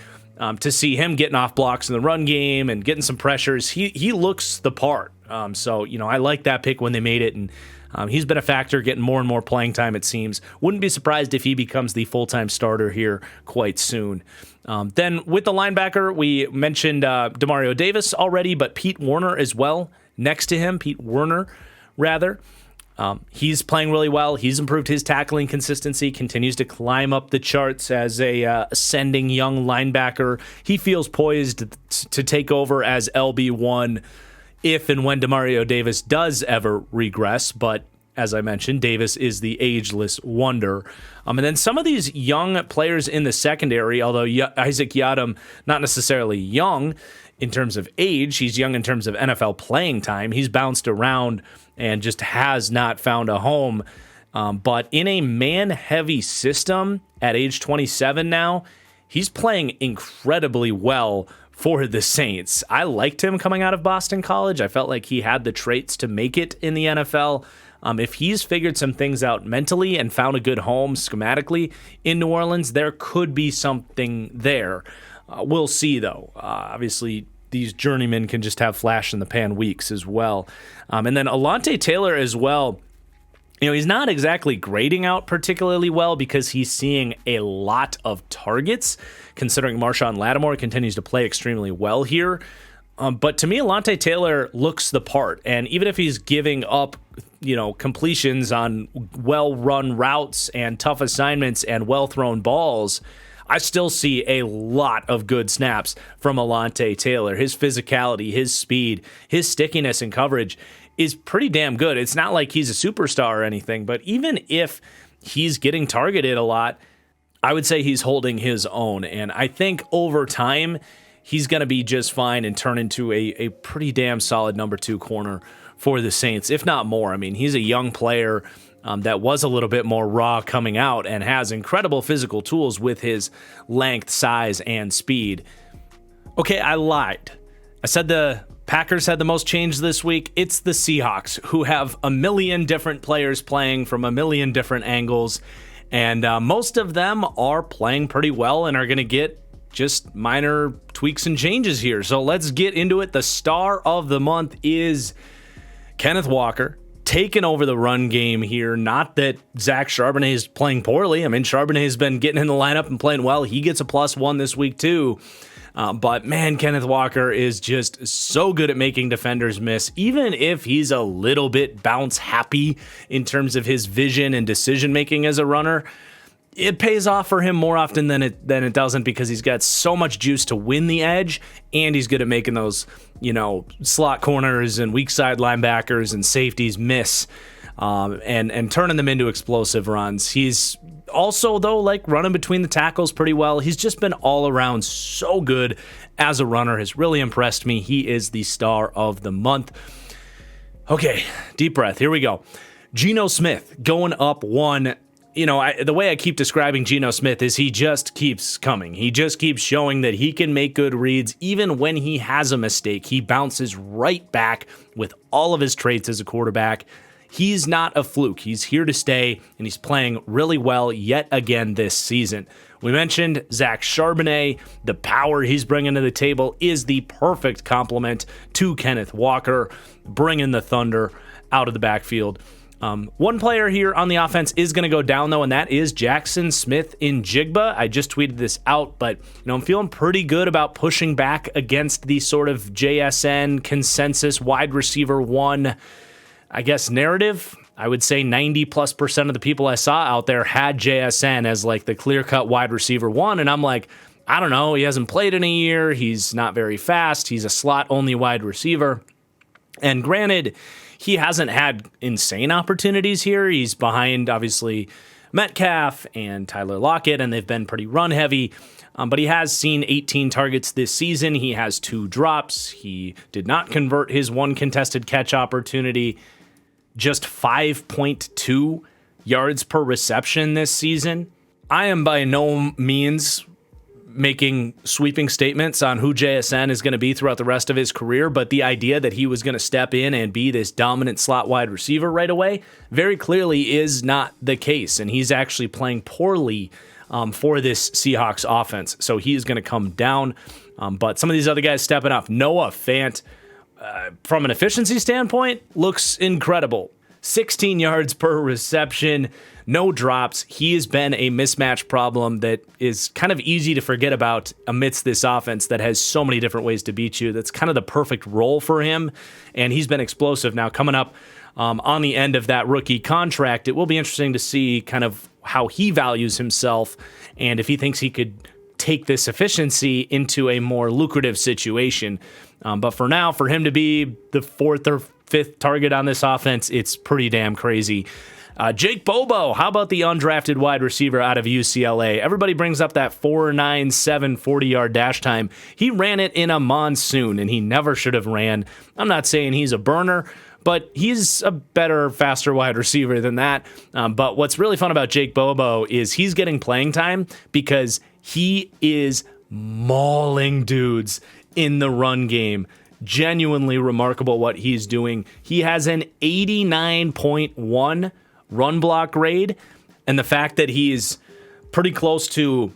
To see him getting off blocks in the run game and getting some pressures, he looks the part. So, I like that pick when they made it, and he's been a factor, getting more and more playing time, it seems. Wouldn't be surprised if he becomes the full-time starter here quite soon. Then with the linebacker, we mentioned Demario Davis already, but Pete Werner as well next to him. Pete Werner, rather. He's playing really well. He's improved his tackling consistency, continues to climb up the charts as a ascending young linebacker. He feels poised to take over as LB1 if and when Demario Davis does ever regress. But as I mentioned, Davis is the ageless wonder. And then some of these young players in the secondary, although Isaac Yiadom, not necessarily young in terms of age, he's young in terms of NFL playing time. He's bounced around and just has not found a home. But in a man-heavy system at age 27 now, he's playing incredibly well for the Saints. I liked him coming out of Boston College. I felt like he had the traits to make it in the NFL. If he's figured some things out mentally and found a good home schematically in New Orleans, there could be something there. We'll see, though. Obviously, these journeymen can just have flash-in-the-pan weeks as well. And then Alontae Taylor as well. He's not exactly grading out particularly well because he's seeing a lot of targets, considering Marshawn Lattimore continues to play extremely well here. But to me, Alontae Taylor looks the part. And even if he's giving up, completions on well-run routes and tough assignments and well-thrown balls, I still see a lot of good snaps from Alontae Taylor. His physicality, his speed, his stickiness in coverage is pretty damn good. It's not like he's a superstar or anything, but even if he's getting targeted a lot, I would say he's holding his own. And I think over time, he's going to be just fine and turn into a pretty damn solid number 2 corner for the Saints, if not more. I mean, he's a young player that was a little bit more raw coming out and has incredible physical tools with his length, size, and speed. Okay, I lied. I said the Packers had the most change this week. It's the Seahawks, who have a million different players playing from a million different angles, and most of them are playing pretty well and are going to get just minor tweaks and changes here. So let's get into it. The star of the month is Kenneth Walker, taking over the run game here. Not that Zach Charbonnet is playing poorly. I mean, Charbonnet has been getting in the lineup and playing well. He gets a +1 this week too. But man, Kenneth Walker is just so good at making defenders miss, even if he's a little bit bounce happy in terms of his vision and decision making as a runner. It pays off for him more often than it doesn't, because he's got so much juice to win the edge, and he's good at making those, slot corners and weak side linebackers and safeties miss, and turning them into explosive runs. He's also, though, running between the tackles pretty well. He's just been all around so good as a runner. Has really impressed me. He is the star of the month. Okay, deep breath. Here we go. Geno Smith going up 1. The way I keep describing Geno Smith is he just keeps coming. He just keeps showing that he can make good reads. Even when he has a mistake, he bounces right back with all of his traits as a quarterback. He's not a fluke. He's here to stay, and he's playing really well yet again this season. We mentioned Zach Charbonnet. The power he's bringing to the table is the perfect complement to Kenneth Walker, bringing the thunder out of the backfield. One player here on the offense is going to go down, though, and that is Jackson Smith-Njigba. I just tweeted this out, but I'm feeling pretty good about pushing back against the sort of JSN consensus wide receiver one, I guess, narrative. I would say 90+% of the people I saw out there had JSN as like the clear-cut wide receiver one, and I'm like, I don't know, he hasn't played in a year, he's not very fast, he's a slot-only wide receiver. And granted, he hasn't had insane opportunities here. He's behind, obviously, Metcalf and Tyler Lockett, and they've been pretty run-heavy. But he has seen 18 targets this season. He has 2 drops. He did not convert his 1 contested catch opportunity. Just 5.2 yards per reception this season. I am by no means making sweeping statements on who JSN is going to be throughout the rest of his career, but the idea that he was going to step in and be this dominant slot wide receiver right away very clearly is not the case, and he's actually playing poorly for this Seahawks offense, so he is going to come down, but some of these other guys stepping up. Noah Fant, from an efficiency standpoint, looks incredible. 16 yards per reception, no drops. He has been a mismatch problem that is kind of easy to forget about amidst this offense that has so many different ways to beat you. That's kind of the perfect role for him, and he's been explosive. Now, coming up on the end of that rookie contract, it will be interesting to see kind of how he values himself and if he thinks he could take this efficiency into a more lucrative situation. But for now, for him to be the 4th or 5th target on this offense, it's pretty damn crazy. Jake Bobo, how about the undrafted wide receiver out of UCLA? Everybody brings up that 4.97 40-yard dash time. He ran it in a monsoon, and he never should have ran. I'm not saying he's a burner, but he's a better, faster wide receiver than that. But what's really fun about Jake Bobo is he's getting playing time because he is mauling dudes in the run game. Genuinely remarkable what he's doing. He has an 89.1 run block grade, and the fact that he's pretty close to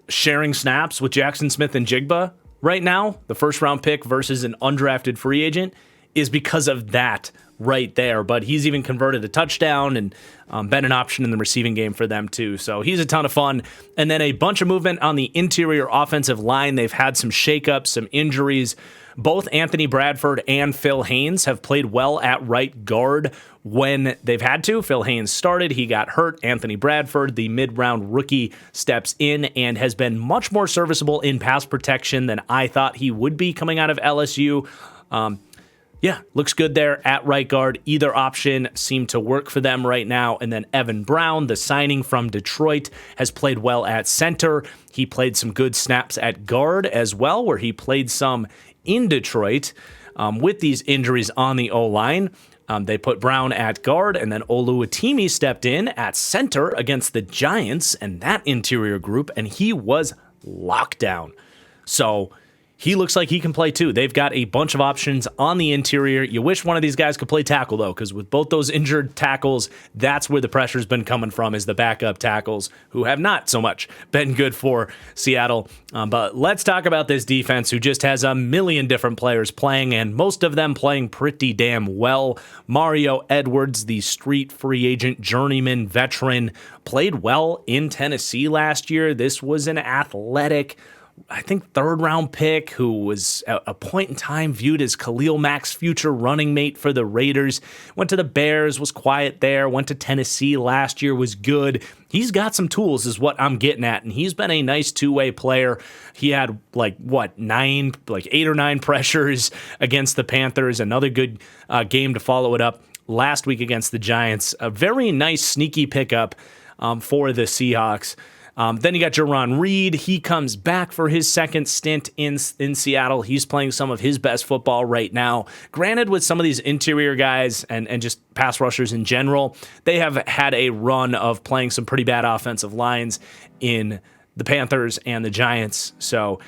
sharing snaps with Jackson Smith-Njigba right now, the first-round pick versus an undrafted free agent, is because of that right there. But he's even converted a touchdown and been an option in the receiving game for them too. So he's a ton of fun. And then a bunch of movement on the interior offensive line. They've had some shakeups, some injuries. Both Anthony Bradford and Phil Haynes have played well at right guard when they've had to. Phil Haynes started, he got hurt. Anthony Bradford, the mid-round rookie, steps in and has been much more serviceable in pass protection than I thought he would be coming out of LSU. Yeah, looks good there at right guard. Either option seemed to work for them right now. And then Evan Brown, the signing from Detroit, has played well at center. He played some good snaps at guard as well, where he played some in Detroit. With these injuries on the O-line, they put Brown at guard, and then Oluwatimi stepped in at center against the Giants and that interior group, and he was locked down. So he looks like he can play too. They've got a bunch of options on the interior. You wish one of these guys could play tackle, though, because with both those injured tackles, that's where the pressure's been coming from, is the backup tackles, who have not so much been good for Seattle. But let's talk about this defense, who just has a million different players playing, and most of them playing pretty damn well. Mario Edwards, the street free agent journeyman veteran, played well in Tennessee last year. This was an athletic, I think, 3rd-round pick who was at a point in time viewed as Khalil Mack's future running mate for the Raiders. Went to the Bears, was quiet there. Went to Tennessee last year, was good. He's got some tools is what I'm getting at, and he's been a nice two-way player. He had, 8 or 9 pressures against the Panthers. Another good game to follow it up last week against the Giants. A very nice, sneaky pickup for the Seahawks. Then you got Jaron Reed. He comes back for his second stint in Seattle. He's playing some of his best football right now. Granted, with some of these interior guys and just pass rushers in general, they have had a run of playing some pretty bad offensive lines in the Panthers and the Giants. So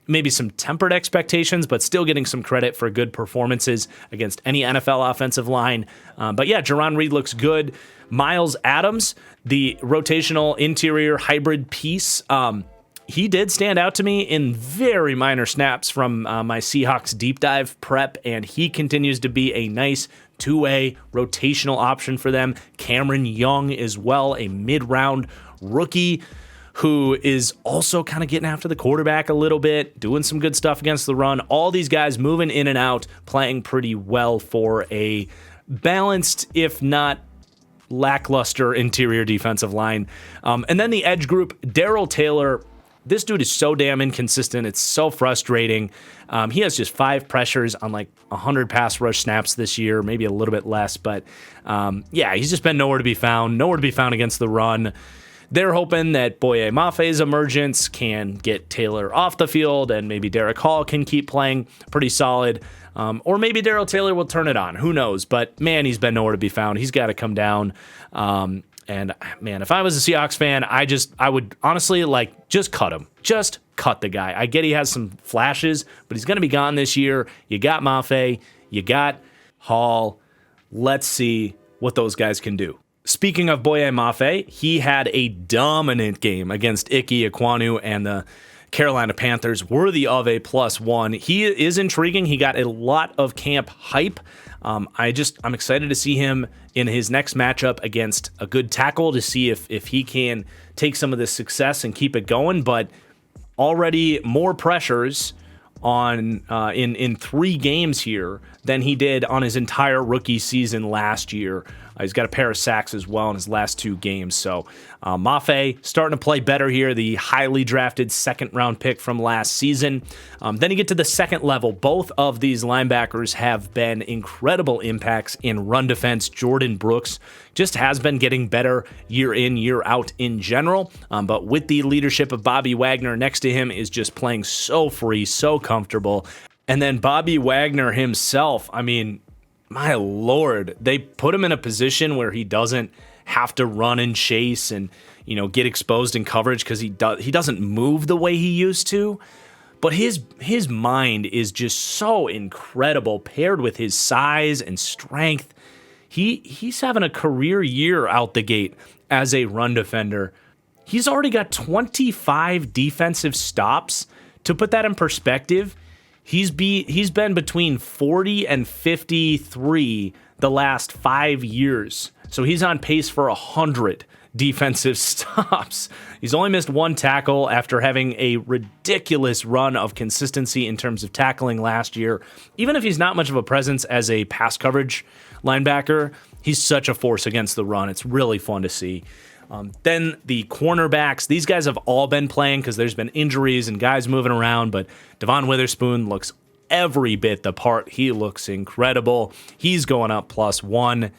maybe some tempered expectations, but still getting some credit for good performances against any NFL offensive line. But yeah, Jarran Reed looks good. Miles Adams, the rotational interior hybrid piece, he did stand out to me in very minor snaps from my Seahawks deep dive prep, and he continues to be a nice two-way rotational option for them. Cameron Young as well, a mid-round rookie who is also kind of getting after the quarterback a little bit, doing some good stuff against the run. All these guys moving in and out, playing pretty well for a balanced, if not lackluster, interior defensive line. And then the edge group, Darrell Taylor. This dude is so damn inconsistent. It's so frustrating. He has just 5 pressures on like 100 pass rush snaps this year, maybe a little bit less. But yeah, he's just been nowhere to be found against the run. They're hoping that Boye Mafe's emergence can get Taylor off the field and maybe Derek Hall can keep playing pretty solid. Or maybe Darrell Taylor will turn it on. Who knows? But man, he's been nowhere to be found. He's got to come down. And man, if I was a Seahawks fan, I would honestly just cut him. Just cut the guy. I get he has some flashes, but he's going to be gone this year. You got Mafe, you got Hall. Let's see what those guys can do. Speaking of Boye Mafe, he had a dominant game against Ike Ekwonu and the Carolina Panthers, worthy of a +1. He is intriguing. He got a lot of camp hype. I'm excited to see him in his next matchup against a good tackle to see if he can take some of this success and keep it going. But already more pressures on in 3 games here than he did on his entire rookie season last year. He's got a pair of sacks as well in his last 2 games. So Mafe starting to play better here, the highly drafted second-round pick from last season. Then you get to the second level. Both of these linebackers have been incredible impacts in run defense. Jordan Brooks just has been getting better year in, year out in general. But with the leadership of Bobby Wagner next to him is just playing so free, so comfortable. And then Bobby Wagner himself, I mean, my Lord, they put him in a position where he doesn't have to run and chase and, get exposed in coverage because he doesn't move the way he used to. But his mind is just so incredible paired with his size and strength. He's having a career year out the gate as a run defender. He's already got 25 defensive stops. To put that in perspective, he's been between 40 and 53 the last 5 years. So he's on pace for 100 defensive stops. He's only missed 1 tackle after having a ridiculous run of consistency in terms of tackling last year. Even if he's not much of a presence as a pass coverage linebacker, he's such a force against the run. It's really fun to see. Then the cornerbacks, these guys have all been playing because there's been injuries and guys moving around, but Devon Witherspoon looks every bit the part. He looks incredible. He's going up +1,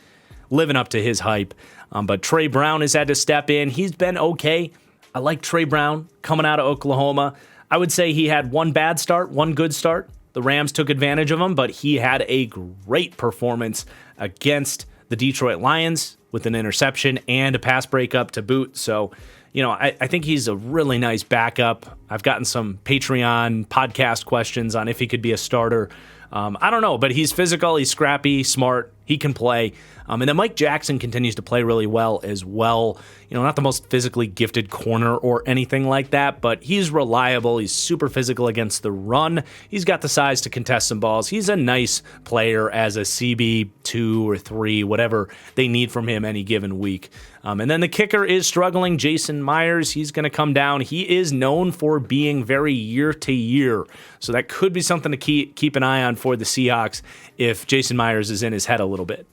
living up to his hype. But Trey Brown has had to step in. He's been okay. I like Trey Brown coming out of Oklahoma. I would say he had 1 bad start, 1 good start. The Rams took advantage of him, but he had a great performance against the Detroit Lions with an interception and a pass breakup to boot. So, I think he's a really nice backup. I've gotten some Patreon podcast questions on if he could be a starter. I don't know, but he's physical, he's scrappy, smart, he can play. And then Mike Jackson continues to play really well as well. Not the most physically gifted corner or anything like that, but he's reliable. He's super physical against the run. He's got the size to contest some balls. He's a nice player as a CB 2 or 3, whatever they need from him any given week. And then the kicker is struggling. Jason Myers, he's going to come down. He is known for being very year to year. So that could be something to keep an eye on for the Seahawks if Jason Myers is in his head a little bit.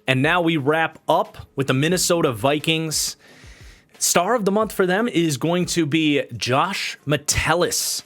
And now we wrap up with the Minnesota Vikings. Star of the month for them is going to be Josh Metellus.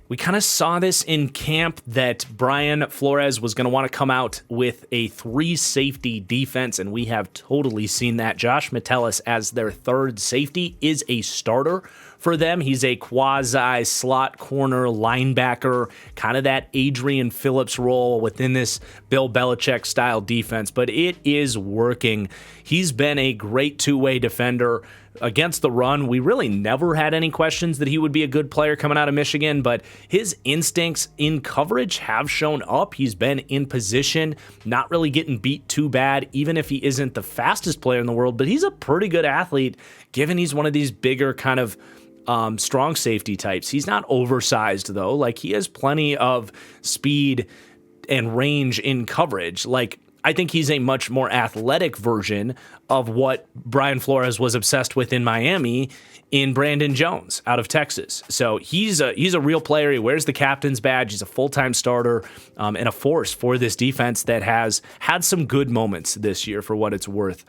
We kind of saw this in camp that Brian Flores was going to want to come out with a 3-safety defense, and we have totally seen that. Josh Metellus as their 3rd safety is a starter for them. He's a quasi-slot corner linebacker, kind of that Adrian Phillips role within this Bill Belichick-style defense, but it is working. He's been a great 2-way defender, against the run, we really never had any questions that he would be a good player coming out of Michigan, but his instincts in coverage have shown up. He's been in position, not really getting beat too bad, even if he isn't the fastest player in the world, but he's a pretty good athlete, given he's one of these bigger kind of strong safety types. He's not oversized, though. Like, he has plenty of speed and range in coverage. Like, I think he's a much more athletic version of what Brian Flores was obsessed with in Miami in Brandon Jones out of Texas. So he's a real player. He wears the captain's badge. He's a full-time starter and a force for this defense that has had some good moments this year, for what it's worth.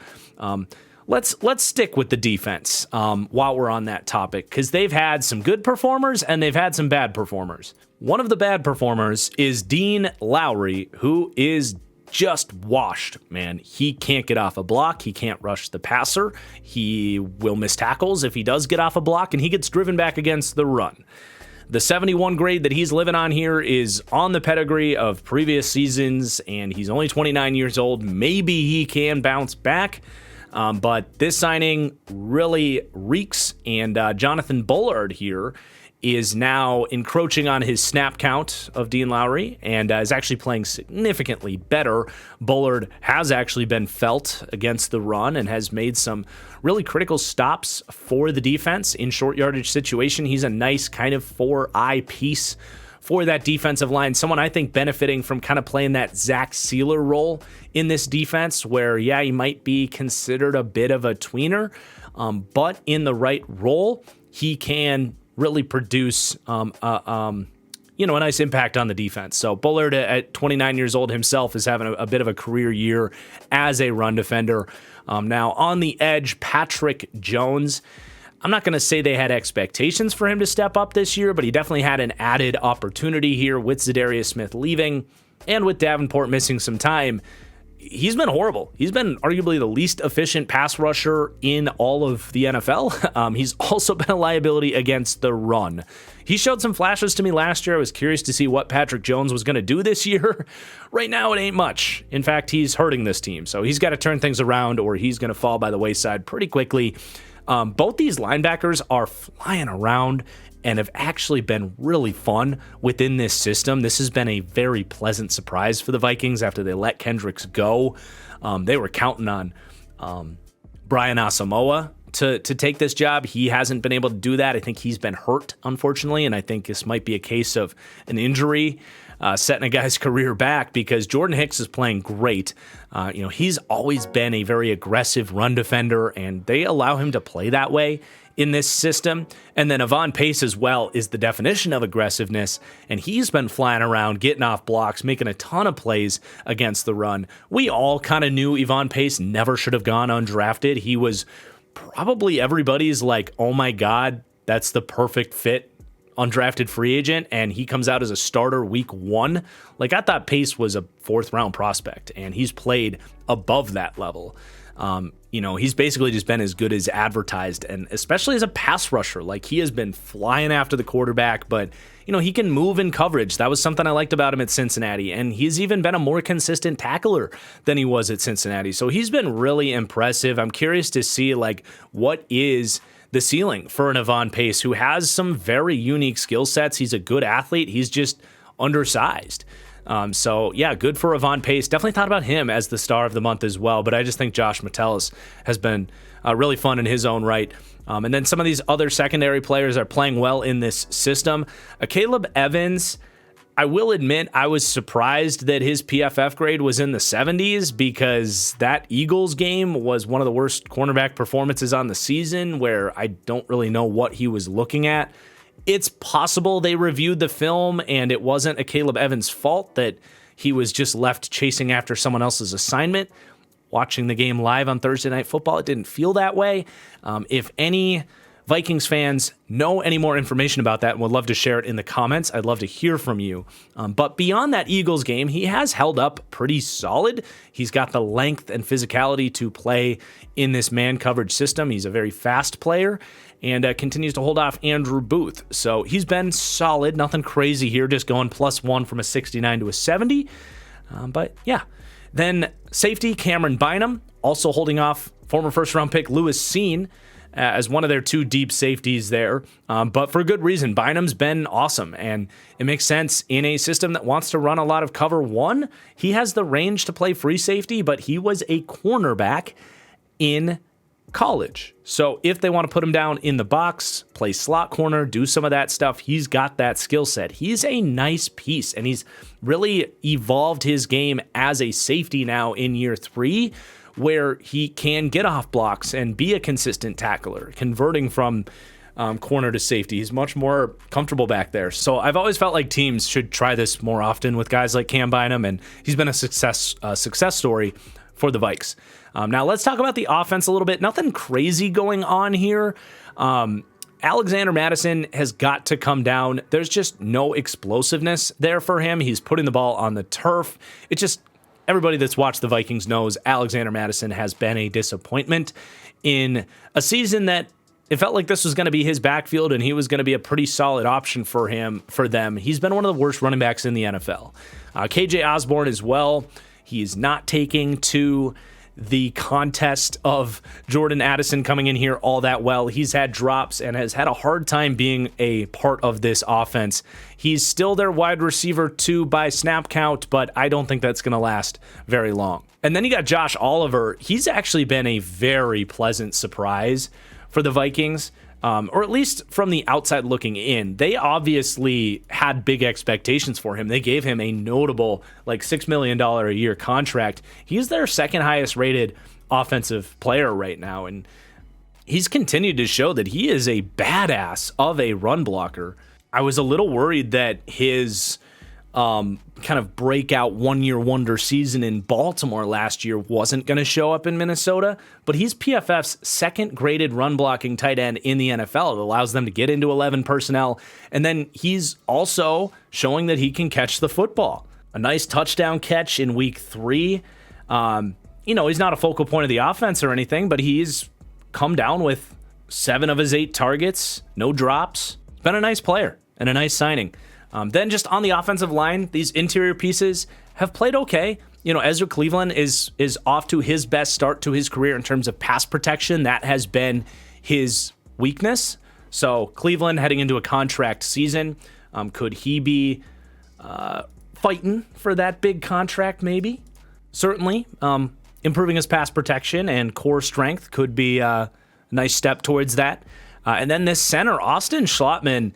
Let's stick with the defense while we're on that topic, because they've had some good performers and they've had some bad performers. One of the bad performers is Dean Lowry, who is just washed, man. He can't get off a block. He can't rush the passer. He will miss tackles if he does get off a block, and he gets driven back against the run. The 71 grade that he's living on here is on the pedigree of previous seasons, and he's only 29 years old. Maybe he can bounce back, but this signing really reeks, and Jonathan Bullard here is now encroaching on his snap count of Dean Lowry and is actually playing significantly better. Bullard has actually been felt against the run and has made some really critical stops for the defense in short yardage situation. He's a nice kind of 4-eye piece for that defensive line. Someone I think benefiting from kind of playing that Zach Sealer role in this defense where, yeah, he might be considered a bit of a tweener, but in the right role, he can really produce a nice impact on the defense. So Bullard at 29 years old himself is having a bit of a career year as a run defender. Now on the edge, Patrick Jones. I'm not going to say they had expectations for him to step up this year, but he definitely had an added opportunity here with Zadarius Smith leaving and with Davenport missing some time. He's been horrible. He's been arguably the least efficient pass rusher in all of the NFL. He's also been a liability against the run. He showed some flashes to me last year. I was curious to see what Patrick Jones was going to do this year. Right now, it ain't much. In fact, he's hurting this team. So he's got to turn things around or he's going to fall by the wayside pretty quickly. Both these linebackers are flying around and have actually been really fun within this system. This has been a very pleasant surprise for the Vikings after they let Kendricks go. They were counting on Brian Asamoah to take this job. He hasn't been able to do that. I think he's been hurt, unfortunately, and I think this might be a case of an injury setting a guy's career back because Jordan Hicks is playing great. He's always been a very aggressive run defender, and they allow him to play that way in this system. And then Avon Pace as well is the definition of aggressiveness, and he's been flying around, getting off blocks, making a ton of plays against the run. We all kind of knew Avon Pace never should have gone undrafted. He was probably everybody's like, oh my God, that's the perfect fit undrafted free agent, and he comes out as a starter week 1. Like, I thought Pace was a 4th round prospect, and he's played above that level. He's basically just been as good as advertised, and especially as a pass rusher. Like, he has been flying after the quarterback, but he can move in coverage. That was something I liked about him at Cincinnati, and he's even been a more consistent tackler than he was at Cincinnati. So he's been really impressive. I'm curious to see what is the ceiling for an Avon Pace, who has some very unique skill sets. He's a good athlete. He's just undersized. Good for Avon Pace. Definitely thought about him as the star of the month as well, but I just think Josh Metellus has been really fun in his own right. And then some of these other secondary players are playing well in this system. Caleb Evans, I will admit I was surprised that his PFF grade was in the 70s because that Eagles game was one of the worst cornerback performances on the season where I don't really know what he was looking at. It's possible they reviewed the film and it wasn't a Caleb Evans fault that he was just left chasing after someone else's assignment. Watching the game live on Thursday Night Football, it didn't feel that way. If any Vikings fans know any more information about that and would love to share it in the comments, I'd love to hear from you. But beyond that Eagles game, he has held up pretty solid. He's got the length and physicality to play in this man coverage system. He's a very fast player and continues to hold off Andrew Booth. So he's been solid, nothing crazy here, just going +1 from a 69 to a 70. Then safety Cameron Bynum, also holding off former first-round pick Lewis Seen. as one of their 2 deep safeties there, but for good reason. Bynum's been awesome, and it makes sense in a system that wants to run a lot of cover 1. He has the range to play free safety, but he was a cornerback in college. So if they want to put him down in the box, play slot corner, do some of that stuff, he's got that skill set. He's a nice piece, and he's really evolved his game as a safety now in year 3, where he can get off blocks and be a consistent tackler, converting from corner to safety. He's much more comfortable back there. So I've always felt like teams should try this more often with guys like Cam Bynum, and he's been a success story for the Vikes. Now let's talk about the offense a little bit. Nothing crazy going on here. Alexander Mattison has got to come down. There's just no explosiveness there for him. He's putting the ball on the turf. It's just, everybody that's watched the Vikings knows Alexander Mattison has been a disappointment in a season that it felt like this was going to be his backfield and he was going to be a pretty solid option for them. He's been one of the worst running backs in the NFL. KJ Osborne as well. He's not taking to the contest of Jordan Addison coming in here all that well. He's had drops and has had a hard time being a part of this offense. He's still their wide receiver 2 by snap count, but I don't think that's going to last very long. And then you got Josh Oliver. He's actually been a very pleasant surprise for the Vikings. Or at least from the outside looking in. They obviously had big expectations for him. They gave him a notable $6 million a year contract. He's their second highest rated offensive player right now, and he's continued to show that he is a badass of a run blocker. I was a little worried that his kind of breakout one-year wonder season in Baltimore last year wasn't going to show up in Minnesota, but he's PFF's second graded run blocking tight end in the NFL. It allows them to get into 11 personnel, and then he's also showing that he can catch the football. A nice touchdown catch in week 3. He's not a focal point of the offense or anything, but he's come down with 7 of his 8 targets, no drops. Been a nice player and a nice signing. Then just on the offensive line, these interior pieces have played okay. Ezra Cleveland is off to his best start to his career in terms of pass protection. That has been his weakness. So Cleveland heading into a contract season, could he be fighting for that big contract maybe? Certainly. Improving his pass protection and core strength could be a nice step towards that. And then this center, Austin Schlottman,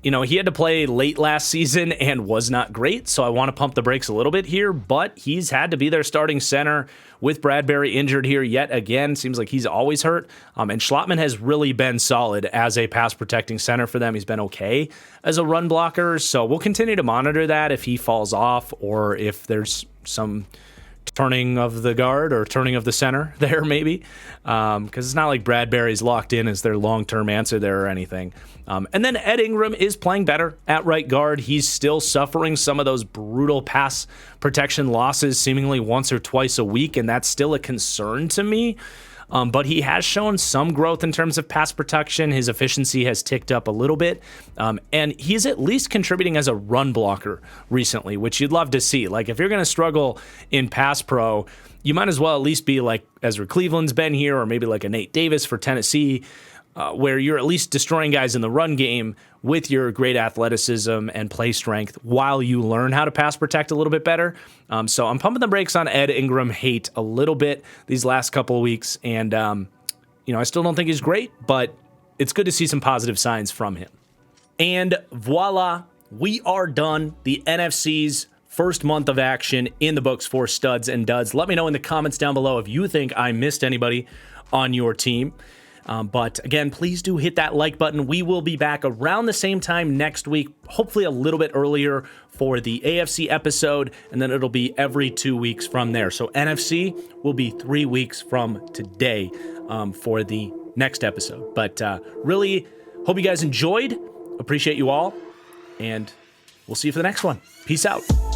he had to play late last season and was not great, so I want to pump the brakes a little bit here, but he's had to be their starting center with Bradbury injured here yet again. Seems like he's always hurt. And Schlottman has really been solid as a pass-protecting center for them. He's been okay as a run blocker, so we'll continue to monitor that if he falls off or if there's some turning of the guard or turning of the center there maybe, because it's not like Bradbury's locked in as their long-term answer there or anything. And then Ed Ingram is playing better at right guard. He's still suffering some of those brutal pass protection losses seemingly once or twice a week, and that's still a concern to me. But he has shown some growth in terms of pass protection. His efficiency has ticked up a little bit. And he's at least contributing as a run blocker recently, which you'd love to see. If you're going to struggle in pass pro, you might as well at least be like Ezra Cleveland's been here, or maybe like a Nate Davis for Tennessee, where you're at least destroying guys in the run game with your great athleticism and play strength while you learn how to pass protect a little bit better. So I'm pumping the brakes on Ed Ingram hate a little bit these last couple of weeks. And, I still don't think he's great, but it's good to see some positive signs from him. And voila, we are done. The NFC's first month of action in the books for studs and duds. Let me know in the comments down below if you think I missed anybody on your team. But again, please do hit that like button. We will be back around the same time next week, hopefully a little bit earlier for the AFC episode, and then it'll be every 2 weeks from there. So NFC will be 3 weeks from today for the next episode. But really hope you guys enjoyed. Appreciate you all, and we'll see you for the next one. Peace out.